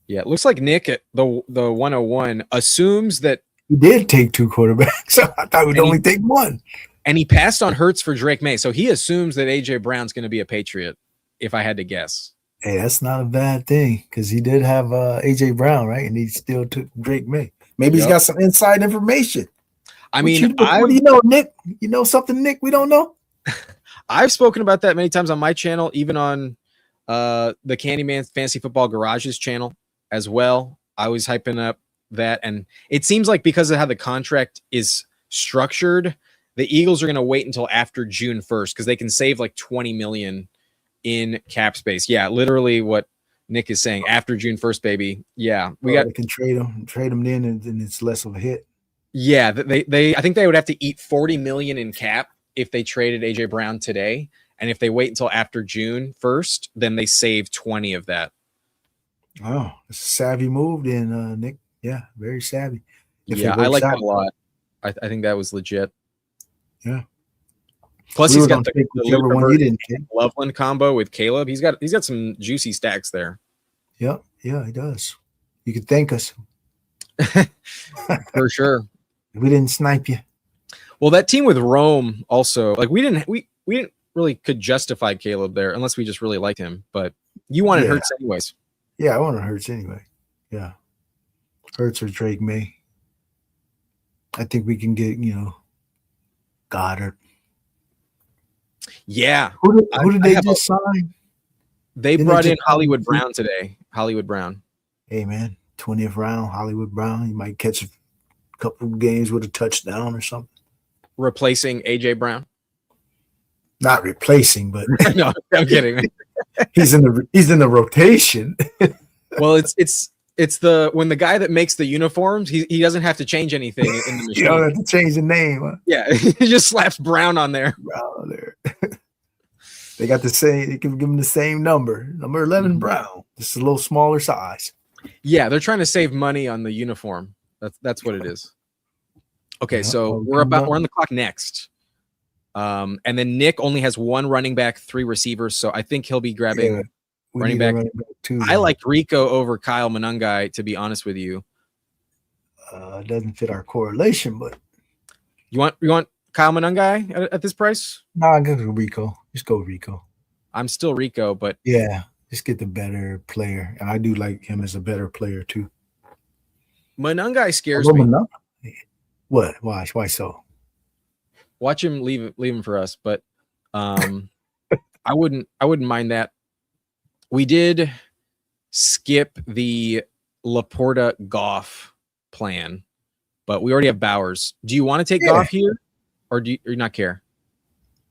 Speaker 1: Yeah, it looks like Nick at the 101 assumes that
Speaker 2: he did take 2 quarterbacks. So I thought we'd only take 1.
Speaker 1: And he passed on Hurts for Drake May. So he assumes that AJ Brown's going to be a Patriot, if I had to guess.
Speaker 2: Hey, that's not a bad thing because he did have AJ Brown, right? And he still took Drake May. Maybe he's got some inside information.
Speaker 1: I mean,
Speaker 2: what do you know, Nick? You know something, Nick, we don't know?
Speaker 1: I've spoken about that many times on my channel, even on the Candyman Fantasy Football Garage's channel as well. I was hyping up that. And it seems like because of how the contract is structured, the Eagles are going to wait until after June 1st because they can save like $20 million in cap space. Yeah, literally what Nick is saying. After June 1st, baby. Yeah,
Speaker 2: they can trade them then, and it's less of a hit.
Speaker 1: Yeah, I think they would have to eat $40 million in cap if they traded AJ Brown today, and if they wait until after June 1st, then they save 20 of that.
Speaker 2: Oh, it's a savvy move then, Nick. Yeah, very savvy.
Speaker 1: Yeah, I like that a lot. I think that was legit.
Speaker 2: Yeah.
Speaker 1: Plus, he's got the
Speaker 2: one you didn't take.
Speaker 1: Loveland combo with Caleb. He's got some juicy stacks there.
Speaker 2: Yeah, he does. You could thank us
Speaker 1: for sure.
Speaker 2: We didn't snipe you.
Speaker 1: Well, that team with Rome also, like we didn't really could justify Caleb there unless we just really liked him. But You wanted
Speaker 2: Yeah.
Speaker 1: Hurts anyways.
Speaker 2: Yeah, I want to Hurts anyway. Yeah. Hurts or Drake May. I think we can get, Goddard.
Speaker 1: Yeah.
Speaker 2: Who did
Speaker 1: I
Speaker 2: they
Speaker 1: have
Speaker 2: just sign?
Speaker 1: They
Speaker 2: Didn't they
Speaker 1: brought in
Speaker 2: just
Speaker 1: Hollywood
Speaker 2: sign-
Speaker 1: Brown today. Hollywood Brown.
Speaker 2: Hey, man, 20th round, Hollywood Brown. You might catch a couple of games with a touchdown or something.
Speaker 1: Replacing AJ Brown.
Speaker 2: Not replacing, but
Speaker 1: No, I'm kidding.
Speaker 2: he's in the rotation.
Speaker 1: Well, it's the when the guy that makes the uniforms, he doesn't have to change anything in the machine.
Speaker 2: You don't have to change the name. Huh?
Speaker 1: Yeah, he just slaps Brown on there.
Speaker 2: Brown there. They got the same. They can give him the same number 11 Brown, just a little smaller size.
Speaker 1: Yeah, they're trying to save money on the uniform. That's what it is. Okay,
Speaker 2: Yeah,
Speaker 1: so we're on the clock next. And then Nick only has one running back, 3 receivers, so I think he'll be grabbing running back.
Speaker 2: Too.
Speaker 1: I liked Rico over Kyle Monangai, to be honest with you.
Speaker 2: It doesn't fit our correlation, but
Speaker 1: You want Kyle Monangai at this price?
Speaker 2: no, I go Rico. Just go Rico.
Speaker 1: I'm still Rico, but
Speaker 2: Yeah, just get the better player, and I do like him as a better player too.
Speaker 1: Monangai scares me.
Speaker 2: What? Why so?
Speaker 1: Watch him leave him for us, but I wouldn't mind that. We did skip the Laporta Goff plan, but we already have Bowers. Do you want to take Goff here, or do you not care?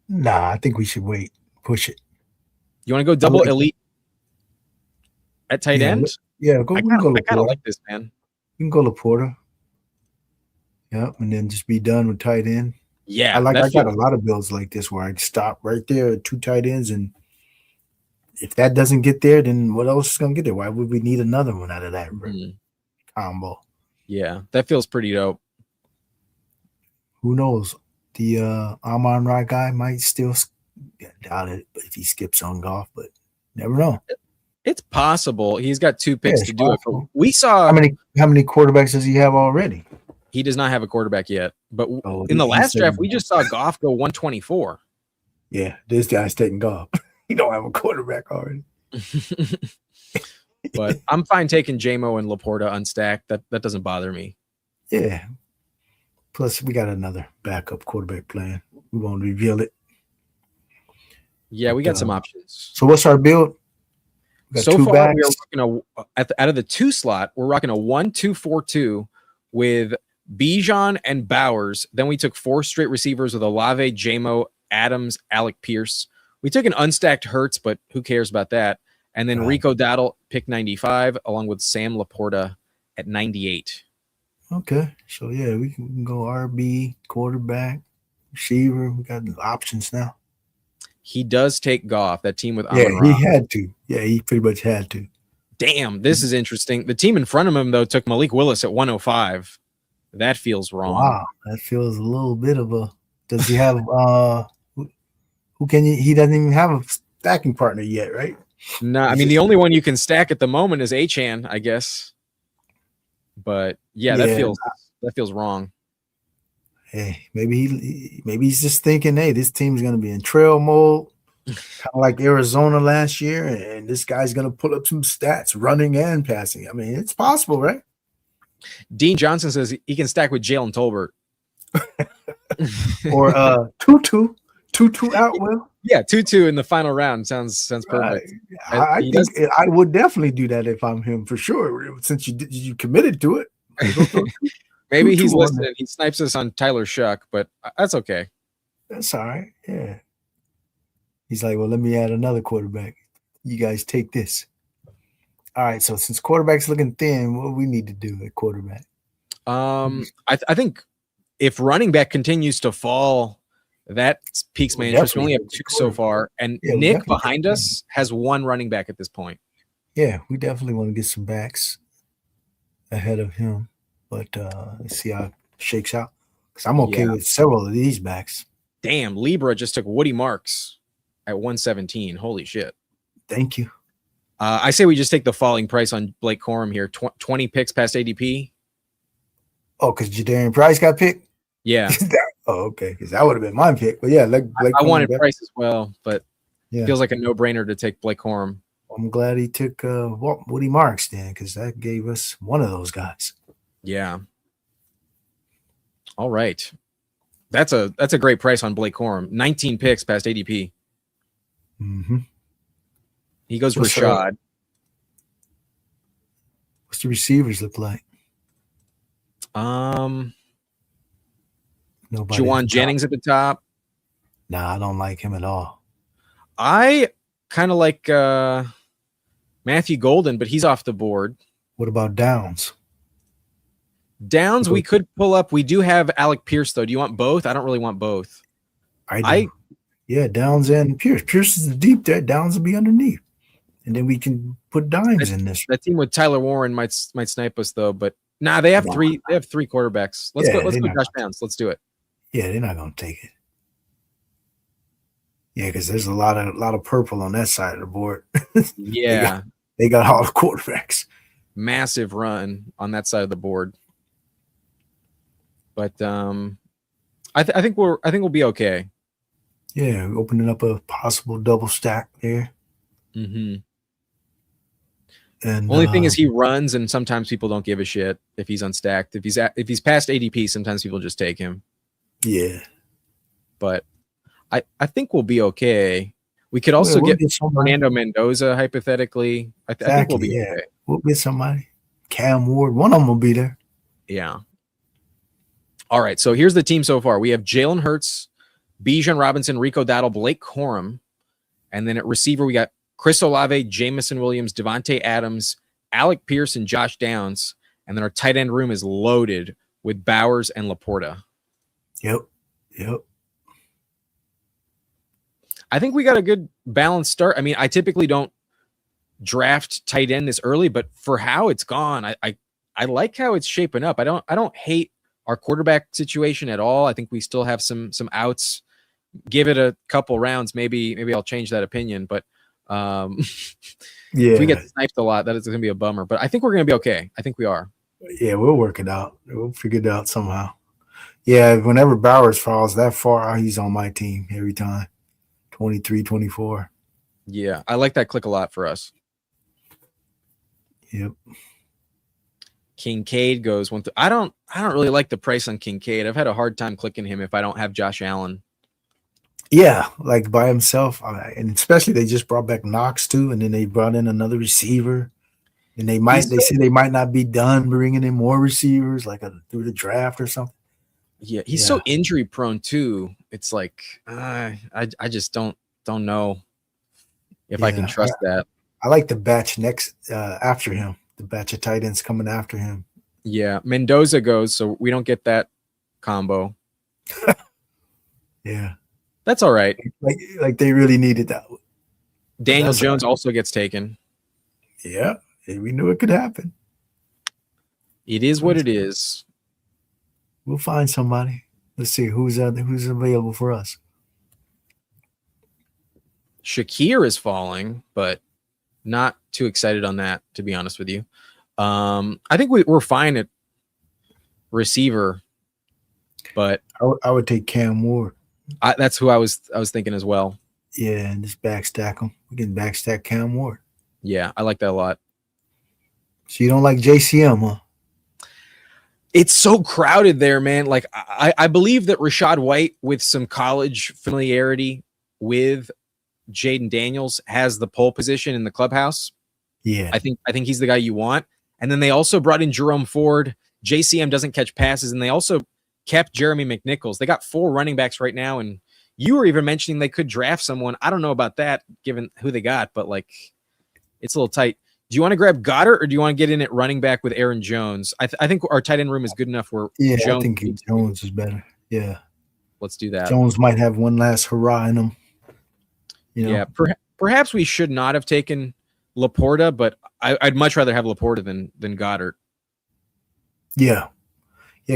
Speaker 2: Nah, I think we should wait. Push it.
Speaker 1: You want to go double elite at tight end?
Speaker 2: Yeah,
Speaker 1: I kind of like this, man.
Speaker 2: You can go Laporta. Yep, and then just be done with tight end.
Speaker 1: Yeah,
Speaker 2: I got a lot of builds like this where I stop right there at 2 tight ends, and if that doesn't get there, then what else is gonna get there? Why would we need another one out of that combo?
Speaker 1: Yeah, that feels pretty dope.
Speaker 2: Who knows? The Amon-Ra guy might still doubt it, but if he skips on Goff, but never know.
Speaker 1: It's possible. He's got 2 picks to do
Speaker 2: possible.
Speaker 1: it. We saw
Speaker 2: How many quarterbacks does he have already?
Speaker 1: he does not have a quarterback yet. But
Speaker 2: Oh,
Speaker 1: in the
Speaker 2: he
Speaker 1: last
Speaker 2: said-
Speaker 1: draft, we just saw Goff go 124.
Speaker 2: Yeah, this guy's taking Goff. He don't have a quarterback already.
Speaker 1: But I'm fine taking JMO and Laporta unstacked. That doesn't bother me.
Speaker 2: Yeah. Plus, we got another backup quarterback plan. We won't reveal it.
Speaker 1: Yeah, we got some options.
Speaker 2: So what's our build? We got
Speaker 1: So
Speaker 2: 2
Speaker 1: far,
Speaker 2: backs.
Speaker 1: we are rocking out of the 2 slot, we're rocking a 1-2-4-2 with Bijan and Bowers. Then we took 4 straight receivers with Olave, JMO, Adams, Alec Pierce. We took an unstacked Hurts, but who cares about that? And then Rico Dowdle, pick 95, along with Sam Laporta at 98.
Speaker 2: Okay. So, yeah, we can go RB, quarterback, receiver. We got options now.
Speaker 1: He does take Goff, that team with
Speaker 2: Yeah,
Speaker 1: Amon-Ra.
Speaker 2: he had to. Yeah, he pretty much had to.
Speaker 1: Damn, this is interesting. The team in front of him, though, took Malik Willis at 105. That feels wrong.
Speaker 2: Wow, that feels a little bit of a. Does he have who can he doesn't even have a stacking partner yet, right?
Speaker 1: No, I mean the only one you can stack at the moment is Achan, I guess. But yeah, that feels wrong.
Speaker 2: Hey, maybe he's just thinking, hey, this team's gonna be in trail mode, kind of like Arizona last year, and this guy's gonna pull up some stats, running and passing. I mean, it's possible, right?
Speaker 1: Dean Johnson says he can stack with Jalen Tolbert.
Speaker 2: Or Tutu out well.
Speaker 1: Yeah, 2-2 in the final round sounds perfect.
Speaker 2: I think I would definitely do that if I'm him for sure. Since you committed to it,
Speaker 1: maybe he's
Speaker 2: 2-2 on
Speaker 1: listening. He snipes us on Tyler Shuck, but that's okay.
Speaker 2: That's all right. Yeah. He's like, well, let me add another quarterback. You guys take this. All right. So since quarterback's looking thin, what do we need to do at quarterback?
Speaker 1: I think if running back continues to fall, that piques my interest. We only have 2 so far, and Nick behind us has 1 running back at this point.
Speaker 2: Yeah, we definitely want to get some backs ahead of him, but let's see how it shakes out. Because I'm okay with several of these backs.
Speaker 1: Damn, Libra just took Woody Marks at 117. Holy shit.
Speaker 2: Thank you.
Speaker 1: I say we just take the falling price on Blake Corum here. 20 picks past ADP.
Speaker 2: Oh, because Jadarian Price got picked?
Speaker 1: Yeah.
Speaker 2: Okay. Because that would have been my pick. But yeah,
Speaker 1: I wanted Price as well, but
Speaker 2: yeah.
Speaker 1: feels like a no-brainer to take Blake Corum.
Speaker 2: I'm glad he took Woody Marks then, because that gave us one of those guys.
Speaker 1: Yeah. All right. That's a great price on Blake Corum. 19 picks past ADP.
Speaker 2: Mm-hmm.
Speaker 1: He goes
Speaker 2: What's
Speaker 1: Rashad.
Speaker 2: What's the receivers look like?
Speaker 1: Nobody.
Speaker 2: Nobody.
Speaker 1: Juwan Jennings at the top.
Speaker 2: Nah, I don't like him at all.
Speaker 1: I kind of like Matthew Golden, but he's off the board.
Speaker 2: What about Downs?
Speaker 1: Downs, we could pull up. We do have Alec Pierce, though. Do you want both? I don't really want both.
Speaker 2: I do. Yeah, Downs and Pierce. Pierce is deep there. Downs will be underneath. And then we can put dimes in this.
Speaker 1: That team with Tyler Warren might snipe us, though. But nah, they have three. They have three quarterbacks. Let's go Josh Downs. Let's do it.
Speaker 2: Yeah, they're not gonna take it. Yeah, because there's a lot of purple on that side of the board.
Speaker 1: Yeah,
Speaker 2: they got all the quarterbacks.
Speaker 1: Massive run on that side of the board. But I think we'll be okay.
Speaker 2: Yeah, opening up a possible double stack there.
Speaker 1: Mm-hmm.
Speaker 2: And
Speaker 1: only thing is he runs, and sometimes people don't give a shit if he's unstacked. If he's past ADP, sometimes people just take him.
Speaker 2: Yeah,
Speaker 1: but I think we'll be okay. We could also get Fernando Mendoza hypothetically. I think we'll be okay.
Speaker 2: We'll get somebody. Cam Ward, one of them will be there.
Speaker 1: Yeah. All right, so here's the team so far. We have Jalen Hurts, Bijan Robinson, Rico Dowdle, Blake Corum, and then at receiver we got Chris Olave, Jamison Williams, Devontae Adams, Alec Pierce, and Josh Downs. And then our tight end room is loaded with Bowers and Laporta.
Speaker 2: Yep.
Speaker 1: I think we got a good balanced start. I mean, I typically don't draft tight end this early, but for how it's gone, I like how it's shaping up. I don't hate our quarterback situation at all. I think we still have some outs. Give it a couple rounds, maybe I'll change that opinion. But if we get sniped a lot, that is going to be a bummer. But I think we're going to be okay. I think we are.
Speaker 2: Yeah, we'll work it out. We'll figure it out somehow. Yeah, whenever Bowers falls that far, he's on my team every time. 23, 24.
Speaker 1: Yeah, I like that click a lot for us.
Speaker 2: Yep.
Speaker 1: Kincaid goes one. I don't really like the price on Kincaid. I've had a hard time clicking him if I don't have Josh Allen.
Speaker 2: Yeah, like by himself, and especially they just brought back Knox too, and then they brought in another receiver, and they say they might not be done bringing in more receivers like through the draft or something.
Speaker 1: Yeah, he's so injury prone too. It's like I just don't know if I can trust that.
Speaker 2: I like the batch next after him. The batch of tight ends coming after him.
Speaker 1: Yeah, Mendoza goes, so we don't get that combo.
Speaker 2: Yeah,
Speaker 1: that's all right.
Speaker 2: Like they really needed that.
Speaker 1: Daniel Jones also gets taken.
Speaker 2: Yeah, we knew it could happen.
Speaker 1: It is what it is.
Speaker 2: We'll find somebody. Let's see who's available for us.
Speaker 1: Shakir is falling, but not too excited on that, to be honest with you. I think we're fine at receiver, but
Speaker 2: I would take Cam Ward.
Speaker 1: That's who I was thinking as well.
Speaker 2: Yeah, and just backstack him. We can backstack Cam Ward.
Speaker 1: Yeah, I like that a lot.
Speaker 2: So you don't like JCM, huh?
Speaker 1: It's so crowded there, man. Like I believe that Rashad White, with some college familiarity with Jaden Daniels, has the pole position in the clubhouse.
Speaker 2: Yeah,
Speaker 1: I think he's the guy you want. And then they also brought in Jerome Ford. JCM doesn't catch passes, and they also kept Jeremy McNichols. They got 4 running backs right now, and you were even mentioning they could draft someone. I don't know about that, given who they got, but like it's a little tight. Do you want to grab Goddard, or do you want to get in at running back with Aaron Jones? I think our tight end room is good enough where
Speaker 2: Jones, I think Jones is better. Yeah,
Speaker 1: let's do that.
Speaker 2: Jones might have one last hurrah in him. You know?
Speaker 1: Yeah, perhaps we should not have taken Laporta, but I'd much rather have Laporta than Goddard.
Speaker 2: Yeah,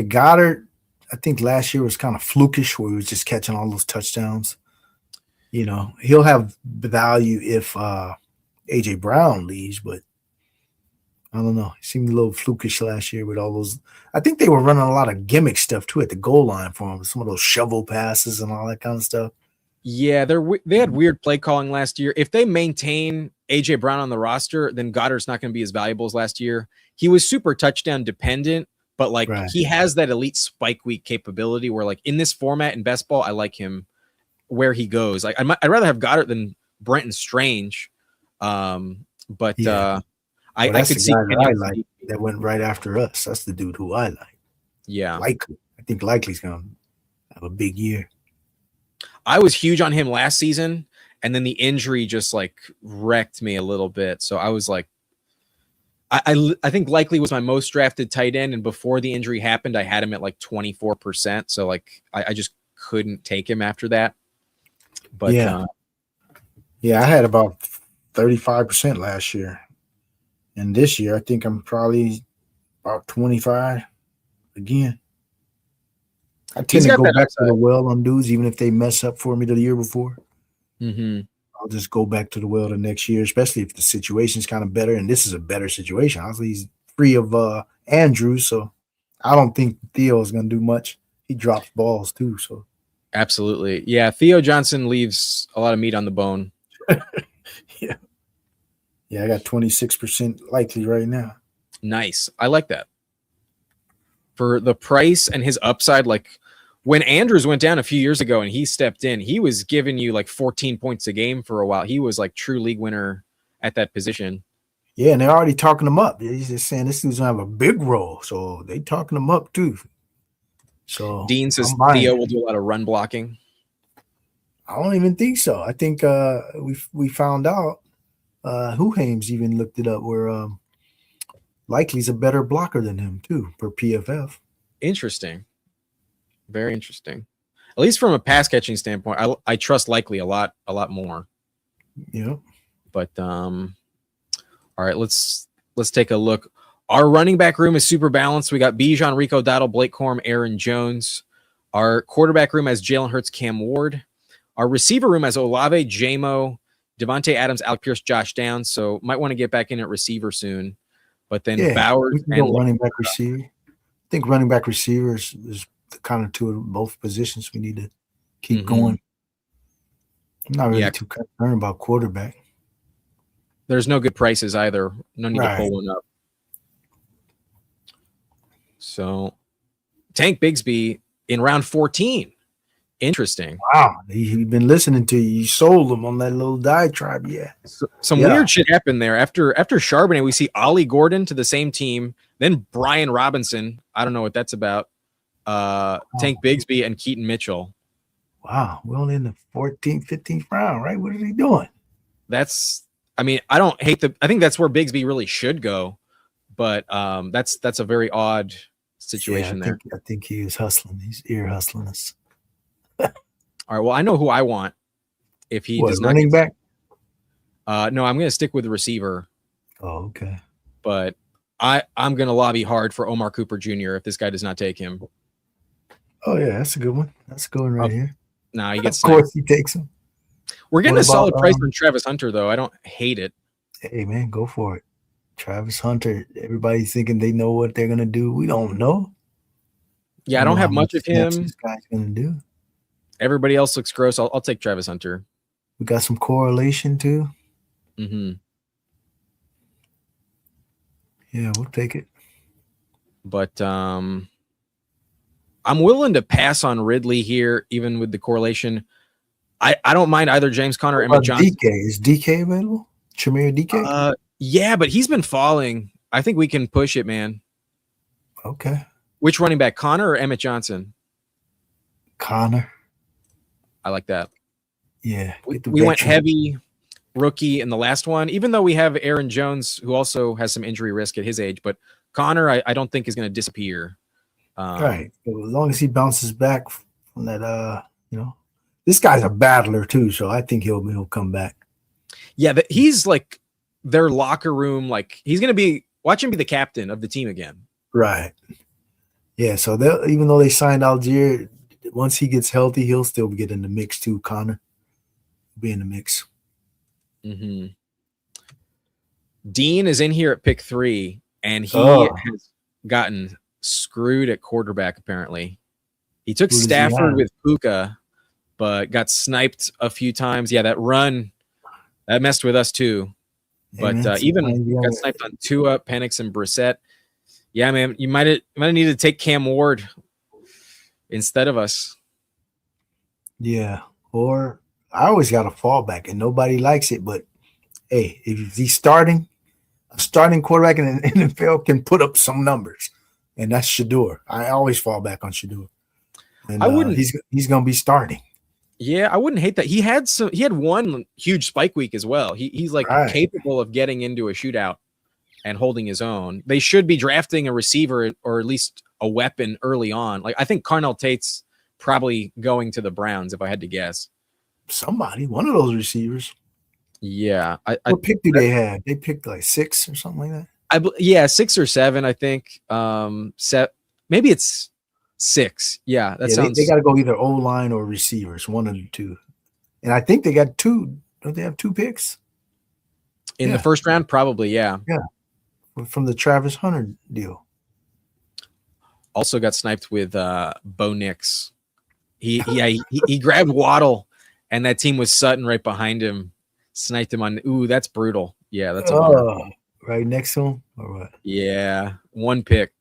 Speaker 2: Goddard. I think last year was kind of flukish, where he was just catching all those touchdowns. You know, he'll have value if AJ Brown leaves, but I don't know. He seemed a little flukish last year with all those. I think they were running a lot of gimmick stuff too at the goal line for him. Some of those shovel passes and all that kind of stuff.
Speaker 1: Yeah, they had weird play calling last year. If they maintain AJ Brown on the roster, then Goddard's not going to be as valuable as last year. He was super touchdown dependent, but like he has that elite spike week capability where like in this format in best ball, I like him where he goes. Like I'd rather have Goddard than Brenton Strange. I could see
Speaker 2: I like that went right after us. That's the dude who I like.
Speaker 1: Yeah.
Speaker 2: Likely. I think Likely's going to have a big year.
Speaker 1: I was huge on him last season, and then the injury just like wrecked me a little bit. So I was like, I think Likely was my most drafted tight end, and before the injury happened, I had him at like 24%. So like I just couldn't take him after that. But
Speaker 2: yeah, I had about 35% last year, and this year I think I'm probably about 25 again. I tend to go back to the well on dudes, even if they mess up for me the year before.
Speaker 1: Mm-hmm.
Speaker 2: I'll just go back to the well the next year, especially if the situation's kind of better. And this is a better situation. Obviously, he's free of Andrews, so I don't think Theo is going to do much. He drops balls too. So
Speaker 1: absolutely, yeah. Theo Johnson leaves a lot of meat on the bone.
Speaker 2: Yeah, I got 26% Likely right now.
Speaker 1: Nice, I like that. For the price and his upside, like when Andrews went down a few years ago and he stepped in, he was giving you like 14 points a game for a while. He was like true league winner at that position.
Speaker 2: Yeah, and they're already talking him up. He's just saying this dude's gonna have a big role, so they talking him up too. So
Speaker 1: Dean says Theo will do a lot of run blocking.
Speaker 2: I don't even think so. I think we found out. Huhames even looked it up where Likely's a better blocker than him too per PFF.
Speaker 1: Interesting. Very interesting. At least from a pass catching standpoint, I trust Likely a lot more.
Speaker 2: Yeah.
Speaker 1: But all right, let's take a look. Our running back room is super balanced. We got Bijan, Rico Dowdle, Blake Corum, Aaron Jones. Our quarterback room has Jalen Hurts, Cam Ward. Our receiver room has Olave, Jamo, Devontae Adams, Alec Pierce, Josh Downs. So might want to get back in at receiver soon. But then Bowers
Speaker 2: and running back receiver. I think running back receiver is kind of two of both positions we need to keep going. I'm not really too concerned about quarterback.
Speaker 1: There's no good prices either. No need to pull one up. So Tank Bigsby in round 14. Interesting.
Speaker 2: Wow. He's been listening to you. You sold him on that little diatribe. Yeah.
Speaker 1: Some weird shit happened there. After Charbonnet, we see Ollie Gordon to the same team. Then Brian Robinson. I don't know what that's about. Tank Bigsby and Keaton Mitchell.
Speaker 2: Wow. We're only in the 14th, 15th round, right? What are they doing?
Speaker 1: I think that's where Bigsby really should go. But that's a very odd situation there.
Speaker 2: I think he is hustling. He's ear hustling us.
Speaker 1: All right. Well, I know who I want. If he does not
Speaker 2: running back.
Speaker 1: No, I'm going to stick with the receiver.
Speaker 2: Oh, okay.
Speaker 1: But I'm going to lobby hard for Omar Cooper Jr. if this guy does not take him.
Speaker 2: Oh yeah, that's a good one. That's a good one right here.
Speaker 1: Nah, he gets.
Speaker 2: Of course, he takes him.
Speaker 1: We're getting a solid price on Travis Hunter, though. I don't hate it.
Speaker 2: Hey man, go for it. Travis Hunter. Everybody's thinking they know what they're going to do. We don't know.
Speaker 1: Yeah, I don't have much of him.
Speaker 2: This guy's going to do.
Speaker 1: Everybody else looks gross. I'll take Travis Hunter.
Speaker 2: We got some correlation too.
Speaker 1: Mm-hmm.
Speaker 2: Yeah, we'll take it.
Speaker 1: But I'm willing to pass on Ridley here, even with the correlation. I don't mind either James Conner or Emmett Johnson.
Speaker 2: DK. Is DK available? Tremere DK?
Speaker 1: Yeah, but he's been falling. I think we can push it, man.
Speaker 2: Okay.
Speaker 1: Which running back, Conner or Emmett Johnson?
Speaker 2: Conner.
Speaker 1: I like that.
Speaker 2: Yeah.
Speaker 1: We went heavy rookie in the last one, even though we have Aaron Jones, who also has some injury risk at his age. But Conner, I don't think is going to disappear.
Speaker 2: Right. But as long as he bounces back from that, this guy's a battler too, so I think he'll come back.
Speaker 1: Yeah, he's like their locker room. Like he's going to watch him be the captain of the team again.
Speaker 2: Right. Yeah. So even though they signed Algier, once he gets healthy, he'll still get in the mix too. Conner be in the mix.
Speaker 1: Mm-hmm. Dean is in here at pick 3, and he has gotten screwed at quarterback. Apparently, he took Stafford with Puka, but got sniped a few times. Yeah, that run that messed with us too. But
Speaker 2: man,
Speaker 1: even
Speaker 2: sometimes you
Speaker 1: got
Speaker 2: gotta-
Speaker 1: sniped on Tua, Penix, and Brissett. Yeah, man, you might have needed to take Cam Ward instead of us.
Speaker 2: yeah. Or I always got a fallback, and nobody likes it. But hey, if he's starting, a starting quarterback in the NFL can put up some numbers, and that's Shador. I always fall back on Shador, and
Speaker 1: I wouldn't.
Speaker 2: He's going to be starting.
Speaker 1: Yeah, I wouldn't hate that. He had one huge spike week as well. He's like
Speaker 2: Right.
Speaker 1: capable of getting into a shootout and holding his own. They should be drafting a receiver or at least a weapon early on. Like I think Carnell Tate's probably going to the Browns if I had to guess.
Speaker 2: Somebody, one of those receivers.
Speaker 1: Yeah,
Speaker 2: What pick do they have? They picked like 6 or something like that.
Speaker 1: Yeah, 6 or 7, I think. Maybe it's 6. Yeah, that sounds.
Speaker 2: They got to go either O line or receivers, one of the two. And I think they got 2. Don't they have 2 picks
Speaker 1: in the first round? Probably, yeah.
Speaker 2: Yeah, from the Travis Hunter deal.
Speaker 1: Also got sniped with Bo Nix. He grabbed Waddle, and that team was Sutton right behind him. Sniped him on. Ooh, that's brutal. Yeah, that's a bummer.
Speaker 2: Right next to him or what?
Speaker 1: Yeah, 1 pick.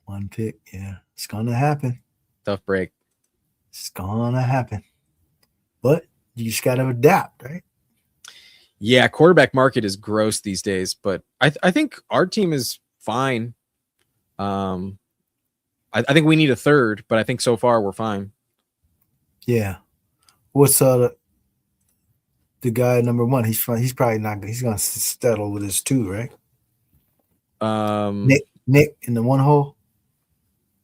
Speaker 2: 1 pick. Yeah, it's gonna happen.
Speaker 1: Tough break.
Speaker 2: It's gonna happen. But you just gotta adapt, right?
Speaker 1: Yeah, quarterback market is gross these days, but I think our team is fine. I think we need a third, but I think so far we're fine.
Speaker 2: Yeah. What's the guy number 1? He's fine. He's probably not. He's gonna settle with his 2, right? Nick in the 1 hole.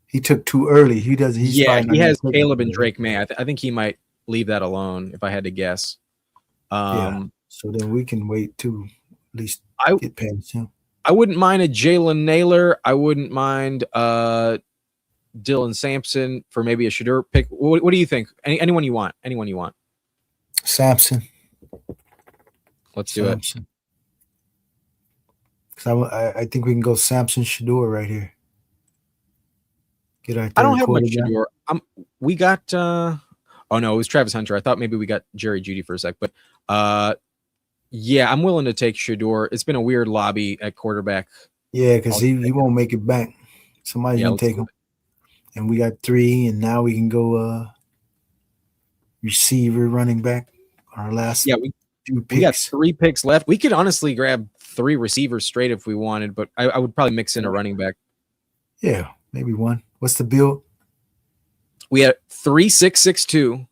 Speaker 2: He took 2 early. He doesn't. He
Speaker 1: has Caleb and Drake May. I think he might leave that alone if I had to guess.
Speaker 2: So then we can wait to at least get past him.
Speaker 1: I wouldn't mind a Jalen Naylor. I wouldn't mind Dylan Sampson for maybe a Shador pick. What do you think? Anyone you want? Anyone you want?
Speaker 2: Sampson.
Speaker 1: Let's do it.
Speaker 2: Because I think we can go Sampson Shador right here. Get our
Speaker 1: I don't have much
Speaker 2: quarterback.
Speaker 1: Shador. We got oh no, it was Travis Hunter. I thought maybe we got Jerry Jeudy for a sec, but yeah, I'm willing to take Shador. It's been a weird lobby at quarterback.
Speaker 2: Yeah, because he won't make it back. Somebody's gonna take him. And we got 3, and now we can go receiver, running back. Our last
Speaker 1: we got 3 picks left. We could honestly grab 3 receivers straight if we wanted, but I would probably mix in a running back.
Speaker 2: Yeah, maybe 1. What's the build?
Speaker 1: We had 3, 6, 6, 2.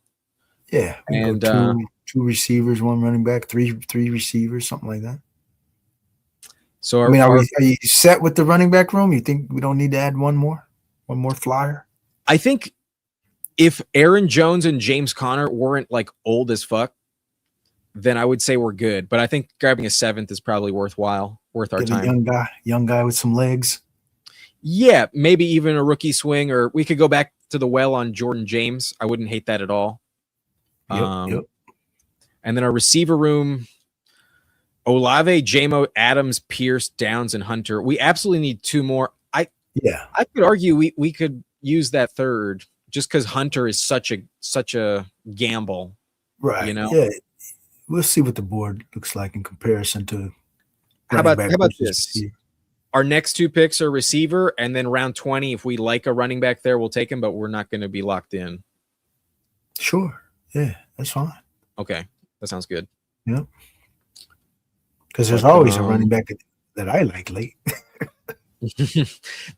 Speaker 2: Yeah,
Speaker 1: and
Speaker 2: two receivers, 1 running back, three receivers, something like that.
Speaker 1: So
Speaker 2: are you set with the running back room? You think we don't need to add one more flyer?
Speaker 1: I think if Aaron Jones and James Conner weren't like old as fuck, then I would say we're good. But I think grabbing a 7th is probably worth our time.
Speaker 2: A young guy with some legs.
Speaker 1: Yeah, maybe even a rookie swing, or we could go back to the well on Jordan James. I wouldn't hate that at all.
Speaker 2: Yep.
Speaker 1: And then our receiver room, Olave, Jamo, Adams, Pierce, Downs, and Hunter. We absolutely need 2 more. I could argue we could use that 3rd just because Hunter is such a gamble.
Speaker 2: Right.
Speaker 1: You know?
Speaker 2: Yeah. We'll see what the board looks like in comparison to
Speaker 1: how about this? Our next 2 picks are receiver, and then round 20, if we like a running back there, we'll take him, but we're not going to be locked in.
Speaker 2: Sure. Yeah, that's fine.
Speaker 1: Okay. That sounds good.
Speaker 2: Yep. Because there's always a running back that I like late.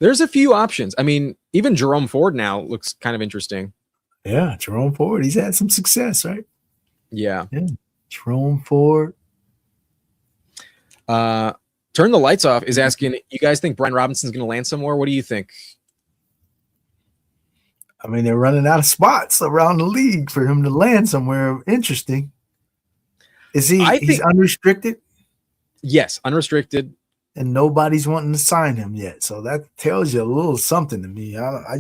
Speaker 1: There's a few options. I mean, even Jerome Ford now looks kind of interesting.
Speaker 2: Yeah, Jerome Ford. He's had some success, right?
Speaker 1: Yeah.
Speaker 2: Jerome Ford.
Speaker 1: Turn the lights off is asking, you guys think Brian Robinson's going to land somewhere? What do you think?
Speaker 2: I mean, they're running out of spots around the league for him to land somewhere interesting. Is he's unrestricted?
Speaker 1: Yes, unrestricted.
Speaker 2: And nobody's wanting to sign him yet. So that tells you a little something to me. I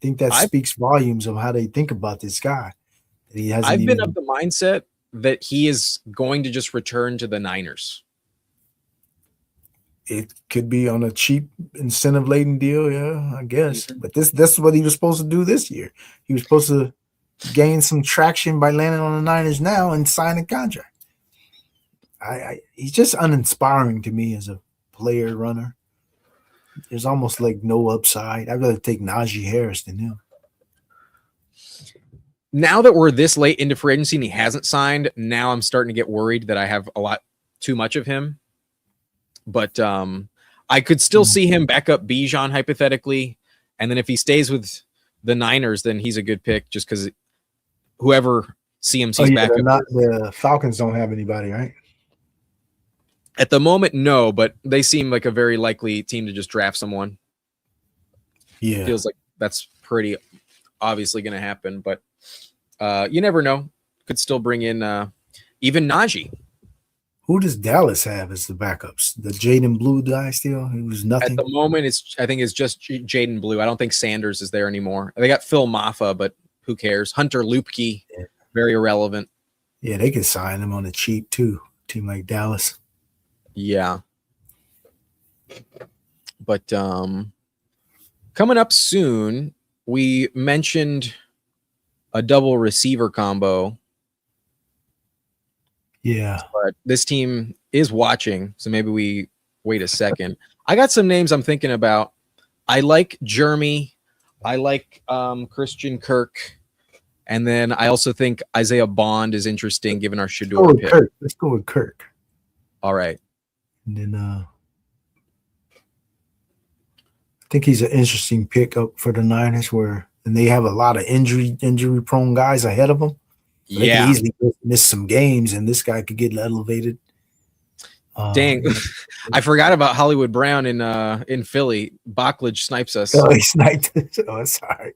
Speaker 2: think that speaks volumes of how they think about this guy.
Speaker 1: I've been of the mindset that he is going to just return to the Niners.
Speaker 2: It could be on a cheap incentive-laden deal, yeah, I guess. But that's what he was supposed to do this year. He was supposed to gain some traction by landing on the Niners now and sign a contract. he's just uninspiring to me as a player runner. There's almost like no upside. I'd rather take Najee Harris than him.
Speaker 1: Now that we're this late into free agency and he hasn't signed, now I'm starting to get worried that I have a lot too much of him. But I could still see him back up Bijan hypothetically. And then if he stays with the Niners, then he's a good pick just because whoever CMC's back up.
Speaker 2: The Falcons don't have anybody, right?
Speaker 1: At the moment, no, but they seem like a very likely team to just draft someone.
Speaker 2: Yeah.
Speaker 1: Feels like that's pretty obviously going to happen, but you never know. Could still bring in even Najee.
Speaker 2: Who does Dallas have as the backups? The Jaden Blue guy still? He was nothing.
Speaker 1: At the moment, I think it's just Jaden Blue. I don't think Sanders is there anymore. They got Phil Maffa, but who cares? Hunter Lupke, very irrelevant.
Speaker 2: Yeah, they could sign him on the cheap too. Team like Dallas.
Speaker 1: Yeah. But coming up soon, we mentioned a double receiver combo.
Speaker 2: Yeah.
Speaker 1: But this team is watching, so maybe we wait a second. I got some names I'm thinking about. I like Jeremy. I like Christian Kirk. And then I also think Isaiah Bond is interesting given our Shador pick.
Speaker 2: Kirk. Let's go with Kirk.
Speaker 1: All right.
Speaker 2: And then I think he's an interesting pick up for the Niners and they have a lot of injury prone guys ahead of them. So they can easily miss some games, and this guy could get elevated.
Speaker 1: Dang, I forgot about Hollywood Brown in Philly. Backlage snipes us.
Speaker 2: Oh, he sniped us. Oh, sorry.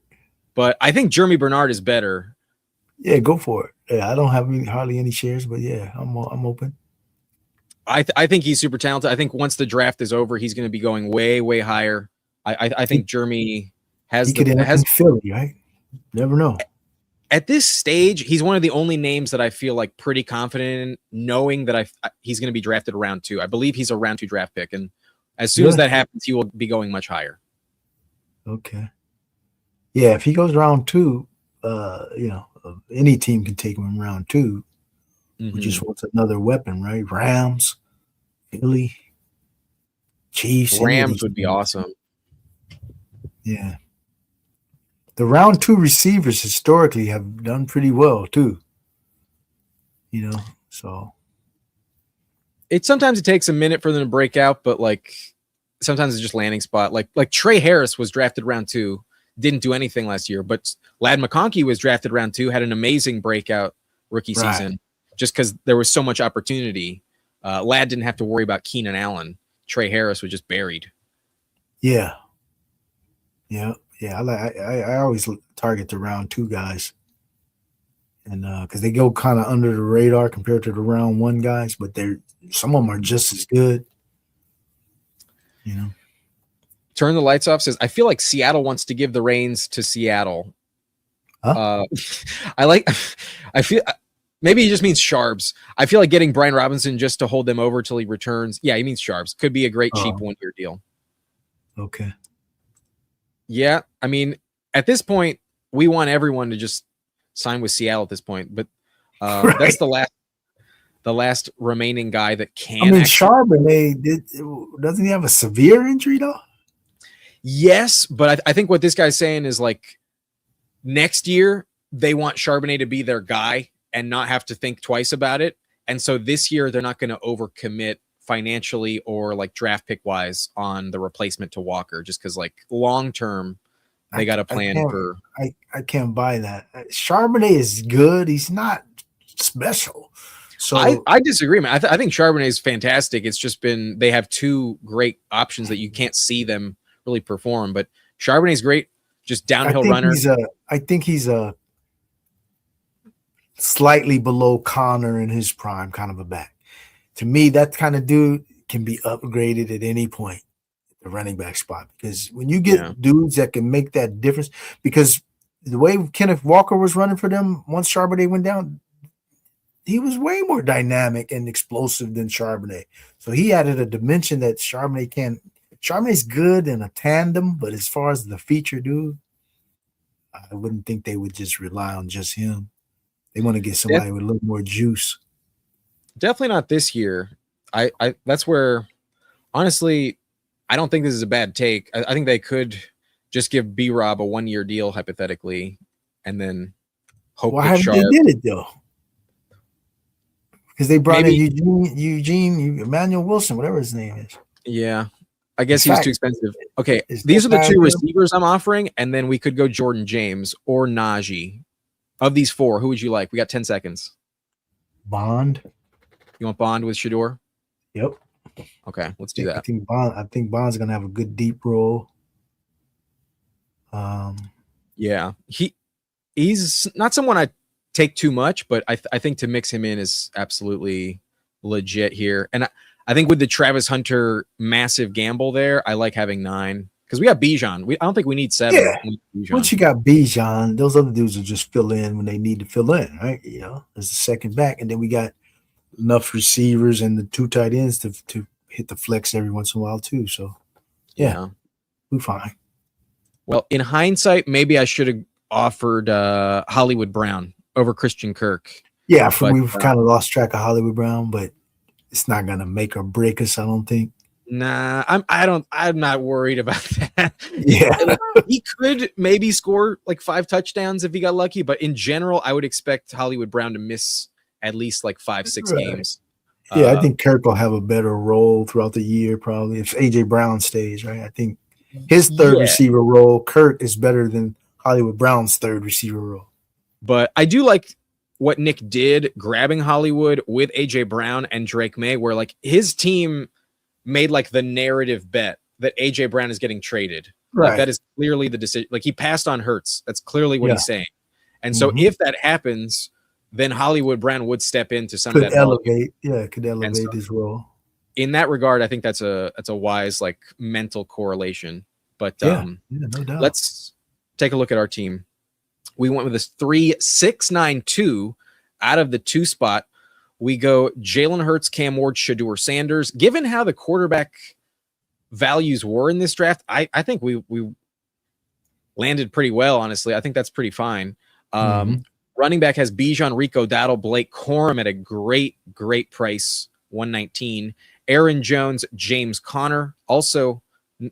Speaker 1: But I think Jeremy Bernard is better.
Speaker 2: Yeah, go for it. Yeah, I don't have hardly any shares, but yeah, I'm open.
Speaker 1: I think he's super talented. I think once the draft is over, he's going to be going way, way higher. I think Jeremy has
Speaker 2: Philly, right? Never know.
Speaker 1: At this stage, he's one of the only names that I feel like pretty confident in, knowing that he's going to be drafted round 2. I believe he's a round 2 draft pick, and as soon as that happens, he will be going much higher.
Speaker 2: Okay. Yeah, if he goes round 2, any team can take him in round 2. Mm-hmm. Who just wants another weapon, right? Rams, Philly, Chiefs.
Speaker 1: Rams would be awesome.
Speaker 2: Yeah. The round 2 receivers historically have done pretty well too. So
Speaker 1: sometimes it takes a minute for them to break out, but like sometimes it's just landing spot. Like Trey Harris was drafted round 2, didn't do anything last year, but Ladd McConkey was drafted round 2, had an amazing breakout rookie season just because there was so much opportunity. Ladd didn't have to worry about Keenan Allen. Trey Harris was just buried.
Speaker 2: Yeah. Yeah. Yeah, I always target the round 2 guys, and because they go kind of under the radar compared to the round 1 guys, but some of them are just as good.
Speaker 1: Turn the lights off says, I feel like Seattle wants to give the reins to Seattle.
Speaker 2: Huh?
Speaker 1: I feel maybe he just means Sharps. I feel like getting Brian Robinson just to hold them over till he returns. Yeah, he means Sharps. Could be a great cheap 1-year deal.
Speaker 2: Okay.
Speaker 1: Yeah, I mean, at this point, we want everyone to just sign with Seattle at this point, but that's the last remaining guy that can.
Speaker 2: I mean, Charbonnet doesn't he have a severe injury though?
Speaker 1: Yes, but I think what this guy's saying is like next year they want Charbonnet to be their guy and not have to think twice about it, and so this year they're not going to overcommit financially or like draft pick wise on the replacement to Walker, just because like long term they got a plan for.
Speaker 2: I can't buy that. Charbonnet is good. He's not special. So
Speaker 1: I disagree, man. I think Charbonnet is fantastic. It's just been they have 2 great options that you can't see them really perform. But Charbonnet is great, just downhill runner.
Speaker 2: I think he's a slightly below Connor in his prime, kind of a back. To me, that kind of dude can be upgraded at any point, the running back spot. Because when you get dudes that can make that difference, because the way Kenneth Walker was running for them once Charbonnet went down, he was way more dynamic and explosive than Charbonnet. So he added a dimension that Charbonnet can't. Charbonnet's good in a tandem, but as far as the feature dude, I wouldn't think they would just rely on just him. They want to get somebody with a little more juice.
Speaker 1: Definitely not this year. I that's where honestly, I don't think this is a bad take. I think they could just give B Rob a 1-year deal hypothetically, and then hope
Speaker 2: Why
Speaker 1: that
Speaker 2: haven't they
Speaker 1: Sharp
Speaker 2: did it though? Because they brought
Speaker 1: maybe.
Speaker 2: in Eugene Emmanuel Wilson, whatever his name is.
Speaker 1: Yeah, I guess
Speaker 2: In
Speaker 1: he was
Speaker 2: fact,
Speaker 1: too expensive. Okay,
Speaker 2: is
Speaker 1: these
Speaker 2: that
Speaker 1: are the
Speaker 2: guy
Speaker 1: two
Speaker 2: him?
Speaker 1: receivers I'm offering, and then we could go Jordan James or Najee. Of these four, who would you like? We got 10 seconds.
Speaker 2: Bond.
Speaker 1: You want Bond with Shador?
Speaker 2: Yep.
Speaker 1: Okay, let's do that.
Speaker 2: I think Bond's gonna have a good deep role.
Speaker 1: Yeah, he's not someone I take too much, but I think to mix him in is absolutely legit here. And I think with the Travis Hunter massive gamble there, I like having 9 because we got Bijan. I don't think we need 7.
Speaker 2: Yeah. Once you got Bijan, those other dudes will just fill in when they need to fill in, right? You know, as the second back, and then we got enough receivers and the 2 tight ends to hit the flex every once in a while too. So yeah. We're fine.
Speaker 1: Well, in hindsight, maybe I should have offered Hollywood Brown over Christian Kirk.
Speaker 2: Yeah, we've kind of lost track of Hollywood Brown, but it's not gonna make or break us, I don't think.
Speaker 1: Nah, I'm not worried about that.
Speaker 2: Yeah.
Speaker 1: He could maybe score like 5 touchdowns if he got lucky, but in general, I would expect Hollywood Brown to miss at least like 5-6 games.
Speaker 2: Yeah, I think Kirk will have a better role throughout the year, probably if AJ Brown stays, right? I think his third receiver role, Kirk, is better than Hollywood Brown's third receiver role.
Speaker 1: But I do like what Nick did, grabbing Hollywood with AJ Brown and Drake May, where like his team made like the narrative bet that AJ Brown is getting traded.
Speaker 2: Right.
Speaker 1: Like, that is clearly the decision. Like he passed on Hurts. That's clearly what he's saying. And so if that happens, then Hollywood Brown would step into some of that
Speaker 2: elevate. Yeah, could elevate his role.
Speaker 1: In that regard, I think that's a wise like mental correlation. But
Speaker 2: no doubt.
Speaker 1: Let's take a look at our team. We went with this 3-6-9-2 out of the 2 spot. We go Jalen Hurts, Cam Ward, Shador Sanders. Given how the quarterback values were in this draft, I think we landed pretty well, honestly. I think that's pretty fine. Running back has Bijan, Rico Dowdle, Blake Corum at a great price, $119. Aaron Jones, James Conner, also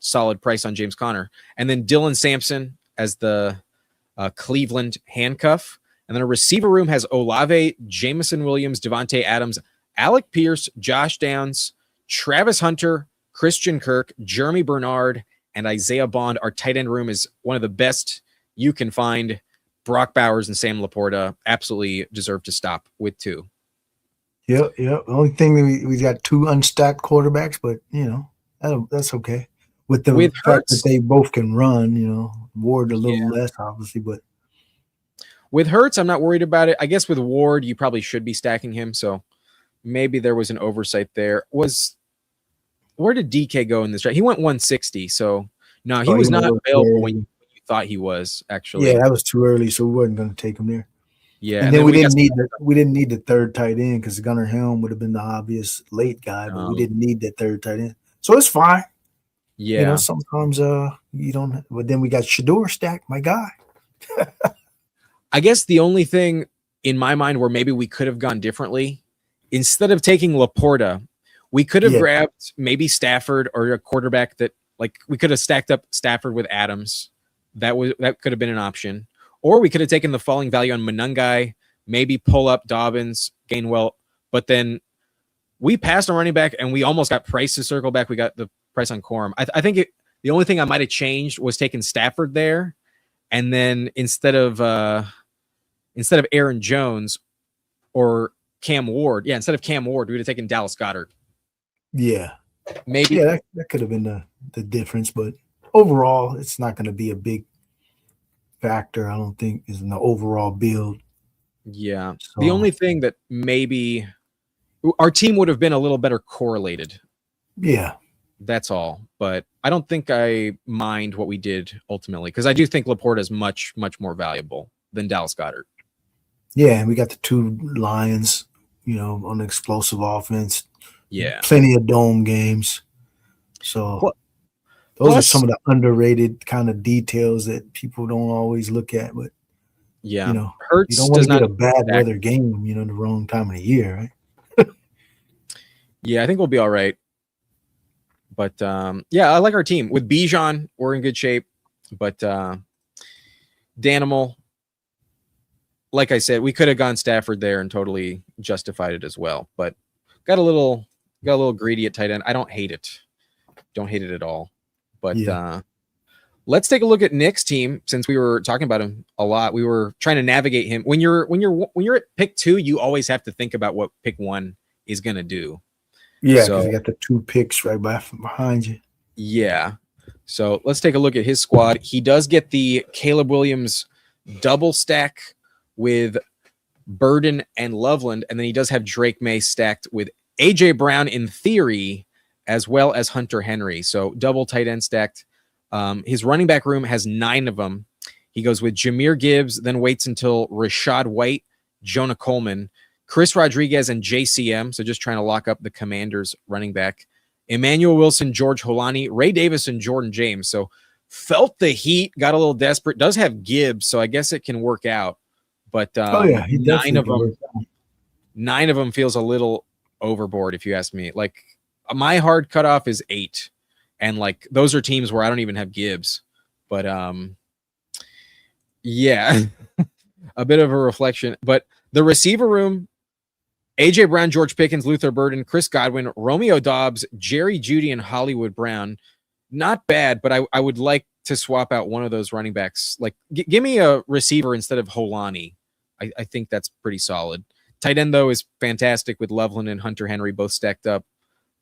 Speaker 1: solid price on James Conner. And then Dylan Sampson as the Cleveland handcuff. And then a receiver room has Olave, Jameson Williams, Devontae Adams, Alec Pierce, Josh Downs, Travis Hunter, Christian Kirk, Jeremy Bernard, and Isaiah Bond. Our tight end room is one of the best you can find. Brock Bowers and Sam Laporta absolutely deserve to stop with 2.
Speaker 2: Yep. The only thing we got 2 unstacked quarterbacks, but you know that's okay. With fact Hurts, that they both can run, you know, Ward a little less obviously, but
Speaker 1: with Hurts, I'm not worried about it. I guess with Ward, you probably should be stacking him, so maybe there was an oversight there. Where did DK go in this draft? He went 160, so no, he was not available when you thought he was, actually.
Speaker 2: Yeah, that was too early, so we wasn't going to take him there.
Speaker 1: Yeah,
Speaker 2: and then we didn't need the third tight end because Gunnar Helm would have been the obvious late guy, but we didn't need that third tight end, so it's fine.
Speaker 1: Yeah,
Speaker 2: you know, sometimes you don't. But then we got Shador stacked, my guy.
Speaker 1: I guess the only thing in my mind where maybe we could have gone differently, instead of taking Laporta, we could have grabbed maybe Stafford or a quarterback that like we could have stacked up Stafford with Adams. That could have been an option. Or we could have taken the falling value on Monangai, maybe pull up Dobbins, Gainwell, but then we passed on running back and we almost got Price to circle back. We got the price on Corum. I think the only thing I might have changed was taking Stafford there, and then instead of Aaron Jones or Cam Ward, instead of Cam Ward, we would have taken Dallas Goedert.
Speaker 2: Yeah,
Speaker 1: maybe
Speaker 2: that could have been the difference, but overall, it's not going to be a big factor. I don't think is in the overall build.
Speaker 1: Yeah, so the only thing that maybe our team would have been a little better correlated.
Speaker 2: Yeah,
Speaker 1: that's all. But I don't think I mind what we did ultimately because I do think Laporta is much more valuable than Dallas Goedert.
Speaker 2: Yeah, and we got the 2 Lions, you know, on the explosive offense.
Speaker 1: Yeah,
Speaker 2: plenty of dome games. So those are some of the underrated kind of details that people don't always look at. But
Speaker 1: yeah,
Speaker 2: you know,
Speaker 1: Hurts
Speaker 2: you don't want to get a bad weather game, you know, the wrong time of the year, right?
Speaker 1: Yeah, I think we'll be all right. But yeah, I like our team. With Bijan, we're in good shape. But Danimal, like I said, we could have gone Stafford there and totally justified it as well. But got a little greedy at tight end. I don't hate it. Don't hate it at all. But let's take a look at Nick's team since we were talking about him a lot. We were trying to navigate him. When you're at pick 2, you always have to think about what pick 1 is going to do.
Speaker 2: Yeah, because you got the 2 picks right behind you.
Speaker 1: Yeah. So let's take a look at his squad. He does get the Caleb Williams double stack with Burden and Loveland, and then he does have Drake May stacked with AJ Brown in theory, as well as Hunter Henry. So double tight end stacked. His running back room has 9 of them. He goes with Jahmyr Gibbs, then waits until Rashad White, Jonah Coleman, Chris Rodriguez, and JCM. So just trying to lock up the Commanders running back. Emmanuel Wilson, George Holani, Ray Davis, and Jordan James. So felt the heat, got a little desperate. Does have Gibbs, so I guess it can work out. But 9 of them feels a little overboard, if you ask me. Like my hard cutoff is 8, and like those are teams where I don't even have Gibbs. But yeah, a bit of a reflection. But the receiver room. AJ Brown, George Pickens, Luther Burden, Chris Godwin, Romeo Dobbs, Jerry Jeudy, and Hollywood Brown. Not bad, but I would like to swap out one of those running backs. Like, give me a receiver instead of Holani. I think that's pretty solid. Tight end, though, is fantastic with Loveland and Hunter Henry both stacked up.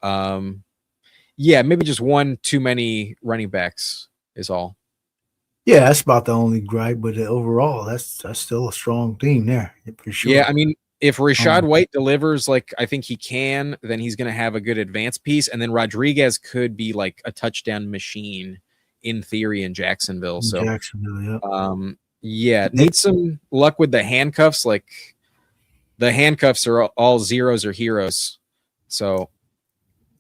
Speaker 1: Yeah, maybe just one too many running backs is all.
Speaker 2: Yeah, that's about the only gripe, but overall, that's still a strong team there for sure.
Speaker 1: Yeah, I mean, if Rashad White delivers like I think he can, then he's going to have a good advance piece. And then Rodriguez could be like a touchdown machine in theory in Jacksonville. So, yeah, need some luck with the handcuffs. Like the handcuffs are all zeros or heroes. So,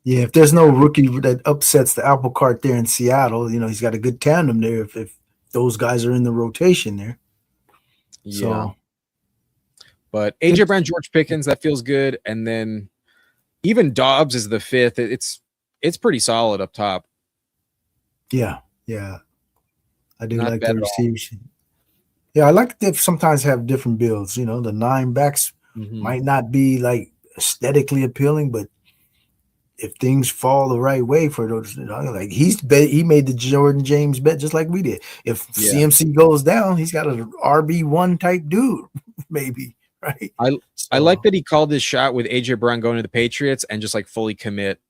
Speaker 2: yeah, if there's no rookie that upsets the apple cart there in Seattle, he's got a good tandem there if those guys are in the rotation there.
Speaker 1: Yeah.
Speaker 2: So,
Speaker 1: but AJ Brown, George Pickens, that feels good. And then even Dobbs is the 5th. It's pretty solid up top.
Speaker 2: Yeah. I do like the receivers. Yeah, I like to sometimes have different builds. The 9 backs might not be like aesthetically appealing, but if things fall the right way for those, like he made the Jordan James bet just like we did. If CMC goes down, he's got an RB1 type dude, maybe. Right.
Speaker 1: I like that he called his shot with AJ Brown going to the Patriots and just like fully commit,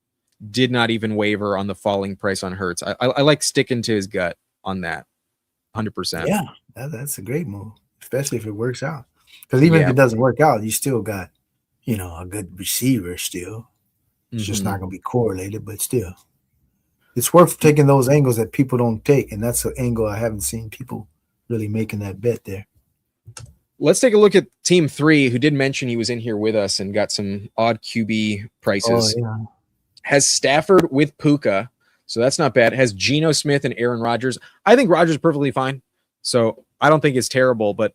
Speaker 1: did not even waver on the falling price on Hurts. I like sticking to his gut on that 100%.
Speaker 2: Yeah, that's a great move, especially if it works out. Because even if it doesn't work out, you still got, a good receiver still. It's just not going to be correlated, but still. It's worth taking those angles that people don't take, and that's an angle I haven't seen people really making that bet there.
Speaker 1: Let's take a look at Team 3, who did mention he was in here with us and got some odd QB prices. Has Stafford with Puka, so that's not bad. Has Geno Smith and Aaron Rodgers. I think Rodgers is perfectly fine, so I don't think it's terrible, but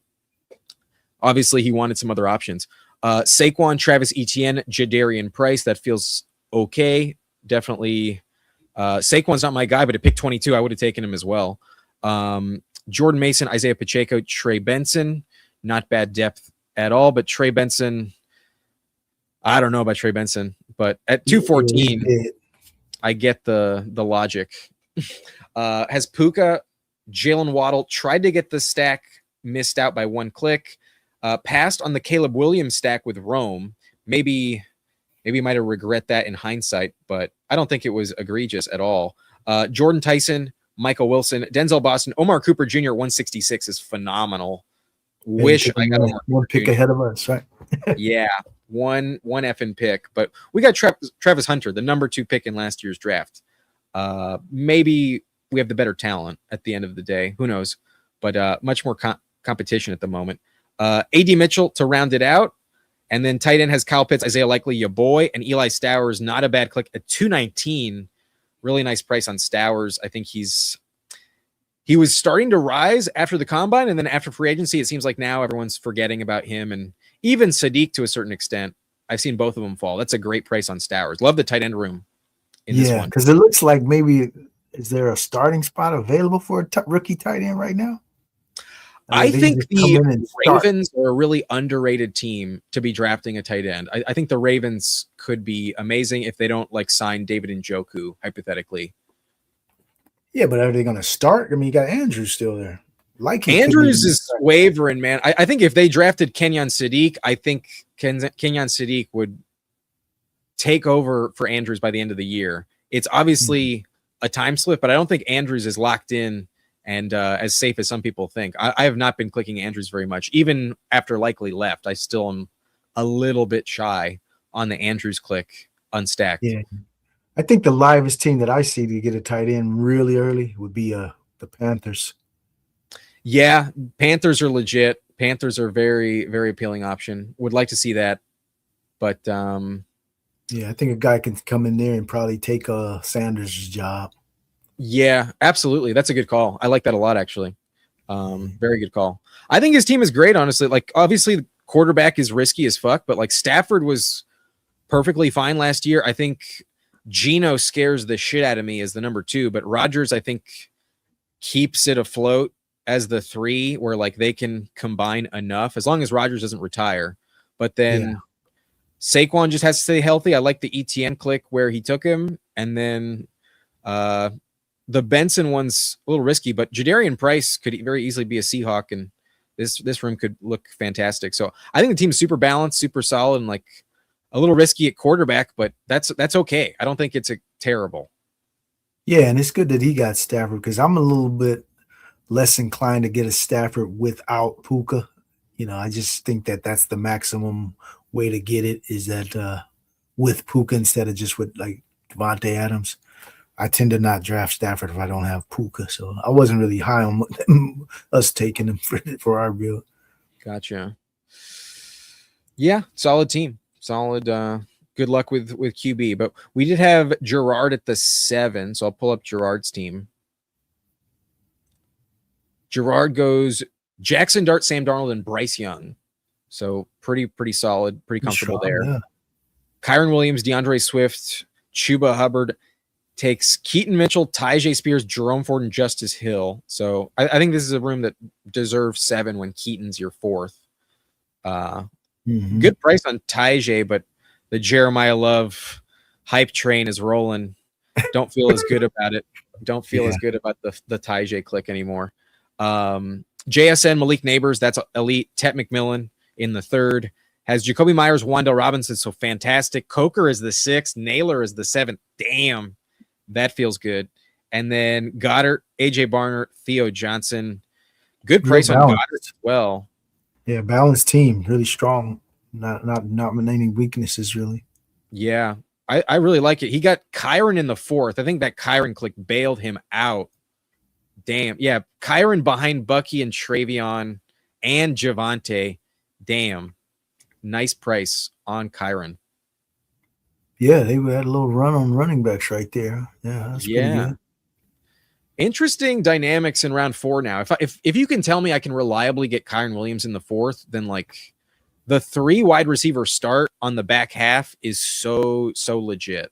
Speaker 1: obviously he wanted some other options. Saquon, Travis Etienne, Jadarian Price, that feels okay. Definitely. Saquon's not my guy, but at pick 22, I would have taken him as well. Jordan Mason, Isaiah Pacheco, Trey Benson. Not bad depth at all, but Trey Benson, I don't know about Trey Benson, but at 214, I get the logic. Has Puka, Jalen Waddle, tried to get the stack, missed out by 1 click, passed on the Caleb Williams stack with Rome. Maybe might have regret that in hindsight, but I don't think it was egregious at all. Jordan Tyson, Michael Wilson, Denzel Boston, Omar Cooper Jr. 166 is phenomenal. Wish I got
Speaker 2: one pick ahead of us, right?
Speaker 1: Yeah, one effing pick, but we got Travis Hunter, the number 2 pick in last year's draft. Maybe we have the better talent at the end of the day. Who knows? But much more competition at the moment. A.D. Mitchell to round it out, and then tight end has Kyle Pitts, Isaiah Likely, your boy, and Eli Stowers. Not a bad click at 219. Really nice price on Stowers. I think he was starting to rise after the combine, and then after free agency, it seems like now everyone's forgetting about him, and even Sadiq to a certain extent. I've seen both of them fall. That's a great price on Stowers. Love the tight end room in this one.
Speaker 2: Because it looks like maybe is there a starting spot available for a rookie tight end right now?
Speaker 1: I think the Ravens are a really underrated team to be drafting a tight end. I think the Ravens could be amazing if they don't like sign David Njoku, hypothetically.
Speaker 2: Yeah, but are they going to start? I mean, you got Andrews still there. Like
Speaker 1: Andrews is wavering, man. I think if they drafted Kenyon Sadiq, I think Kenyon Sadiq would take over for Andrews by the end of the year. It's obviously a time slip, but I don't think Andrews is locked in and as safe as some people think. I have not been clicking Andrews very much. Even after Likely left, I still am a little bit shy on the Andrews click unstacked.
Speaker 2: Yeah. I think the livest team that I see to get a tight end really early would be the Panthers.
Speaker 1: Yeah, Panthers are legit. Panthers are very, very appealing option. Would like to see that. But
Speaker 2: yeah, I think a guy can come in there and probably take Sanders' job.
Speaker 1: Yeah, absolutely. That's a good call. I like that a lot, actually. Very good call. I think his team is great, honestly. Like, obviously, the quarterback is risky as fuck, but like Stafford was perfectly fine last year. I think Geno scares the shit out of me as the number 2, but Rodgers, I think, keeps it afloat as the 3, where like they can combine enough as long as Rodgers doesn't retire. But then Saquon just has to stay healthy. I like the ETN click where he took him, and then the Benson one's a little risky, but Jadarian Price could very easily be a Seahawk, and this room could look fantastic. So I think the team's super balanced, super solid, and like a little risky at quarterback, but that's okay. I don't think it's terrible.
Speaker 2: Yeah, and it's good that he got Stafford because I'm a little bit less inclined to get a Stafford without Puka. You know, I just think that that's the maximum way to get it is that with Puka instead of just with like Devontae Adams. I tend to not draft Stafford if I don't have Puka, so I wasn't really high on us taking him for our build.
Speaker 1: Gotcha. Yeah, solid team. Solid. Good luck with QB. But we did have Gerard at the 7, so I'll pull up Gerard's team. Gerard goes Jackson Dart, Sam Darnold, and Bryce Young. So pretty solid, pretty comfortable there. Yeah. Kyron Williams, DeAndre Swift, Chuba Hubbard. Takes Keaton Mitchell, Tyjae Spears, Jerome Ford, and Justice Hill. So I think this is a room that deserves 7 when Keaton's your 4th. Good price on Tyjae, but the Jeremiah Love hype train is rolling. Don't feel as good about it. Don't feel as good about the Tyjae click anymore. JSN, Malik Neighbors, that's elite. Tet McMillan in the 3rd. Has Jacoby Myers, Wan'Dale Robinson, so fantastic. Coker is the 6th. Naylor is the 7th. Damn. That feels good. And then Goddard, AJ Barner, Theo Johnson. Good price on Goddard as well.
Speaker 2: Yeah, balanced team, really strong. Not any weaknesses, really.
Speaker 1: Yeah, I really like it. He got Kyron in the 4th. I think that Kyron click bailed him out. Damn. Yeah, Kyron behind Bucky and Travion and Javonte. Damn. Nice price on Kyron.
Speaker 2: Yeah, they had a little run on running backs right there. Yeah, that's pretty good.
Speaker 1: Interesting dynamics in round 4 now. If you can tell me I can reliably get Kyron Williams in the 4th, then like the 3 wide receiver start on the back half is so legit.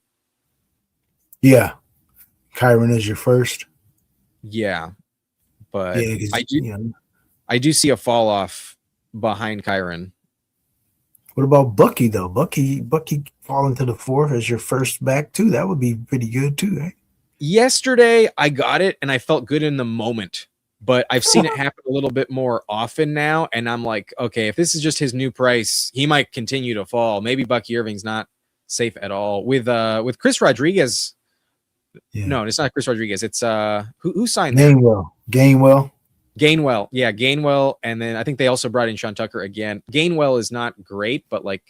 Speaker 2: Yeah, Kyron is your first.
Speaker 1: Yeah, but I do see a fall off behind Kyron.
Speaker 2: What about Bucky though? Bucky falling to the 4th as your first back too. That would be pretty good too, right?
Speaker 1: Yesterday I got it and I felt good in the moment, but I've seen it happen a little bit more often now, and I'm like, okay, if this is just his new price, he might continue to fall. Maybe Bucky Irving's not safe at all. With Chris Rodriguez. Yeah. No, it's not Chris Rodriguez. It's who signed
Speaker 2: that?
Speaker 1: Gainwell. Yeah, Gainwell. And then I think they also brought in Sean Tucker again. Gainwell is not great, but like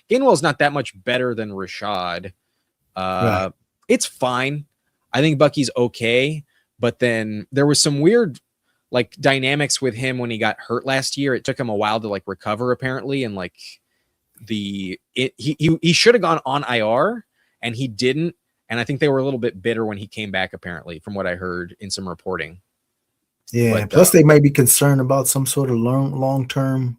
Speaker 1: Gainwell is not that much better than Rashad. Right. It's fine. I think Bucky's okay, but then there was some weird like dynamics with him when he got hurt last year. It took him a while to like recover apparently, and like he should have gone on IR and he didn't. And I think they were a little bit bitter when he came back apparently, from what I heard in some reporting.
Speaker 2: Yeah, but, plus they might be concerned about some sort of long-term,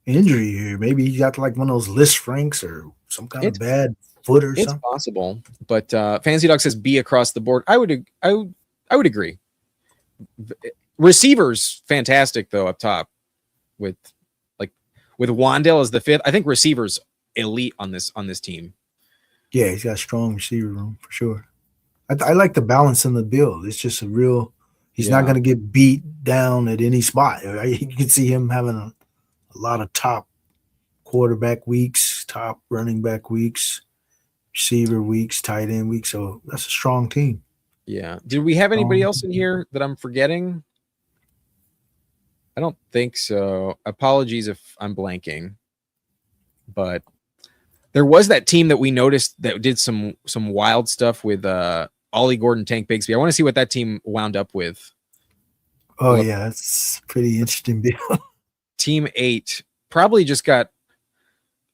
Speaker 2: injury here. Maybe he got like one of those list franks or some kind of bad foot or
Speaker 1: It's
Speaker 2: something.
Speaker 1: possible, but Fantasy Dog says B across the board. I would agree. Receivers, fantastic though up top with Waddle as the fifth. I think receivers elite on this team.
Speaker 2: Yeah, he's got a strong receiver room for sure. I like the balance in the build. It's just a real. He's not going to get beat down at any spot. You can see him having a lot of top quarterback weeks, top running back weeks, receiver weeks, tight end weeks. So that's a strong team.
Speaker 1: Yeah. Did we have anybody else in here that I'm forgetting? I don't think so. Apologies if I'm blanking. But there was that team that we noticed that did some wild stuff with Ollie Gordon, Tank Bigsby. I want to see what that team wound up with.
Speaker 2: Oh, yeah. That's pretty interesting deal.
Speaker 1: Team 8 probably just got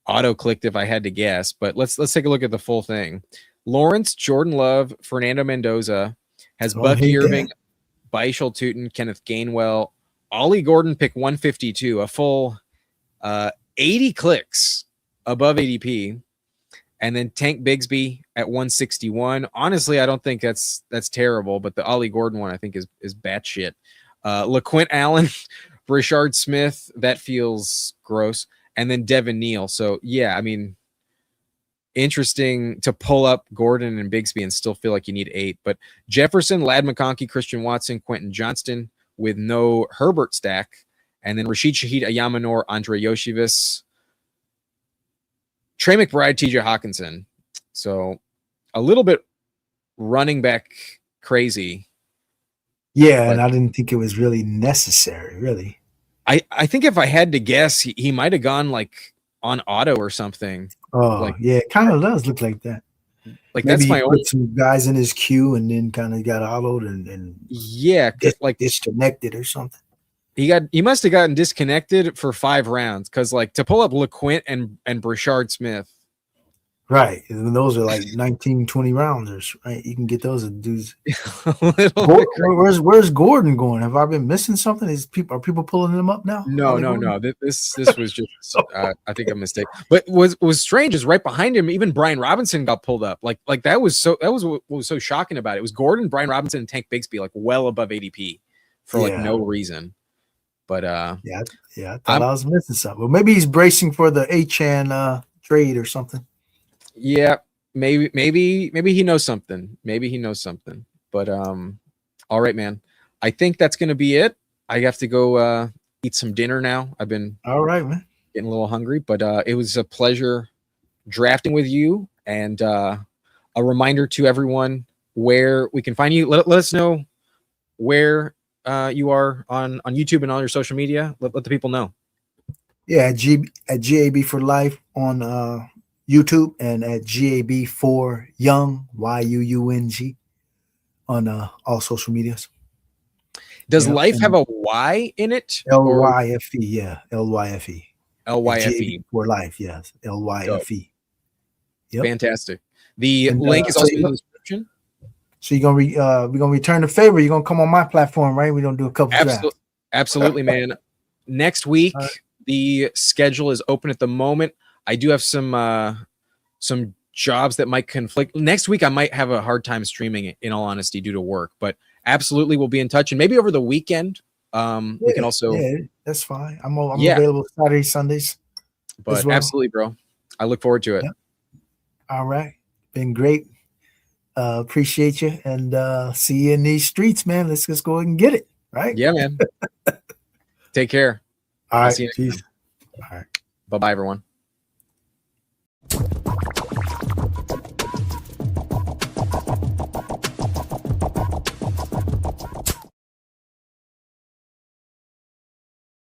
Speaker 1: auto-clicked if I had to guess, but let's take a look at the full thing. Lawrence, Jordan Love, Fernando Mendoza has Bucky Irving, Baishal Tootin, Kenneth Gainwell, Ollie Gordon pick 152, a full 80 clicks above ADP, and then Tank Bigsby at 161. Honestly, I don't think that's terrible, but the Ollie Gordon one I think is batshit. LaQuint Allen, Rashard Smith, that feels gross, and then Devin Neal. So yeah, I mean, interesting to pull up Gordon and Bigsby and still feel like you need 8. But Jefferson, Ladd McConkey, Christian Watson, Quentin Johnston with no Herbert stack, and then Rashid Shaheed, Ayamanor, Andre Yoshivas, Trey McBride, TJ Hawkinson. So a little bit running back crazy.
Speaker 2: Yeah, and I didn't think it was really necessary, really.
Speaker 1: I think if I had to guess, he might have gone like on auto or something.
Speaker 2: Oh,
Speaker 1: like,
Speaker 2: yeah, it kind of does look like that.
Speaker 1: Like
Speaker 2: maybe
Speaker 1: that's my
Speaker 2: put some guys in his queue and then kind of got autoed and
Speaker 1: yeah, like
Speaker 2: disconnected or something.
Speaker 1: He must have gotten disconnected for 5 rounds because like to pull up LaQuint and Brashard Smith.
Speaker 2: Right. And those are like 19, 20 rounders, right? You can get those dudes. Where's Gordon going? Have I been missing something? Are people pulling them up now?
Speaker 1: No. This was just I think a mistake. But was strange is right behind him, even Brian Robinson got pulled up. Like that was what was so shocking about it. It was Gordon, Brian Robinson, and Tank Bigsby like well above ADP for like no reason. But
Speaker 2: I thought I was missing something. Well, maybe he's bracing for the Achan trade or something.
Speaker 1: Yeah, maybe he knows something. Maybe he knows something. But all right, man. I think that's gonna be it. I have to go eat some dinner now. I've been
Speaker 2: all right, man.
Speaker 1: Getting a little hungry, but it was a pleasure drafting with you. And a reminder to everyone where we can find you. Let us know where you are on YouTube and all your social media. Let the people know.
Speaker 2: Yeah, at GAB for Life on YouTube and at GAB for Young YUUNG on all social medias.
Speaker 1: Does Life have a Y in it?
Speaker 2: LYFE, yeah, LYFE.
Speaker 1: LYFE
Speaker 2: for Life, yes, LYFE.
Speaker 1: Yep. Fantastic. The link is also in the description.
Speaker 2: So we're gonna return the favor. You're gonna come on my platform, right? We're gonna do a couple drafts.
Speaker 1: Absolutely, man. Next week, the schedule is open at the moment. I do have some jobs that might conflict. Next week, I might have a hard time streaming it, in all honesty, due to work. But absolutely, we'll be in touch. And maybe over the weekend, we can also.
Speaker 2: Yeah, that's fine. I'm available Saturdays, Sundays.
Speaker 1: But absolutely, bro. I look forward to it.
Speaker 2: Yep. All right. Been great. Appreciate you. And see you in these streets, man. Let's just go ahead and get it. Right?
Speaker 1: Yeah, man. Take care.
Speaker 2: All right.
Speaker 1: See you next time.
Speaker 2: All right.
Speaker 1: Bye-bye, everyone.